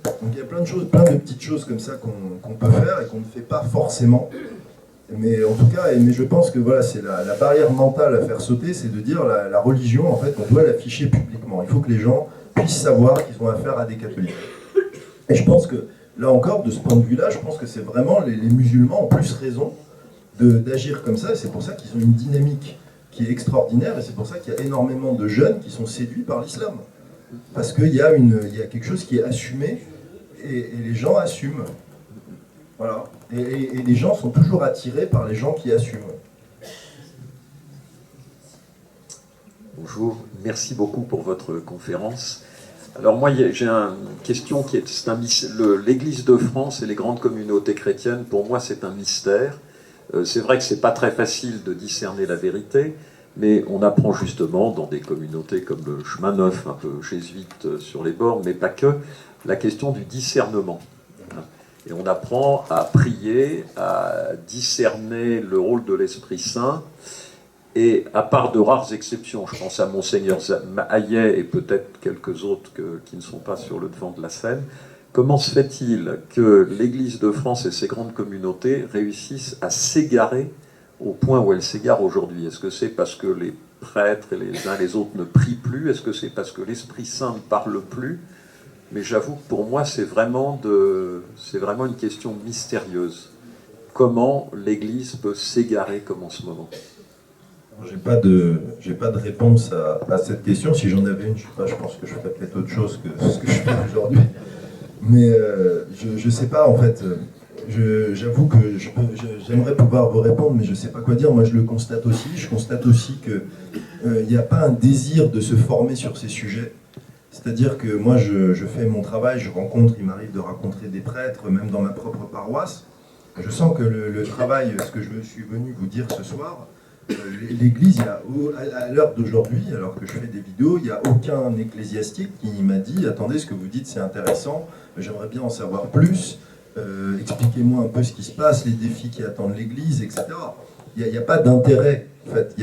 Donc il y a plein de choses, plein de petites choses comme ça qu'on peut faire et qu'on ne fait pas forcément. Mais en tout cas, mais je pense que voilà, c'est la barrière mentale à faire sauter, c'est de dire la religion, en fait, on doit l'afficher publiquement. Il faut que les gens puissent savoir qu'ils ont affaire à des catholiques. Et je pense que, là encore, de ce point de vue-là, je pense que c'est vraiment les musulmans ont plus raison d'agir comme ça, et c'est pour ça qu'ils ont une dynamique qui est extraordinaire, et c'est pour ça qu'il y a énormément de jeunes qui sont séduits par l'islam. Parce qu'il y a quelque chose qui est assumé, et les gens assument. Voilà. Et les gens sont toujours attirés par les gens qui assument.
Bonjour, merci beaucoup pour votre conférence. Alors moi, j'ai une question qui est l'Église de France et les grandes communautés chrétiennes, pour moi, c'est un mystère. C'est vrai que c'est pas très facile de discerner la vérité, mais on apprend justement dans des communautés comme le chemin neuf, un peu jésuite sur les bords, mais pas que, la question du discernement. Et on apprend à prier, à discerner le rôle de l'Esprit Saint. Et à part de rares exceptions, je pense à Monseigneur Hayet et peut-être quelques autres qui ne sont pas sur le devant de la scène, comment se fait-il que l'Église de France et ses grandes communautés réussissent à s'égarer au point où elles s'égarent aujourd'hui? Est-ce que c'est parce que les prêtres et les uns et les autres ne prient plus? Est-ce que c'est parce que l'Esprit Saint ne parle plus? Mais j'avoue que pour moi, c'est vraiment une question mystérieuse. Comment l'Église peut s'égarer comme en ce moment?
J'ai pas de réponse à cette question. Si j'en avais une, je pense que je ferais peut-être autre chose que ce que je fais aujourd'hui. Mais je sais pas, en fait. J'avoue que j'aimerais pouvoir vous répondre, mais je ne sais pas quoi dire. Moi, je le constate aussi. Je constate aussi qu'il n'y a pas un désir de se former sur ces sujets. C'est-à-dire que moi, je fais mon travail, il m'arrive de rencontrer des prêtres, même dans ma propre paroisse. Je sens que le travail, ce que je suis venu vous dire ce soir, l'Église, à l'heure d'aujourd'hui, alors que je fais des vidéos, il n'y a aucun ecclésiastique qui m'a dit « Attendez, ce que vous dites, c'est intéressant, j'aimerais bien en savoir plus, expliquez-moi un peu ce qui se passe, les défis qui attendent l'Église, etc. » Il n'y a pas d'intérêt. En fait,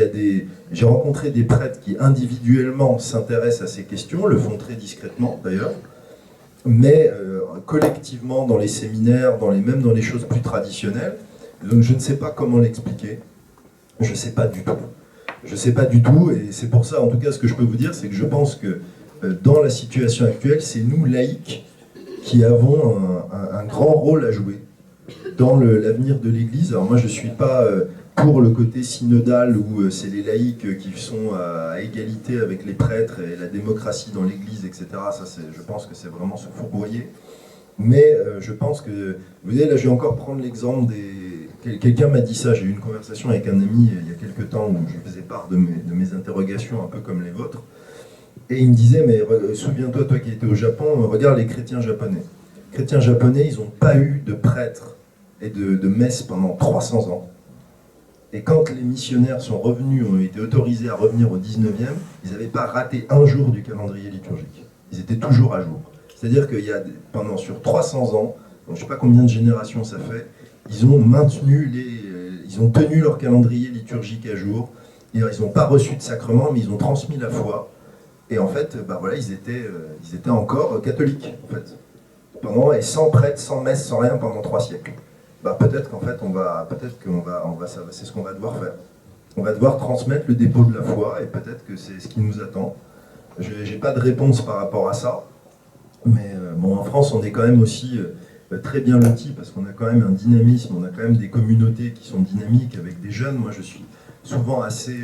j'ai rencontré des prêtres qui individuellement s'intéressent à ces questions, le font très discrètement d'ailleurs, mais collectivement dans les séminaires, même dans les choses plus traditionnelles. Donc je ne sais pas comment l'expliquer. Je ne sais pas du tout. Je ne sais pas du tout, et c'est pour ça, en tout cas, ce que je peux vous dire, c'est que je pense que dans la situation actuelle, c'est nous, laïcs, qui avons un grand rôle à jouer dans l'avenir de l'Église. Alors moi, je ne suis pas pour le côté synodal, où c'est les laïcs qui sont à égalité avec les prêtres et la démocratie dans l'Église, etc. Ça, je pense que c'est vraiment se fourvoyer. Mais je pense que, vous voyez, là, je vais encore prendre l'exemple quelqu'un m'a dit ça, j'ai eu une conversation avec un ami il y a quelques temps où je faisais part de mes interrogations un peu comme les vôtres. Et il me disait, mais souviens-toi, toi qui étais au Japon, regarde les chrétiens japonais. Les chrétiens japonais, ils n'ont pas eu de prêtres et de messes pendant 300 ans. Et quand les missionnaires sont revenus, ont été autorisés à revenir au 19e, ils n'avaient pas raté un jour du calendrier liturgique. Ils étaient toujours à jour. C'est-à-dire qu'il y a, sur 300 ans, donc je ne sais pas combien de générations ça fait, ils ont tenu leur calendrier liturgique à jour. Ils n'ont pas reçu de sacrement, mais ils ont transmis la foi. Et en fait, ils étaient encore catholiques, en fait. Et sans prêtre, sans messe, sans rien pendant 3 siècles. Peut-être qu'en fait, c'est ce qu'on va devoir faire. On va devoir transmettre le dépôt de la foi, et peut-être que c'est ce qui nous attend. Je n'ai pas de réponse par rapport à ça, mais en France, on est quand même aussi très bien lotis, parce qu'on a quand même un dynamisme, on a quand même des communautés qui sont dynamiques avec des jeunes. Moi, je suis souvent assez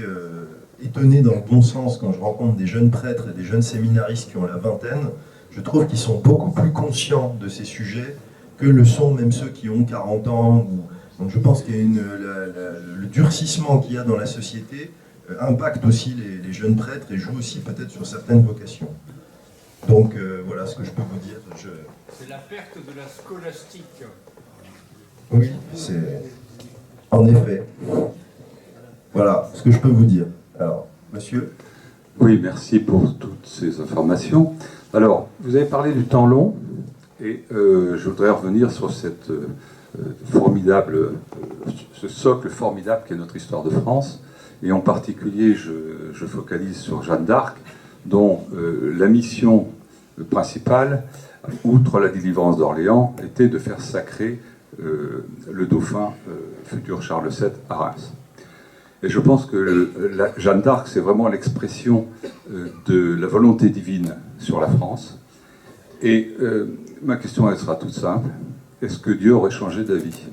étonné dans le bon sens quand je rencontre des jeunes prêtres et des jeunes séminaristes qui ont la vingtaine. Je trouve qu'ils sont beaucoup plus conscients de ces sujets que le sont même ceux qui ont 40 ans. Donc je pense que le durcissement qu'il y a dans la société impacte aussi les jeunes prêtres et joue aussi peut-être sur certaines vocations. Donc voilà ce que je peux vous dire.
C'est la perte de la scolastique.
Oui, c'est... En effet. Voilà ce que je peux vous dire. Alors, monsieur ?
Oui, merci pour toutes ces informations. Alors, vous avez parlé du temps long, et je voudrais revenir sur cette ce socle formidable qu'est notre histoire de France, et en particulier, je focalise sur Jeanne d'Arc, dont la mission principale, outre la délivrance d'Orléans, était de faire sacrer le dauphin futur Charles VII à Reims. Et je pense que Jeanne d'Arc, c'est vraiment l'expression de la volonté divine sur la France. Et ma question, elle sera toute simple. Est-ce que Dieu aurait changé d'avis ?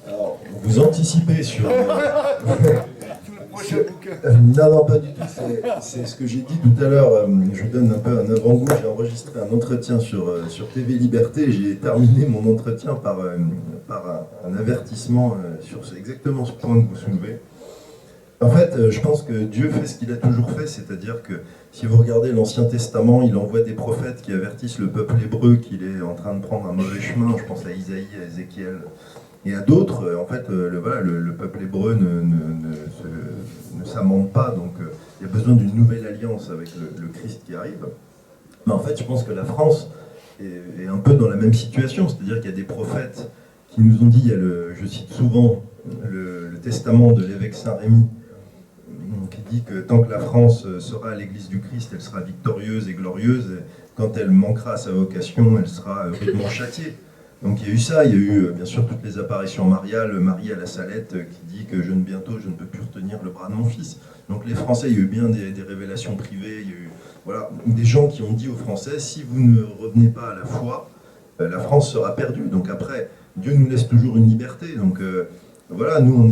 Alors, vous anticipez sur... Non, pas du tout. C'est ce que j'ai dit tout à l'heure. Je vous donne un peu un avant-goût. J'ai enregistré un entretien sur TV Liberté. J'ai terminé mon entretien par un avertissement sur exactement ce point que vous soulevez. En fait, je pense que Dieu fait ce qu'il a toujours fait, c'est-à-dire que si vous regardez l'Ancien Testament, il envoie des prophètes qui avertissent le peuple hébreu qu'il est en train de prendre un mauvais chemin. Je pense à Isaïe, à Ézéchiel et à d'autres. En fait, le peuple hébreu ne s'amende pas, donc il y a besoin d'une nouvelle alliance avec le Christ qui arrive. Mais en fait, je pense que la France est un peu dans la même situation, c'est-à-dire qu'il y a des prophètes qui nous ont dit, je cite souvent le testament de l'évêque Saint-Rémy, qui dit que tant que la France sera à l'église du Christ, elle sera victorieuse et glorieuse, et quand elle manquera à sa vocation, elle sera rudement châtiée. Donc il y a eu ça, il y a eu bien sûr toutes les apparitions mariales, Marie à la Salette qui dit que bientôt je ne peux plus retenir le bras de mon fils. Donc les Français, il y a eu bien des révélations privées, il y a eu des gens qui ont dit aux Français, si vous ne revenez pas à la foi, la France sera perdue. Donc après, Dieu nous laisse toujours une liberté. Donc nous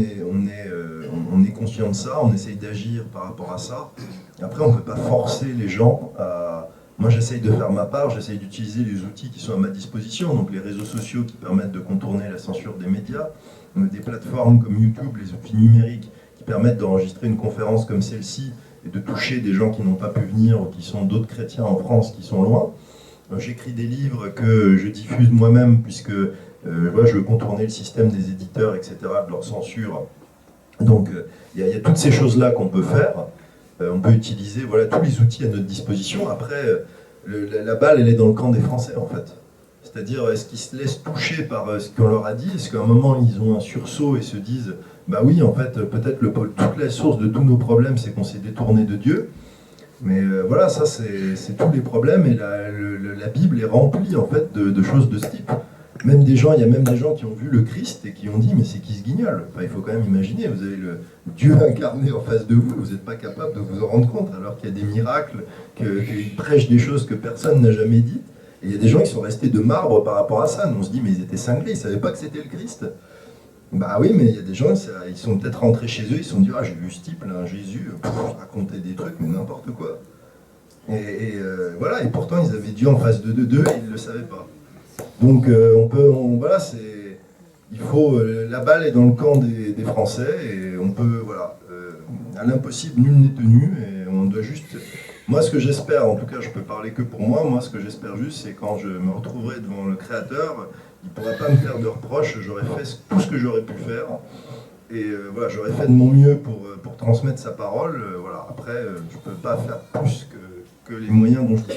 on est conscients de ça, on essaye d'agir par rapport à ça. Et après, on ne peut pas forcer les gens à... Moi, j'essaye de faire ma part, j'essaye d'utiliser les outils qui sont à ma disposition, donc les réseaux sociaux qui permettent de contourner la censure des médias, des plateformes comme YouTube, les outils numériques qui permettent d'enregistrer une conférence comme celle-ci et de toucher des gens qui n'ont pas pu venir ou qui sont d'autres chrétiens en France qui sont loin. J'écris des livres que je diffuse moi-même puisque je veux contourner le système des éditeurs, etc., de leur censure. Donc il y a toutes ces choses-là qu'on peut faire. On peut utiliser tous les outils à notre disposition. Après, la balle, elle est dans le camp des Français, en fait. C'est-à-dire, est-ce qu'ils se laissent toucher par ce qu'on leur a dit? Est-ce qu'à un moment, ils ont un sursaut et se disent « Bah oui, en fait, peut-être toute la source de tous nos problèmes, c'est qu'on s'est détourné de Dieu. » Mais voilà, ça, c'est tous les problèmes. Et la Bible est remplie, en fait, de choses de ce type. Il y a même des gens qui ont vu le Christ et qui ont dit « Mais c'est qui ce guignol ?» Enfin, il faut quand même imaginer, vous avez le Dieu incarné en face de vous, vous n'êtes pas capable de vous en rendre compte, alors qu'il y a des miracles, qu'il prêche des choses que personne n'a jamais dites. Et il y a des gens qui sont restés de marbre par rapport à ça. Nous, on se dit « Mais ils étaient cinglés, ils ne savaient pas que c'était le Christ. » Bah oui, mais il y a des gens, ils sont peut-être rentrés chez eux, ils se sont dit « Ah, j'ai vu ce type, là, Jésus, raconter des trucs, mais n'importe quoi. » Et voilà, et pourtant, ils avaient Dieu en face d'eux et ils ne le savaient pas. Donc la balle est dans le camp des Français et on peut, à l'impossible, nul n'est tenu et on doit juste... Moi, ce que j'espère, en tout cas, je peux parler que pour moi, ce que j'espère juste, c'est quand je me retrouverai devant le Créateur, il ne pourra pas me faire de reproches, j'aurais fait tout ce que j'aurais pu faire et j'aurais fait de mon mieux pour transmettre sa parole. Après, je ne peux pas faire plus que les moyens dont je peux.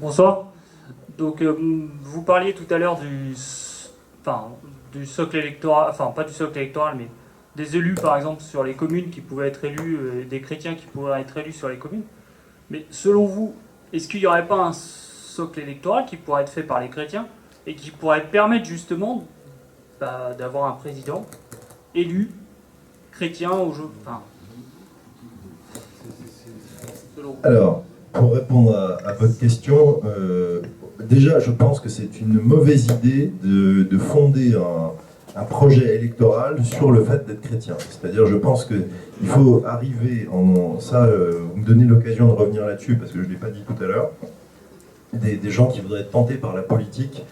Bonsoir. Donc, vous parliez tout à l'heure du socle électoral, enfin pas du socle électoral, mais des élus, par exemple, sur les communes qui pouvaient être élus, des chrétiens qui pouvaient être élus sur les communes. Mais selon vous, est-ce qu'il n'y aurait pas un socle électoral qui pourrait être fait par les chrétiens et qui pourrait permettre justement d'avoir un président élu chrétien au jeu,
Alors, pour répondre à votre question, déjà, je pense que c'est une mauvaise idée de fonder un projet électoral sur le fait d'être chrétien. C'est-à-dire, je pense qu'il faut arriver vous me donnez l'occasion de revenir là-dessus, parce que je ne l'ai pas dit tout à l'heure, des gens qui voudraient être tentés par la politique,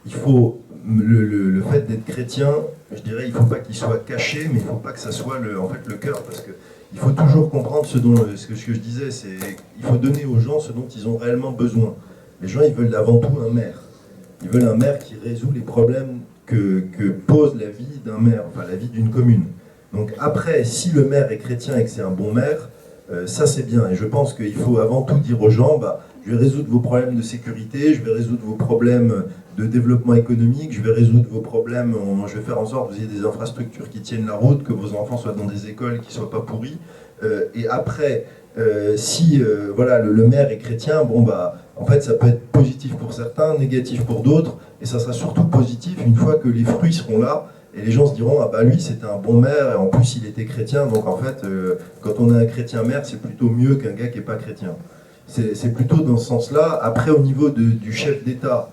il faut, le fait d'être chrétien, je dirais, il ne faut pas qu'il soit caché, mais il ne faut pas que ça soit le cœur, parce que il faut toujours comprendre ce que je disais, c'est il faut donner aux gens ce dont ils ont réellement besoin. Les gens, ils veulent avant tout un maire. Ils veulent un maire qui résout les problèmes que pose la vie d'un maire, enfin la vie d'une commune. Donc après, si le maire est chrétien et que c'est un bon maire, ça c'est bien. Et je pense qu'il faut avant tout dire aux gens, je vais résoudre vos problèmes de sécurité, je vais résoudre vos problèmes de développement économique, je vais résoudre vos problèmes, je vais faire en sorte que vous ayez des infrastructures qui tiennent la route, que vos enfants soient dans des écoles qui ne soient pas pourris. Et après, si le maire est chrétien, en fait ça peut être positif pour certains, négatif pour d'autres, et ça sera surtout positif une fois que les fruits seront là, et les gens se diront, lui c'était un bon maire, et en plus il était chrétien, donc en fait, quand on a un chrétien maire, c'est plutôt mieux qu'un gars qui n'est pas chrétien. C'est plutôt dans ce sens-là. Après, au niveau du chef d'État,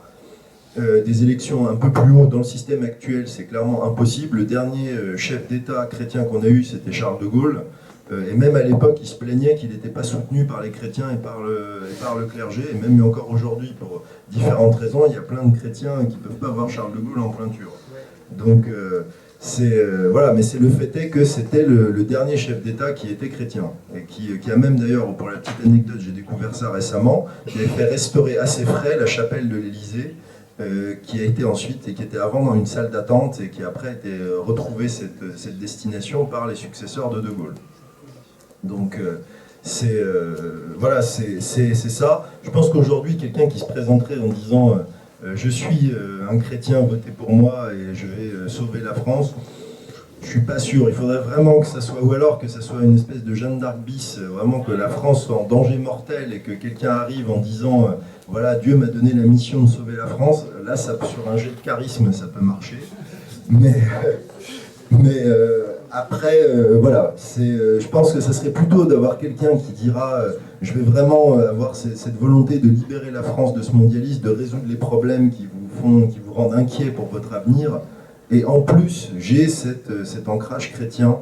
des élections un peu plus haut dans le système actuel, c'est clairement impossible. Le dernier chef d'État chrétien qu'on a eu, c'était Charles de Gaulle. Et même à l'époque, il se plaignait qu'il n'était pas soutenu par les chrétiens et par le clergé. Et même encore aujourd'hui, pour différentes raisons, il y a plein de chrétiens qui ne peuvent pas voir Charles de Gaulle en pointure. Donc, mais c'est le fait est que c'était le dernier chef d'État qui était chrétien. Et qui a même d'ailleurs, pour la petite anecdote, j'ai découvert ça récemment, qui avait fait restaurer à ses frais la chapelle de l'Élysée, qui a été ensuite, et qui était avant dans une salle d'attente, et qui après a été retrouvé cette destination par les successeurs de Gaulle. Donc c'est ça. Je pense qu'aujourd'hui, quelqu'un qui se présenterait en disant je suis un chrétien, votez pour moi et je vais sauver la France, je suis pas sûr. Il faudrait vraiment que ça soit, ou alors que ça soit une espèce de Jeanne d'Arc bis, vraiment que la France soit en danger mortel et que quelqu'un arrive en disant Dieu m'a donné la mission de sauver la France. Là, sur un jet de charisme, ça peut marcher. Mais après, je pense que ça serait plutôt d'avoir quelqu'un qui dira je vais vraiment avoir cette volonté de libérer la France de ce mondialisme, de résoudre les problèmes qui vous rendent inquiets pour votre avenir. Et en plus, j'ai cet ancrage chrétien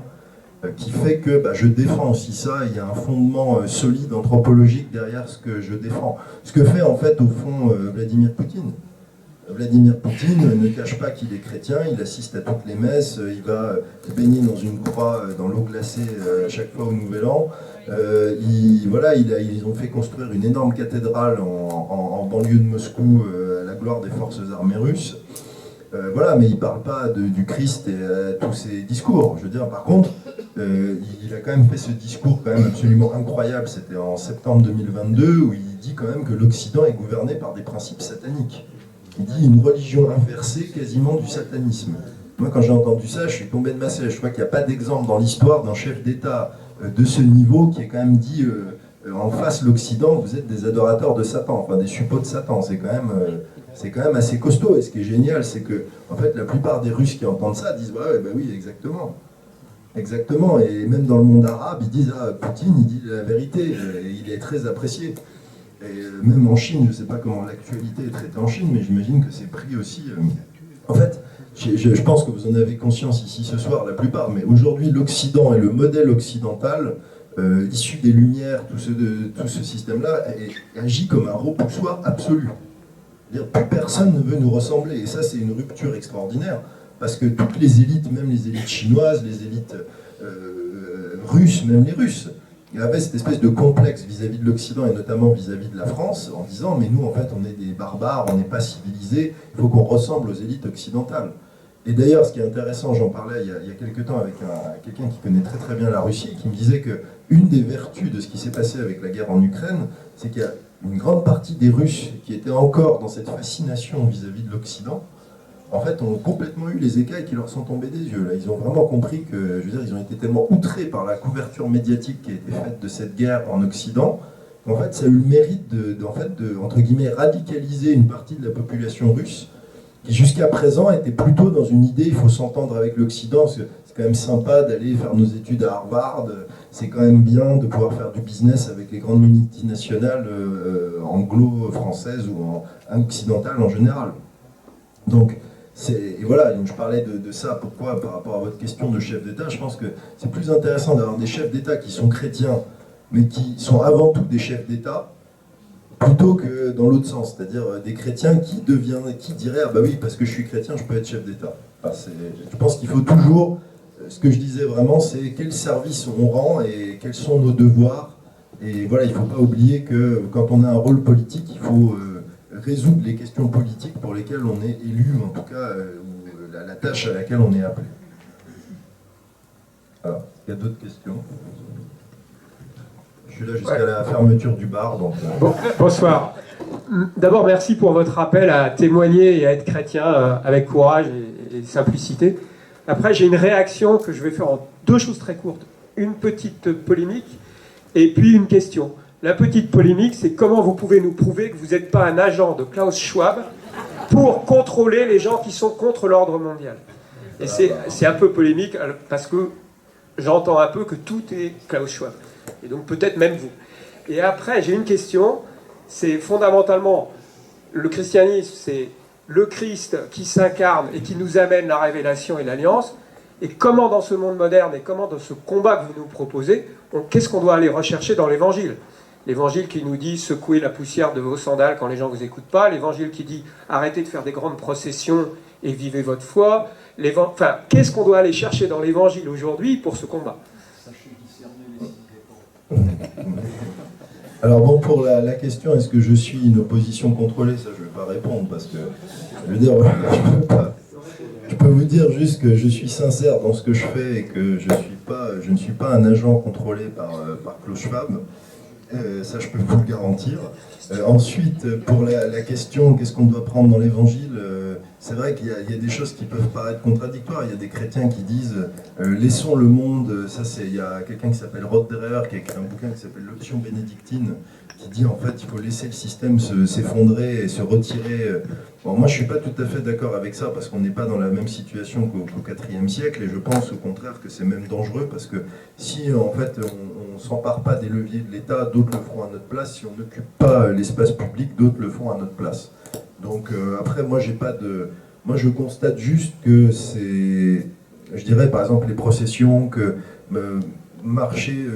qui fait que je défends aussi ça, il y a un fondement solide anthropologique derrière ce que je défends. Ce que fait en fait au fond Vladimir Poutine. Vladimir Poutine ne cache pas qu'il est chrétien, il assiste à toutes les messes, il va se baigner dans une croix dans l'eau glacée à chaque fois au Nouvel An. Ils ont fait construire une énorme cathédrale en banlieue de Moscou à la gloire des forces armées russes. Mais il ne parle pas du Christ et tous ses discours. Je veux dire, par contre, il a quand même fait ce discours quand même absolument incroyable. C'était en septembre 2022 où il dit quand même que l'Occident est gouverné par des principes sataniques. Il dit une religion inversée quasiment du satanisme. Moi, quand j'ai entendu ça, je suis tombé de ma chaise. Je crois qu'il n'y a pas d'exemple dans l'histoire d'un chef d'État de ce niveau qui est quand même dit en face l'Occident, vous êtes des adorateurs de Satan, enfin des suppôts de Satan. C'est quand même assez costaud. Et ce qui est génial, c'est que en fait, la plupart des Russes qui entendent ça disent oui, exactement. Exactement. Et même dans le monde arabe, ils disent Poutine, il dit la vérité. Et il est très apprécié. Et même en Chine, je ne sais pas comment l'actualité est traitée en Chine, mais j'imagine que c'est pris aussi. En fait, je pense que vous en avez conscience ici ce soir, la plupart, mais aujourd'hui, l'Occident et le modèle occidental, issu des Lumières, tout ce système-là, agit comme un repoussoir absolu. C'est-à-dire, plus personne ne veut nous ressembler, et ça, c'est une rupture extraordinaire, parce que toutes les élites, même les élites chinoises, les élites russes, même les Russes, il y avait cette espèce de complexe vis-à-vis de l'Occident et notamment vis-à-vis de la France en disant mais nous en fait on est des barbares, on n'est pas civilisés, il faut qu'on ressemble aux élites occidentales. Et d'ailleurs ce qui est intéressant, j'en parlais il y a quelques temps avec quelqu'un qui connaît très très bien la Russie, qui me disait qu'une des vertus de ce qui s'est passé avec la guerre en Ukraine, c'est qu'il y a une grande partie des Russes qui étaient encore dans cette fascination vis-à-vis de l'Occident, en fait, ont complètement eu les écailles qui leur sont tombées des yeux. Là, ils ont vraiment compris que, je veux dire, ils ont été tellement outrés par la couverture médiatique qui a été faite de cette guerre en Occident, qu'en fait, ça a eu le mérite de entre guillemets, radicaliser une partie de la population russe, qui jusqu'à présent était plutôt dans une idée, il faut s'entendre avec l'Occident, parce que c'est quand même sympa d'aller faire nos études à Harvard, c'est quand même bien de pouvoir faire du business avec les grandes multinationales anglo-françaises ou occidentales en général. Donc, et voilà, donc je parlais de ça, pourquoi par rapport à votre question de chef d'État, je pense que c'est plus intéressant d'avoir des chefs d'État qui sont chrétiens, mais qui sont avant tout des chefs d'État, plutôt que dans l'autre sens, c'est-à-dire des chrétiens qui diraient « Ah bah oui, parce que je suis chrétien, je peux être chef d'État ». Je pense qu'il faut toujours, ce que je disais vraiment, c'est quel service on rend et quels sont nos devoirs. Et voilà, il ne faut pas oublier que quand on a un rôle politique, il faut résoudre les questions politiques pour lesquelles on est élu, en tout cas la tâche à laquelle on est appelé. Alors, il y a d'autres questions? Je suis là jusqu'à la fermeture du bar. Donc,
Bonsoir. D'abord, merci pour votre appel à témoigner et à être chrétien avec courage et simplicité. Après, j'ai une réaction que je vais faire en deux choses très courtes. Une petite polémique et puis une question. La petite polémique, c'est comment vous pouvez nous prouver que vous n'êtes pas un agent de Klaus Schwab pour contrôler les gens qui sont contre l'ordre mondial. Et c'est un peu polémique parce que j'entends un peu que tout est Klaus Schwab. Et donc peut-être même vous. Et après, j'ai une question. C'est fondamentalement, le christianisme, c'est le Christ qui s'incarne et qui nous amène la révélation et l'alliance. Et comment dans ce monde moderne et comment dans ce combat que vous nous proposez, qu'est-ce qu'on doit aller rechercher dans l'évangile? L'évangile qui nous dit secouez la poussière de vos sandales quand les gens ne vous écoutent pas. L'évangile qui dit arrêtez de faire des grandes processions et vivez votre foi. Enfin, qu'est-ce qu'on doit aller chercher dans l'évangile aujourd'hui pour ce combat?
Alors bon, pour la question, est-ce que je suis une opposition contrôlée? Ça, je ne vais pas répondre parce que, je veux dire, je peux vous dire juste que je suis sincère dans ce que je fais et que je ne suis pas un agent contrôlé par Klaus Schwab. Ça, je peux vous le garantir. Ensuite, pour la question, qu'est-ce qu'on doit prendre dans l'évangile? C'est vrai qu'il y a des choses qui peuvent paraître contradictoires. Il y a des chrétiens qui disent laissons le monde. Ça, il y a quelqu'un qui s'appelle Rod Dreher qui a écrit un bouquin qui s'appelle L'option bénédictine, qui dit en fait il faut laisser le système s'effondrer et se retirer. Bon, moi je suis pas tout à fait d'accord avec ça parce qu'on n'est pas dans la même situation qu'au IVe siècle et je pense au contraire que c'est même dangereux parce que si en fait on s'empare pas des leviers de l'État, d'autres le feront à notre place. Si on n'occupe pas l'espace public, d'autres le feront à notre place. Donc après moi je constate juste que c'est, je dirais par exemple les processions, que marcher,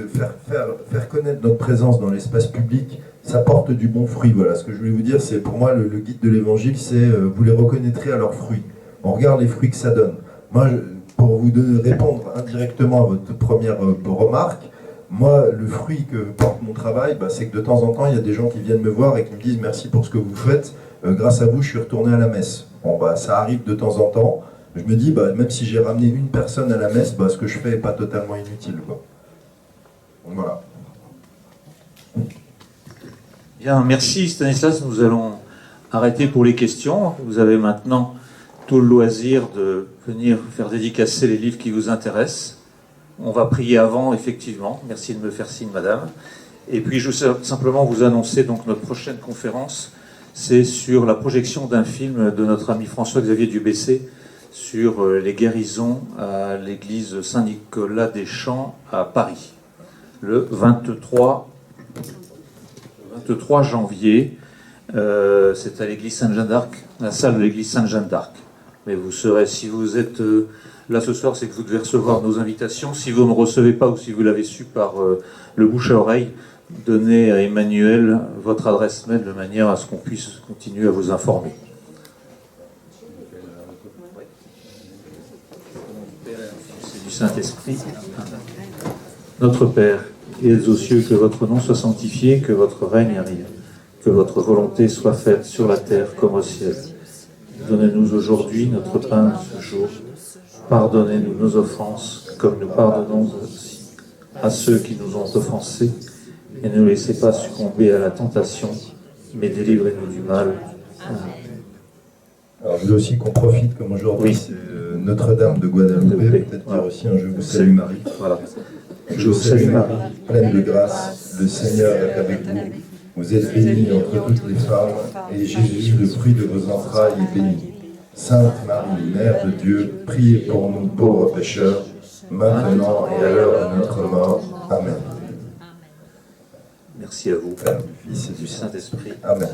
faire connaître notre présence dans l'espace public, ça porte du bon fruit. Voilà, ce que je voulais vous dire, c'est pour moi le guide de l'évangile, c'est vous les reconnaîtrez à leurs fruits. On regarde les fruits que ça donne. Moi, pour vous répondre indirectement à votre première remarque, moi, le fruit que porte mon travail, c'est que de temps en temps, il y a des gens qui viennent me voir et qui me disent merci pour ce que vous faites. Grâce à vous, je suis retourné à la messe. Bon, ça arrive de temps en temps. Je me dis, même si j'ai ramené une personne à la messe, ce que je fais n'est pas totalement inutile, quoi. Donc, voilà.
Bien, merci Stanislas. Nous allons arrêter pour les questions. Vous avez maintenant tout le loisir de venir faire dédicacer les livres qui vous intéressent. On va prier avant, effectivement. Merci de me faire signe, madame. Et puis, je veux simplement vous annoncer donc notre prochaine conférence. C'est sur la projection d'un film de notre ami François-Xavier Dubessé sur les guérisons à l'église Saint-Nicolas-des-Champs à Paris, le 23 janvier. C'est à l'église Sainte-Jeanne d'Arc, la salle de l'église Sainte-Jeanne d'Arc. Mais vous serez, si vous êtes là ce soir, c'est que vous devez recevoir nos invitations. Si vous ne recevez pas ou si vous l'avez su par le bouche à oreille, donnez à Emmanuel votre adresse mail de manière à ce qu'on puisse continuer à vous informer. C'est du Saint-Esprit. Notre Père, qui es aux cieux, que votre nom soit sanctifié, que votre règne arrive, que votre volonté soit faite sur la terre comme au ciel. Donnez-nous aujourd'hui notre pain de ce jour. Pardonnez-nous nos offenses, comme nous pardonnons aussi à ceux qui nous ont offensés. Et ne nous laissez pas succomber à la tentation, mais délivrez-nous du mal. Amen.
Alors je veux aussi qu'on profite, comme aujourd'hui, c'est Notre-Dame de Guadeloupe, peut-être dire aussi un Je vous salue Marie.
Voilà.
Je vous salue Marie, pleine de grâce, le Seigneur est avec vous. Vous êtes bénie entre toutes les femmes, et Jésus, le fruit de vos entrailles, est béni. Sainte Marie, Mère de Dieu, priez pour nous pauvres pécheurs, maintenant et à l'heure de notre mort. Amen.
Merci à vous,
Père, du Fils et
du Saint-Esprit.
Amen.